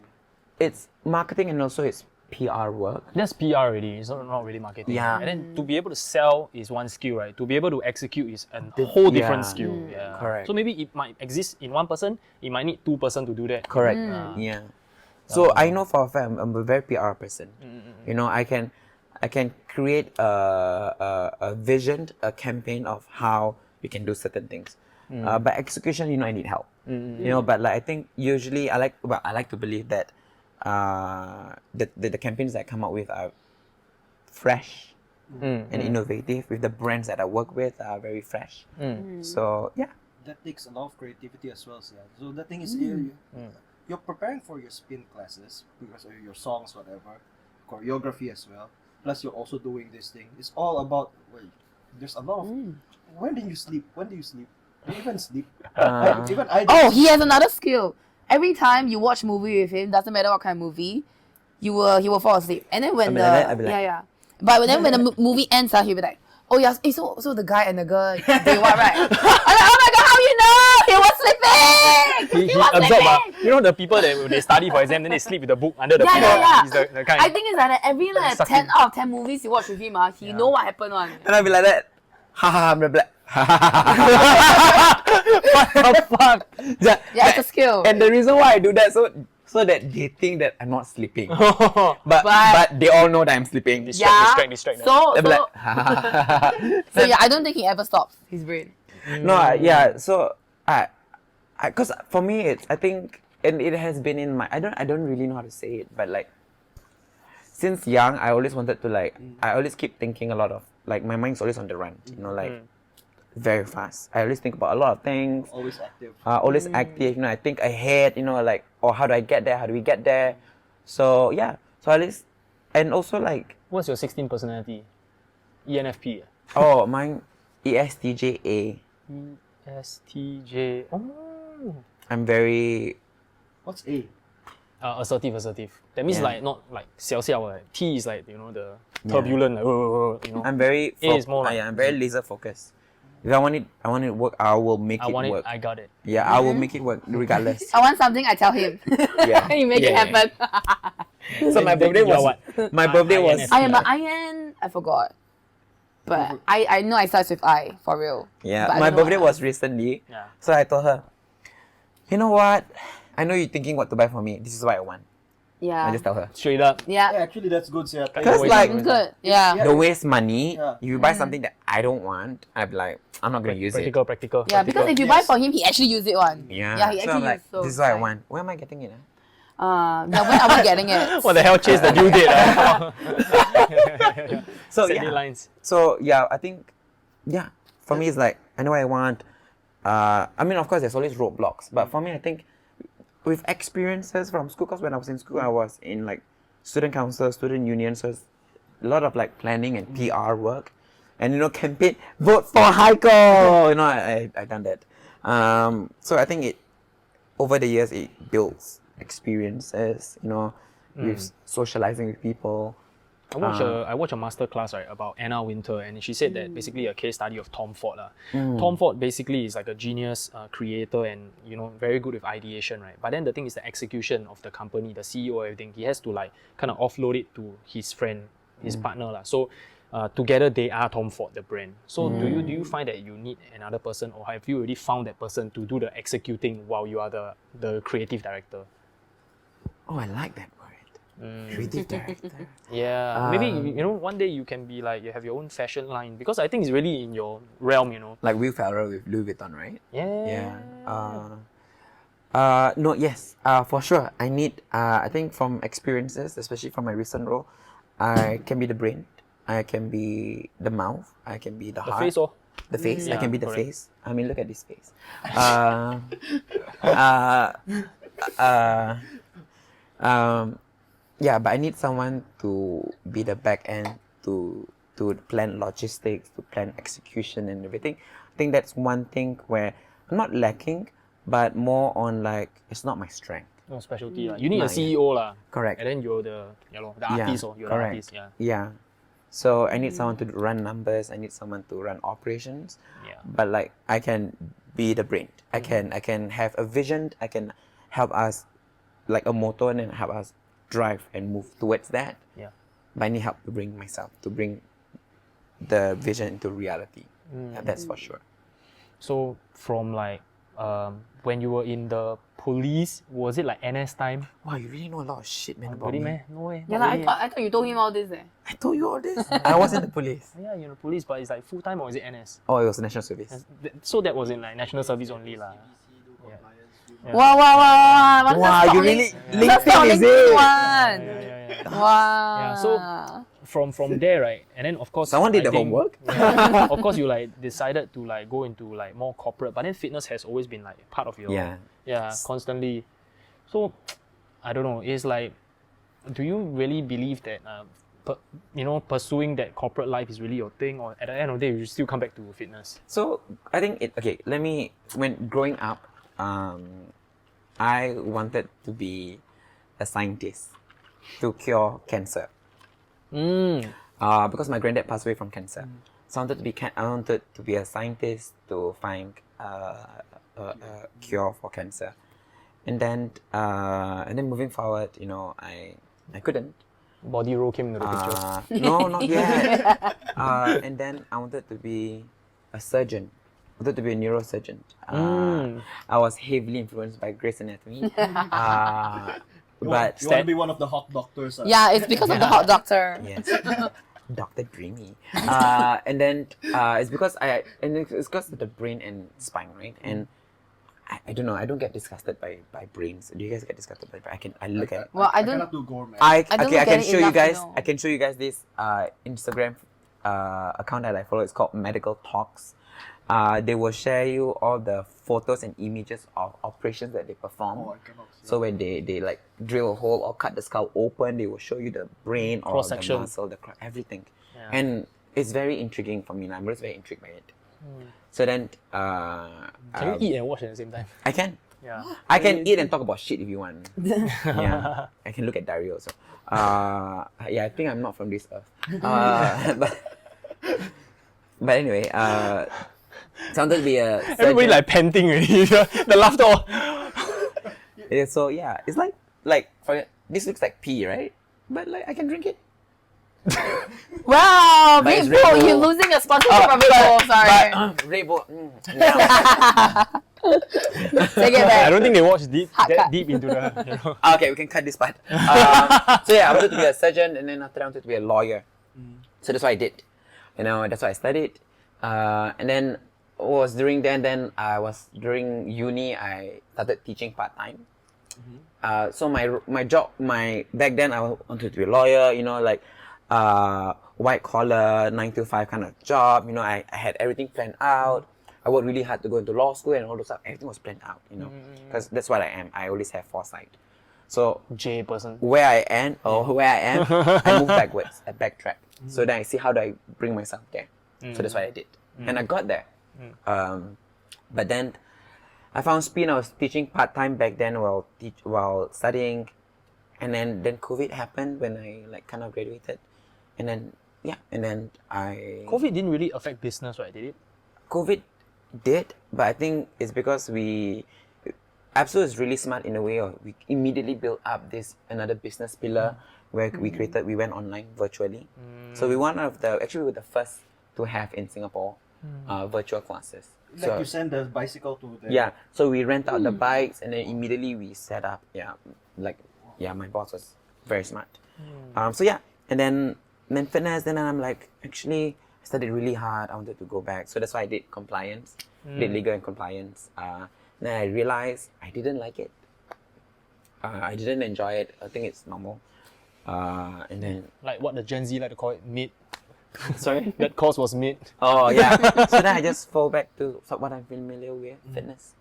E: it's marketing and also it's PR work.
B: That's PR already. It's not really marketing.
E: Yeah.
B: And then to be able to sell is one skill, right? To be able to execute is a whole different
E: Yeah.
B: skill. Yeah.
E: Correct.
B: So maybe it might exist in one person. It might need two person to do that.
E: Correct. Yeah. So I know for a fact I'm a very PR person. You know, I can create a vision, a campaign of how we can do certain things. But execution, you know, I need help. You know, but like I think usually I like to believe that the campaigns that I come up with are fresh and innovative. With the brands that I work with are very fresh. So yeah.
D: That takes a lot of creativity as well. So the thing is, you're preparing for your spin classes because of your songs, whatever, choreography as well. Plus, you're also doing this thing. It's all about. Wait, there's a lot of. When do you sleep? When do you sleep? Do you even sleep? Even I.
C: Oh, he has another skill. Every time you watch movie with him, doesn't matter what kind of movie, he will fall asleep. And then when
E: I'll be
C: the
E: like that, I'll be like-
C: yeah. But then when the movie ends, he'll be like, oh yeah, so the guy and the girl they what, right? I'm like, oh my god, how you know? He was sleeping.
B: He
C: was
B: absorbed.
C: sleeping.
B: You know the people that when they study for exam, then they sleep with the book under the
C: Yeah,
B: pillow.
C: yeah, yeah.
B: He's the kind.
C: I think it's like that. Every like
B: Suck
C: 10
B: in.
C: out of 10 movies you watch with him, he know what happened one.
E: And I'll be like that. Ha ha ha, blah blah.
B: What the fuck?
C: Yeah, it's a skill.
E: And the reason why I do that so that they think that I'm not sleeping.
B: Oh.
E: But they all know that I'm sleeping.
C: Yeah.
B: Distract.
C: So
E: They'll be
C: so,
E: like,
C: so yeah, I don't think he ever stops his brain.
E: no, yeah. So because for me, it's I think, and it has been in my I don't really know how to say it, but like since young, I always wanted to like I always keep thinking a lot of like my mind's always on the run. You know, like very fast. I always think about a lot of things.
D: Always active.
E: Always active. You know, I think ahead. You know, like, oh, how do I get there? How do we get there? So yeah. So at least, and also like,
B: What's your 16 personality? ENFP.
E: oh, mine ESTJA.
B: ESTJ. Oh.
E: I'm very
D: What's A?
B: Assertive. That means
E: Yeah.
B: like not like 小小 right? T is like, you know, the turbulent, like, you know.
E: I'm very
B: A is more like-
E: I'm very laser focused. If I want it to work, I will make
B: I
E: it
B: want
E: work.
B: it, I got it.
E: Yeah, I will make it work regardless.
C: I want something, I tell him.
E: Yeah.
C: You make it
E: Yeah.
C: happen.
E: So my
B: Then
E: birthday
B: you're
E: was
B: what?
E: my birthday was
B: INFP.
C: I am an IN. I forgot. But I know I starts with I, for real.
E: yeah.
C: But I
E: My
C: don't know
E: birthday
C: what
E: was recently.
B: Yeah.
E: So I told her, you know what? I know you're thinking what to buy for me. This is what I want.
C: Yeah.
E: I just tell her.
B: Straight up.
D: Yeah,
C: Yeah.
D: actually that's good. So,
E: Because
B: Always
E: like
B: always
C: Good. Yeah.
D: Yeah.
E: don't waste money.
D: Yeah.
E: If you buy something that I don't want, I'd be like, I'm not gonna use it.
B: Practical.
C: Yeah, because if you buy for him, he actually use it one.
E: Yeah.
C: Yeah, he
E: so
C: actually
E: I'm like,
C: use, so
E: this is what I
C: fine.
E: want. Where am I getting it?
C: Yeah, when are we getting it?
B: What the hell chase the due date?
E: So
B: Set
E: yeah.
B: deadlines.
E: So yeah, I think, yeah, for me it's like I know what I want. I mean, of course, there's always roadblocks, but for me, I think with experiences from school, because when I was in school, I was in like student council, student union, so it's a lot of like planning and PR work, and you know, campaign, vote for Hyekel. You know, I done that. So I think it over the years it builds experiences. You know, with socializing with people.
B: I watched a master class right about Anna Wintour, and she said that basically a case study of Tom Ford. Tom Ford basically is like a genius creator and you know very good with ideation, right? But then the thing is the execution of the company, the CEO, everything. He has to like kind of offload it to his friend, his partner lah. So together they are Tom Ford, the brand. So do you find that you need another person, or have you already found that person to do the executing while you are the creative director?
E: Oh, I like that word. Creative director.
B: Yeah, maybe you know one day you can be like you have your own fashion line because I think it's really in your realm, you know.
E: Like Will Ferrell with Louis Vuitton, right?
B: Yeah.
E: Yeah. No, yes. For sure. I need, I think from experiences, especially from my recent role, I can be the brain. I can be the mouth. I can be the
B: The
E: heart.
B: face, or
E: The face. I
B: Yeah,
E: can be the
B: correct.
E: face. I mean, look at this face. Yeah, but I need someone to be the back end to plan logistics, to plan execution and everything. I think that's one thing where I'm not lacking, but more on like it's not my strength.
B: no specialty lah. You need a
E: Nah,
B: CEO lah.
E: Correct.
B: And then you're the the
E: Yeah,
B: artist or you're the
E: correct.
B: artist. Yeah.
E: Yeah. So I need someone to run numbers. I need someone to run operations.
B: Yeah.
E: But like I can be the brain. I can have a vision. I can help us like a motor and then help us drive and move towards that.
B: Yeah.
E: But I need help to bring myself, to bring the vision into reality. Yeah, that's for sure.
B: So from like when you were in the police, was it like NS time?
E: Wow, you really know a lot of shit, man, about
B: Really,
E: me.
B: man? No way.
C: Yeah,
B: not
C: like,
B: really.
C: I thought you told him all this.
E: I told you all this. I was in the police.
B: Yeah, you're in the police, but it's like full time or is it NS?
E: Oh, it was national service.
B: So that was in like national service only lah. Yeah.
C: Wow. What
E: Wow,
C: the
E: you
C: stock
E: really
C: link- the stock
E: LinkedIn, is
C: LinkedIn
E: it?
C: one.
B: Yeah.
C: Wow.
B: Yeah, so- From there, right, and then of course
E: Someone did
B: I
E: the
B: think-
E: homework.
B: Yeah, of course, you like decided to like go into like more corporate, but then fitness has always been like part of your
E: Yeah.
B: constantly. So I don't know. It's like, do you really believe that pursuing that corporate life is really your thing, or at the end of the day you still come back to fitness?
E: So I think when growing up, I wanted to be a scientist to cure cancer. Because my granddad passed away from cancer. So I wanted to be a scientist to find a cure for cancer. And then moving forward, you know, I couldn't.
B: Body roll came into the picture.
E: No, not yet. And then I wanted to be a surgeon. I wanted to be a neurosurgeon. I was heavily influenced by Grey's Anatomy. But
D: You want to be one of the hot doctors.
C: Yeah, it's because of the hot doctor.
E: yes, Dr. Dreamy. And then it's because it's because of the brain and spine, right? And I don't know. I don't get disgusted by brains. Do you guys get disgusted by? I look at.
C: Well, I
D: I
C: don't.
D: cannot do gore, man.
E: I
C: don't
E: okay. I
C: look
E: can
C: at it
E: show you
C: enough to
E: guys.
C: know.
E: I can show you guys this Instagram account that I follow. It's called Medical Talks. They will share you all the photos and images of operations that they perform.
D: Oh, I cannot see.
E: So when they like drill a hole or cut the skull open, they will show you the brain or the
B: Cross-section.
E: muscle, everything.
B: Yeah.
E: And it's very intriguing for me. I'm just very intrigued by it. So then,
B: Can you eat and watch at the same time?
E: I can.
B: Yeah.
E: I can eat and talk about shit if you want. Yeah. I can look at diary also. Yeah, I think I'm not from this earth. But anyway, sounded to be a
B: Everybody
E: surgeon.
B: like panting already. The laughter. all-
E: Yeah, so yeah, it's like this looks like pee, right? But like I can drink it.
C: Wow,
E: But it's
C: Red Bull,
E: Red Bull.
C: you're losing a sponsorship from Red Bull. Sorry.
E: Red Bull.
C: Take it
B: I
C: back.
B: don't think they watch
C: Hard
B: that
C: cut.
B: deep into the.
E: Okay, we can cut this part. So yeah, I wanted to be a surgeon, and then after that I wanted to be a lawyer. So that's what I did. You know, that's what I studied. And then was during during uni I started teaching part time. So my job back then I wanted to be a lawyer. You know, like white collar 9 to 5 kind of job. You know, I had everything planned out. I worked really hard to go into law school and all those stuff. Everything was planned out. You know, because that's what I am. I always have foresight. So
B: J person.
E: where I am, I move backwards. I backtrack. So then I see how do I bring myself there. So that's what I did, and I got there. But then I found spin. I was teaching part time back then while studying, and then COVID happened when I like kind of graduated, and then
B: COVID didn't really affect business, right? Did it?
E: COVID did, but I think it's because Absol is really smart in a way of we immediately built up another business pillar where we went online virtually. So we were the first to have in Singapore virtual classes.
D: Like
E: So
D: you send the bicycle to the...
E: yeah, so we rent out the bikes and then immediately we set up. My boss was very smart. So yeah, and then fitness. Then I'm like, actually, I studied really hard. I wanted to go back, so that's why I did compliance, did legal and compliance. Then I realized I didn't like it. I didn't enjoy it. I think it's normal. And then
B: Like what the Gen Z like to call it, mid.
E: sorry.
B: That course was mid.
E: Oh yeah. So then I just fall back to what I'm familiar with, fitness.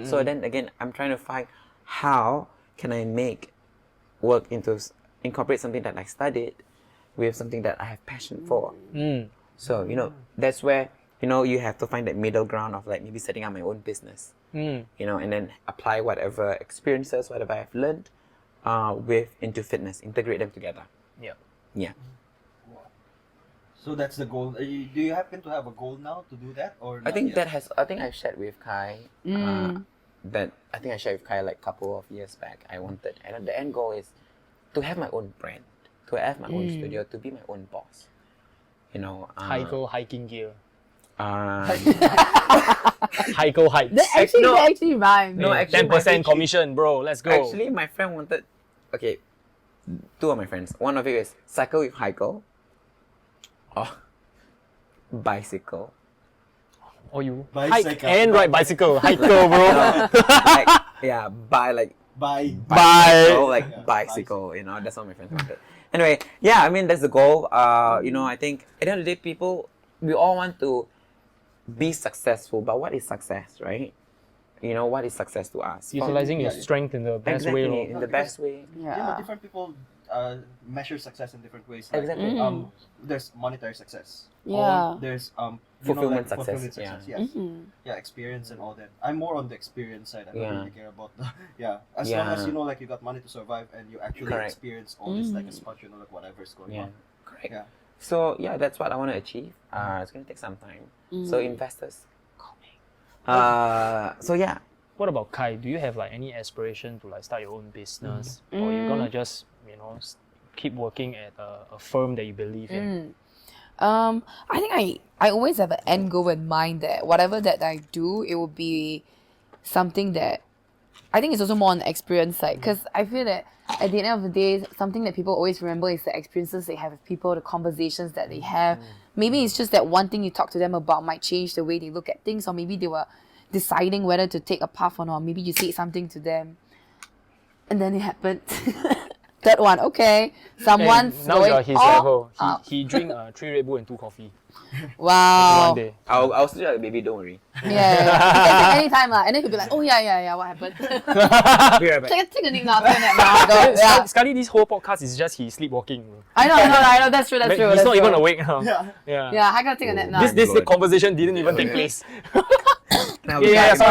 E: So then again, I'm trying to find how can I incorporate something that I studied with something that I have passion for. So that's where you have to find that middle ground of like maybe setting up my own business. And then apply whatever experiences, whatever I've learned, into fitness, integrate them together.
B: Yeah.
E: Yeah.
D: So that's the goal. Do you happen to have a goal now to do that, or
E: I
D: not
E: think
D: yet?
E: I think I shared with Kai. I think I shared with Kai like a couple of years back. I wanted, and the end goal is to have my own brand, to have my own studio, to be my own boss.
B: Hyekel hiking gear.
E: Uh,
B: Hyekel hikes.
C: That actually rhymes.
E: No, actually,
B: 10% commission, bro. Let's go.
E: Actually, my friend wanted. Okay, two of my friends. One of it is cycle with Hyekel. Or bicycle.
B: Or you
D: Bicycle.
B: hike and ride bicycle. Hyekel, bro.
E: Bye.
B: Bye.
E: Like bicycle. That's what my friends wanted. Anyway, yeah, I mean that's the goal. I think at the end of the day, we all want to be successful, but what is success, right? What is success to us?
B: Utilizing your strength in the best
E: exactly,
B: way.
E: in the best way.
C: Yeah.
D: Different people measure success in different ways.
E: Exactly.
D: There's monetary success.
C: Yeah.
D: Or there's
E: Fulfillment success,
D: fulfillment
E: yeah.
D: success. Yes. Yeah, experience and all that. I'm more on the experience side. I don't
E: Yeah.
D: really care about the As
E: Yeah.
D: long as you got money to survive and you actually
E: Correct.
D: experience all this like a sponge, like whatever's going
E: Yeah,
D: on.
E: correct.
D: Yeah.
E: So yeah, that's what I want to achieve. It's gonna take some time. So investors, call me. So yeah,
B: What about Kai? Do you have like any aspiration to like start your own business, or you're gonna just keep working at a firm that you believe in?
C: I think I always have an end goal in mind that whatever that I do, it will be something that I think it's also more on the experience side, because I feel that at the end of the day, something that people always remember is the experiences they have with people, the conversations that they have. Maybe it's just that one thing you talk to them about might change the way they look at things, or maybe they were deciding whether to take a path or not. Maybe you say something to them and then it happened. Third one, okay. Someone's
B: And now
C: going
B: you're his
C: all
B: level.
C: up.
B: He drink 3 Red Bull and 2 coffee
C: Wow.
B: one day.
E: I'll still like, baby, don't worry.
C: Yeah. You can take anytime lah. And then he'll be like, oh yeah, what happened?
E: Be right back.
C: take a nap now, take a nap now. Go. Yeah.
B: Sekali, this whole podcast is just he sleepwalking.
C: I know, that's true.
B: He's
C: That's
B: not
C: true.
B: even awake now.
D: Yeah.
C: Yeah, I gotta take a nap now.
B: This
E: God.
B: conversation didn't even take place.
E: Now,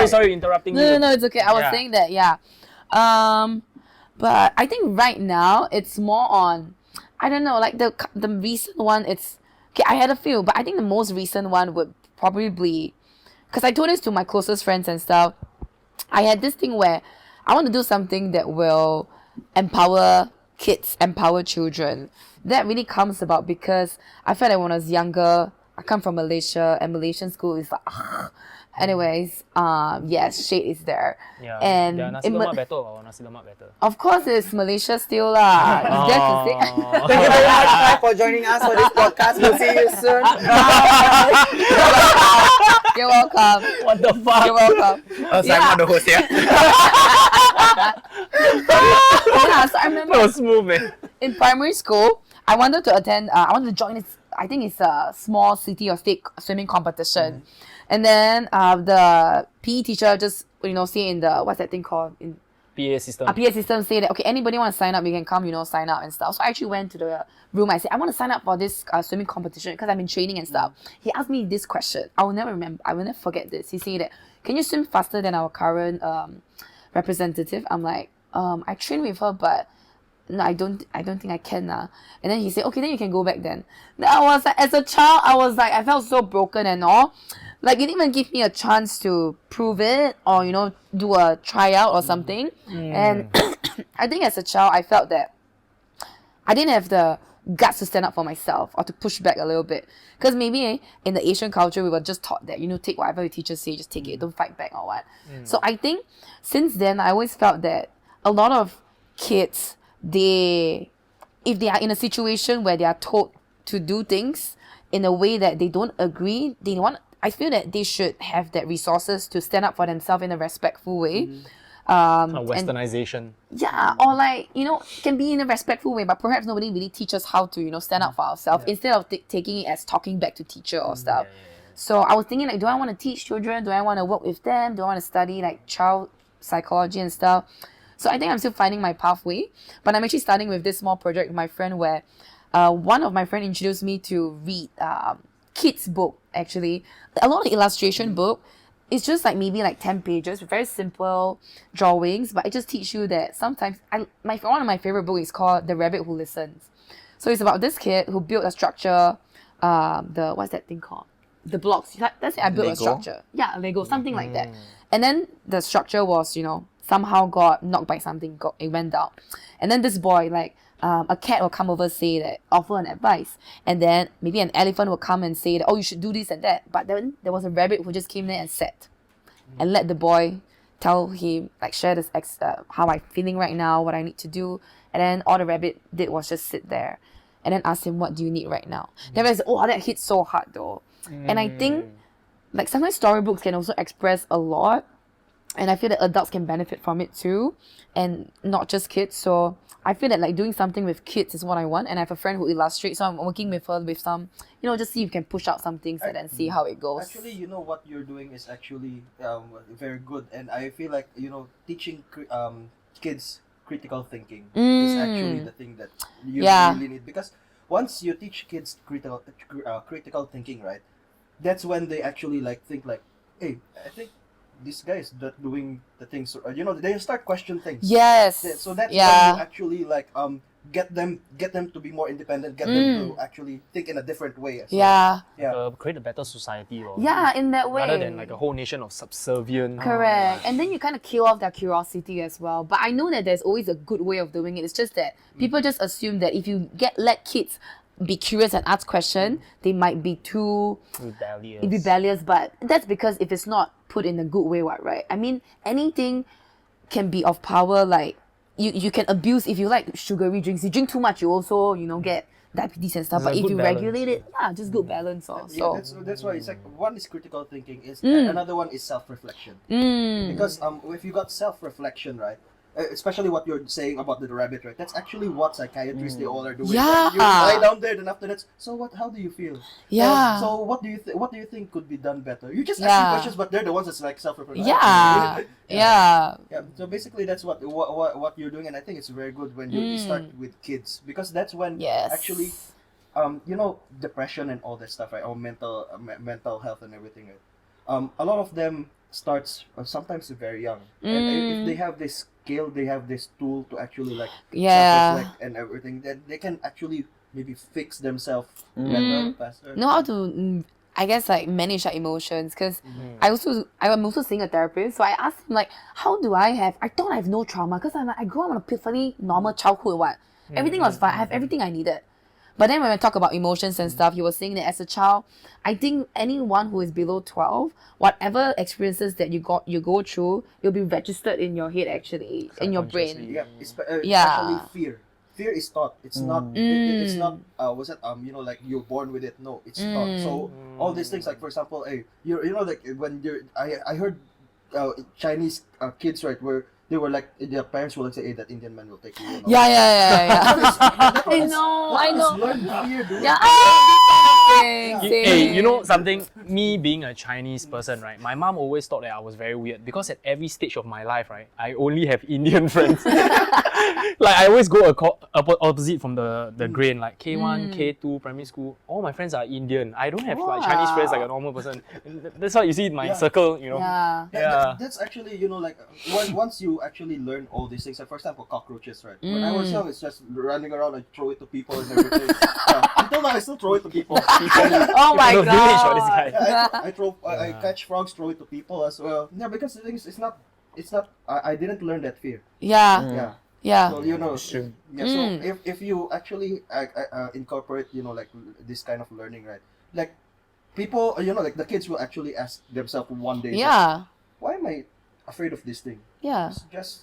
B: Sorry, interrupting you.
C: No, it's okay. I was
B: Yeah.
C: saying that, yeah. But I think right now it's more on, I don't know, like the recent one. It's okay. I had a few, but I think the most recent one would probably be, because I told this to my closest friends and stuff. I had this thing where I want to do something that will empower kids, empower children. That really comes about because I felt like when I was younger, I come from Malaysia, and Malaysian school is like, anyways, yes, shade is there.
B: Yeah.
C: And
B: yeah, nasi
C: in Ma-
B: lemak better or nasi lemak better?
C: of course, it's Malaysia still lah. It's there to stay.
E: Thank you very much, Kai, for joining us for this podcast. We'll see you soon.
C: You're welcome.
B: What the fuck?
C: You're welcome.
E: Oh, so I'm not the host here.
C: Yeah, so I remember
B: That was smooth, man.
C: in primary school, I wanted to attend. I wanted to join this. I think it's a small city or state swimming competition, and then the PE teacher just say in the what's that thing called in
B: PA system.
C: a PA system say that okay, anybody want to sign up, you can come, sign up and stuff. So I actually went to the room. I said I want to sign up for this swimming competition because I've been training and stuff. He asked me this question. I will never forget this. He said that can you swim faster than our current representative? I'm like I train with her, but no, I don't think I can now. And then he said, okay, then you can go back then. Then I was like, as a child, I felt so broken and all. Like, you didn't even give me a chance to prove it or, do a tryout or something. And I think as a child, I felt that I didn't have the guts to stand up for myself or to push back a little bit. Because maybe in the Asian culture, we were just taught that, take whatever the teachers say, just take it, don't fight back or what. So I think since then, I always felt that a lot of kids, if they are in a situation where they are told to do things in a way that they don't agree, I feel that they should have that resources to stand up for themselves in a respectful way.
B: Westernization.
C: Yeah, or can be in a respectful way, but perhaps nobody really teaches how to, stand up for ourselves instead of taking it as talking back to teacher or stuff. So I was thinking do I want to teach children? Do I want to work with them? Do I want to study child psychology and stuff? So I think I'm still finding my pathway, but I'm actually starting with this small project with my friend where one of my friends introduced me to read kids book, actually. A lot of illustration book. It's just maybe 10 pages with very simple drawings, but it just teach you that sometimes one of my favorite books is called The Rabbit Who Listens. So it's about this kid who built a structure, what's that thing called? The blocks. That's it, I built a
E: Lego?
C: structure. Yeah, Lego, something like that. And then the structure was, somehow got knocked by something, it went down. And then this boy, a cat will come over, offer an advice. And then maybe an elephant will come and say that, oh, you should do this and that. But then there was a rabbit who just came there and sat and let the boy tell him, share this, how I'm feeling right now, what I need to do. And then all the rabbit did was just sit there and then ask him, what do you need right now? Then I was oh, that hit so hard though. And I think, sometimes storybooks can also express a lot. And I feel that adults can benefit from it too, and not just kids. So I feel that doing something with kids is what I want. And I have a friend who illustrates, so I'm working with her with some, just see if you can push out some things and then see how it goes.
D: Actually, what you're doing is actually very good, and I feel like teaching kids critical thinking is actually the thing that you really need, because once you teach kids critical thinking, right, that's when they actually think hey, I think this guy is not doing the things, they start question things.
C: Yes.
D: So that's when you actually get them to be more independent, get them to actually think in a different way. So,
C: Yeah.
B: Create a better society.
C: Yeah, in that way.
B: Rather than a whole nation of subservient.
C: Correct. And then you kind of kill off their curiosity as well. But I know that there's always a good way of doing it. It's just that people just assume that if you let kids be curious and ask questions, they might be too rebellious. But that's because if it's not put in a good way, right? I mean, anything can be of power. You can abuse if you like sugary drinks. You drink too much, you also get diabetes and stuff.
B: There's
C: But
B: a
C: if
B: good
C: you
B: balance.
C: regulate it, just good balance. Also.
D: That's why it's one is critical thinking, and another one is self-reflection. Because if you got self-reflection, right, especially what you're saying about the rabbit, right? That's actually what psychiatrists they all are doing.
C: Yeah.
D: Like, you lie down there, then after that, so what? How do you feel?
C: Yeah.
D: So what do you think could be done better? You just
C: Yeah.
D: asking questions, but they're the ones that's like self-referential.
C: Yeah. Yeah.
D: Yeah, so basically that's what you're doing, and I think it's very good when you start with kids, because that's when
C: Yes.
D: actually, depression and all that stuff, right? Or mental health and everything, right? A lot of them starts sometimes very young, and if they have this skill, they have this tool to actually like
C: Yeah.
D: self-reflect and everything, then they can actually maybe fix themselves better, faster.
C: Know how to I guess like manage our emotions, because I'm also seeing a therapist, so I asked him like, how do I thought I have no trauma, because I grew up on a fairly normal childhood. Everything was fine, I have everything I needed. But then when I talk about emotions and stuff, he was saying that as a child, I think anyone who is below 12, whatever experiences that you go through, you'll be registered in your head, actually, in your brain.
D: Yeah,
C: Yeah.
D: especially fear. Fear is taught. It's not. It's not. What's that? Like you're born with it. No, it's taught. So all these things, like for example, like when I heard Chinese kids, right, where they were like their parents will like say, "Hey, that Indian man will take you."
C: Yeah.
D: I
C: I know.
D: Learn fear, dude.
C: Yeah.
B: Hey, you know something? Me being a Chinese person, right? My mom always thought that I was very weird because at every stage of my life, right, I only have Indian friends. Like I always go opposite from the grain. Like K1, K2, primary school, all my friends are Indian. I don't have like Chinese friends like a normal person. That's why you see in my circle, you know.
C: Yeah.
D: That's actually, like once you actually learn all these things. Like for example, cockroaches, right? When I was young, it's just running around and throw it to people and everything. Until now, I still throw it to people.
C: Oh my
B: The village or this
C: god.
B: guy.
D: I catch frogs, throw it to people as well. Yeah, because the thing is, it's not. I didn't learn that fear.
C: Yeah.
D: Yeah. So
E: True.
D: Yeah. So if you actually incorporate, like this kind of learning, right? Like people, like the kids will actually ask themselves one day.
C: Yeah.
D: Why am I afraid of this thing?
C: Yeah.
D: It's just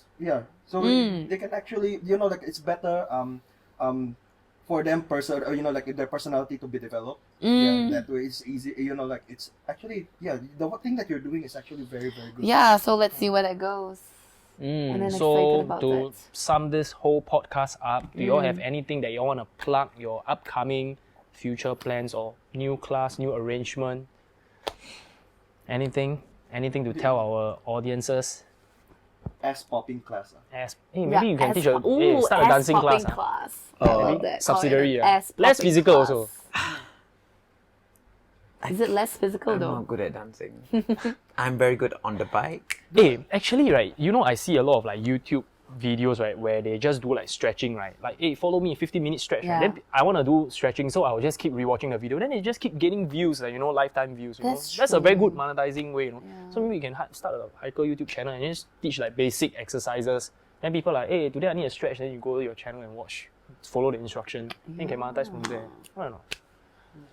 D: So they can actually, like it's better for them like their personality to be developed. Yeah, that way it's easy. Like it's actually the one thing that you're doing is actually very, very good.
C: Yeah, so let's see where that goes. And then
B: So
C: excited about
B: to
C: that.
B: sum this whole podcast up, do you all have anything that you want to plug, your upcoming future plans or new class, new arrangement? Anything to tell our audiences?
D: Ass popping class.
B: Maybe you can teach start a dancing class.
C: I love that.
B: Subsidiary.
C: Ass
B: Less
C: popping
B: physical
C: class.
B: also.
C: Is it less physical
E: I'm
C: though?
E: not good at dancing. I'm very good on the bike.
B: Hey, actually, right, I see a lot of like YouTube videos, right, where they just do like stretching, right? Like, hey, follow me, 15-minute stretch,
C: Yeah.
B: right? Then I want to do stretching, so I'll just keep rewatching the video. Then they just keep getting views, like, lifetime views. That's a very good monetizing way, So maybe we can start a Hyekel YouTube channel and just teach like basic exercises. Then people are like, hey, today I need a stretch. Then you go to your channel and watch, follow the instruction. Then you can monetize from there. I don't know.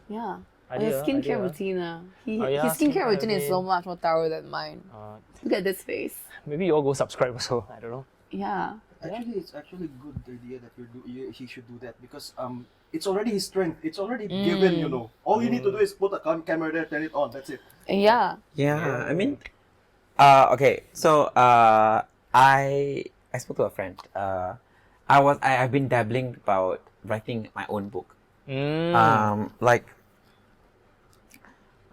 C: Yeah.
B: Idea,
C: His skincare
B: idea.
C: routine. His
B: yeah,
C: skincare
B: skincare
C: routine is so
B: routine.
C: much more thorough than mine. Look at this face.
B: Maybe you all go subscribe also. I don't know.
C: Yeah.
D: Actually, it's actually good idea that he should do that, because it's already his strength. It's already given. All you need to do is put a camera there, turn it on. That's it.
C: Yeah.
E: Yeah, I mean, okay. So I spoke to a friend. I've been dabbling about writing my own book.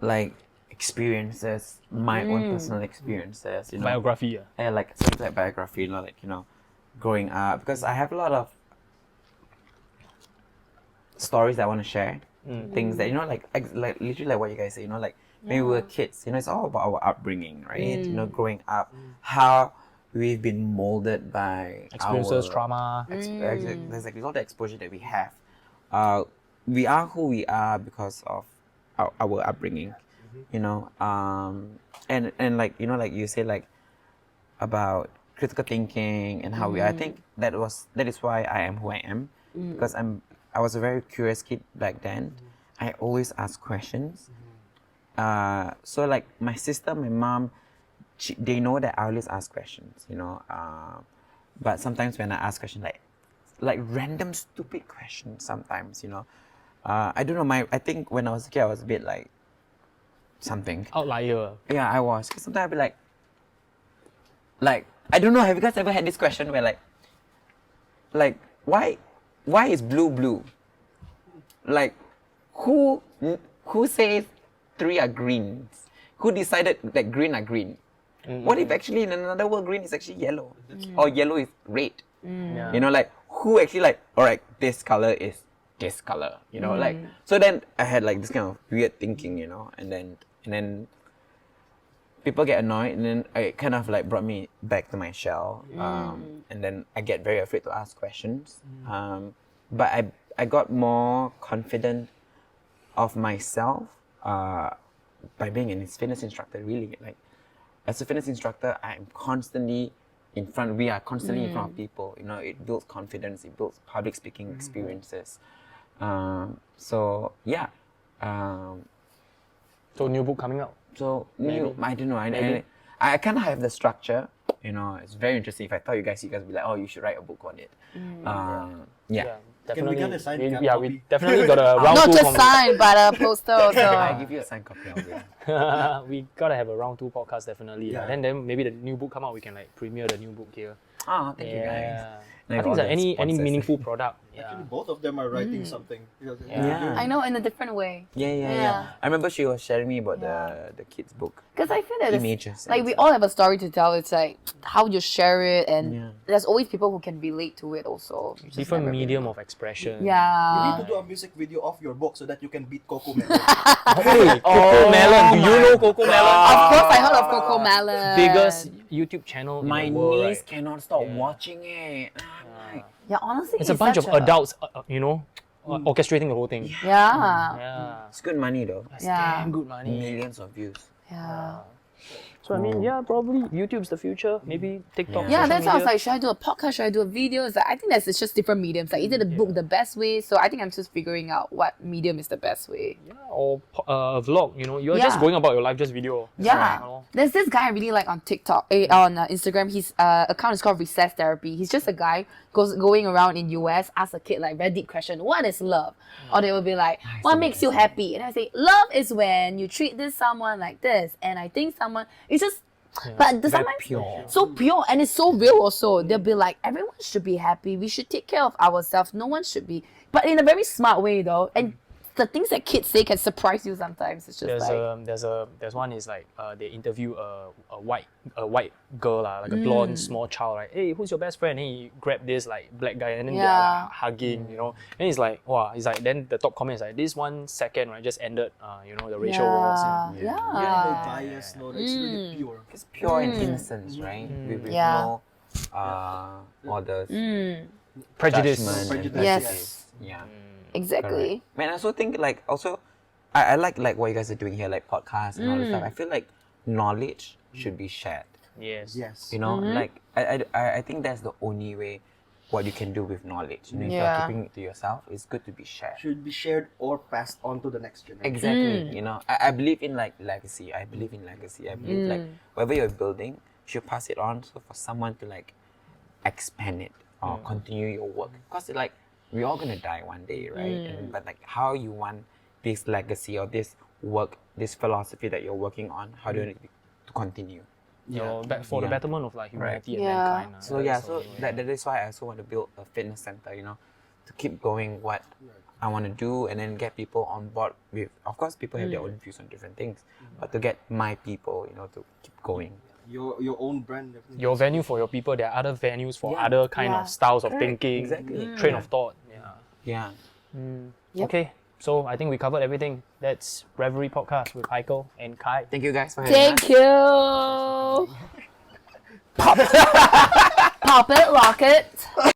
E: Like experiences, my own personal experiences.
B: Biography.
E: Like something like biography. Growing up, because I have a lot of stories I want to share. Things that like literally like what you guys say. Like when we were kids. It's all about our upbringing, right? Growing up, how we've been molded by
B: Experiences, trauma.
E: There's like all the exposure that we have. We are who we are because of our upbringing, and like like you say like about critical thinking and how we are. I think that is why I am who I am, because I was a very curious kid back then. I always ask questions. So like my sister, my mom, they know that I always ask questions, but sometimes when I ask questions like random stupid questions sometimes, I don't know, I think when I was a kid I was a bit like something.
B: Outlier.
E: Yeah, I was. 'Cause sometimes I'd be like I don't know. Have you guys ever had this question where like why is blue blue? Like who says three are greens? Who decided that green are green? What if actually in another world green is actually yellow, or yellow is red?
B: Yeah.
E: You know, like who actually like, all right, this color is this color. You know, like so then I had like this kind of weird thinking, you know, and then people get annoyed, and then it kind of like brought me back to my shell, and then I get very afraid to ask questions. But I got more confident of myself by being a fitness instructor. Really, like as a fitness instructor, I'm constantly in front. We are constantly in front of people. You know, it builds confidence. It builds public speaking experiences. So yeah.
B: So new book coming out.
E: So I don't know. I kind of have the structure. You know, it's very interesting. If I tell you guys would be like, oh, you should write a book on it. Yeah.
B: Definitely.
D: get a signed
B: we
D: copy?
B: definitely got a round
C: Not
B: two.
C: just signed, but a poster
E: I
C: also.
E: give you a signed copy of it.
B: We gotta have a round 2 podcast definitely.
D: Yeah.
B: Then maybe the new book come out, we can like premiere the new book here.
E: Oh, thank you guys.
B: I think it's like any meaningful product.
D: Actually, both of them are writing something.
E: Yeah.
C: I know, in a different way.
E: Yeah. I remember she was sharing me about the kids' book.
C: Because I feel that
E: Images.
C: like we all have a story to tell. It's like how you share it, and there's always people who can relate to it also. Which is
B: Different
C: never
B: medium of expression.
D: You
C: Yeah.
D: need to do a music video of your book so that you can beat Coco Melon.
B: Hey, Coco Melon. Do you know Coco Melon?
C: Of course, I heard of Coco Melon.
B: Biggest YouTube channel in
E: My
B: the world,
E: niece
B: right?
E: cannot stop watching it.
C: Yeah, honestly,
B: It's a bunch of
C: such
B: adults, orchestrating the whole thing.
C: Yeah.
B: Yeah.
E: It's good money though.
B: It's
C: Yeah.
B: damn good money.
E: Millions of views.
C: Yeah.
B: So I mean, yeah, probably YouTube's the future. Maybe TikTok.
C: Yeah,
B: social
C: that's why I was
B: media.
C: like, should I do a podcast? Should I do a video? It's like, I think it's just different mediums. Like, is it the book the best way? So I think I'm just figuring out what medium is the best way.
B: Yeah, or a vlog. You know, you're
C: Yeah.
B: just going about your life, just video.
C: Yeah.
B: Right.
C: There's this guy I really like on TikTok, on Instagram. His account is called Recess Therapy. He's just a guy going around in US, ask a kid like very deep question, what is love? Or they will be like, what makes you happy? And I say, love is when you treat this someone like this. And I think someone, it's just, but the
E: Very
C: sometimes
E: pure.
C: so pure, and it's so real also. They'll be like, everyone should be happy. We should take care of ourselves. No one should be, but in a very smart way though. And the things that kids say can surprise you sometimes. It's just
B: There's one is like they interview a white girl like a blonde small child, right? Hey, who's your best friend? And he grabbed this like black guy, and then they're like hugging, you know. And he's like, wow. He's like, then the top comment is like, this 1 second, right, just ended, the racial wars.
C: yeah.
D: No bias, no, it's really pure.
E: It's pure and innocence, right? With
C: Yeah.
E: no all the
B: Prejudice.
E: judgment and
D: Prejudice,
C: Yes.
E: Yeah.
C: Exactly.
E: Man, I also think I like what you guys are doing here, like podcasts and all this stuff. I feel like knowledge should be shared.
B: Yes.
D: Yes.
E: You know, like I think that's the only way what you can do with knowledge. You know, if you're keeping it to yourself, it's good to be shared.
D: Should be shared or passed on to the next generation.
E: Exactly. You know, I believe in like legacy. I believe like whatever you're building, you should pass it on so for someone to like expand it or continue your work. Because like we're all gonna die one day, right? But like how you want this legacy or this work, this philosophy that you're working on, how do you want it to continue?
B: For the betterment of like humanity and
C: Yeah.
B: mankind.
E: So yeah, so that is why I also want to build a fitness center, you know, to keep going what I want to do and then get people on board with, of course, people have their own views on different things, but to get my people, you know, to keep going.
D: Your own brand. Definitely.
B: Your venue for your people, there are other venues for
E: Yeah.
B: other kind
C: Yeah.
B: of styles of thinking,
E: Exactly.
B: train of thought. Yeah.
E: Yeah.
B: Okay, so I think we covered everything. That's Revelry Podcast with Hyekel and Kai.
E: Thank you guys for having us.
C: Thank you. Pop it, lock it.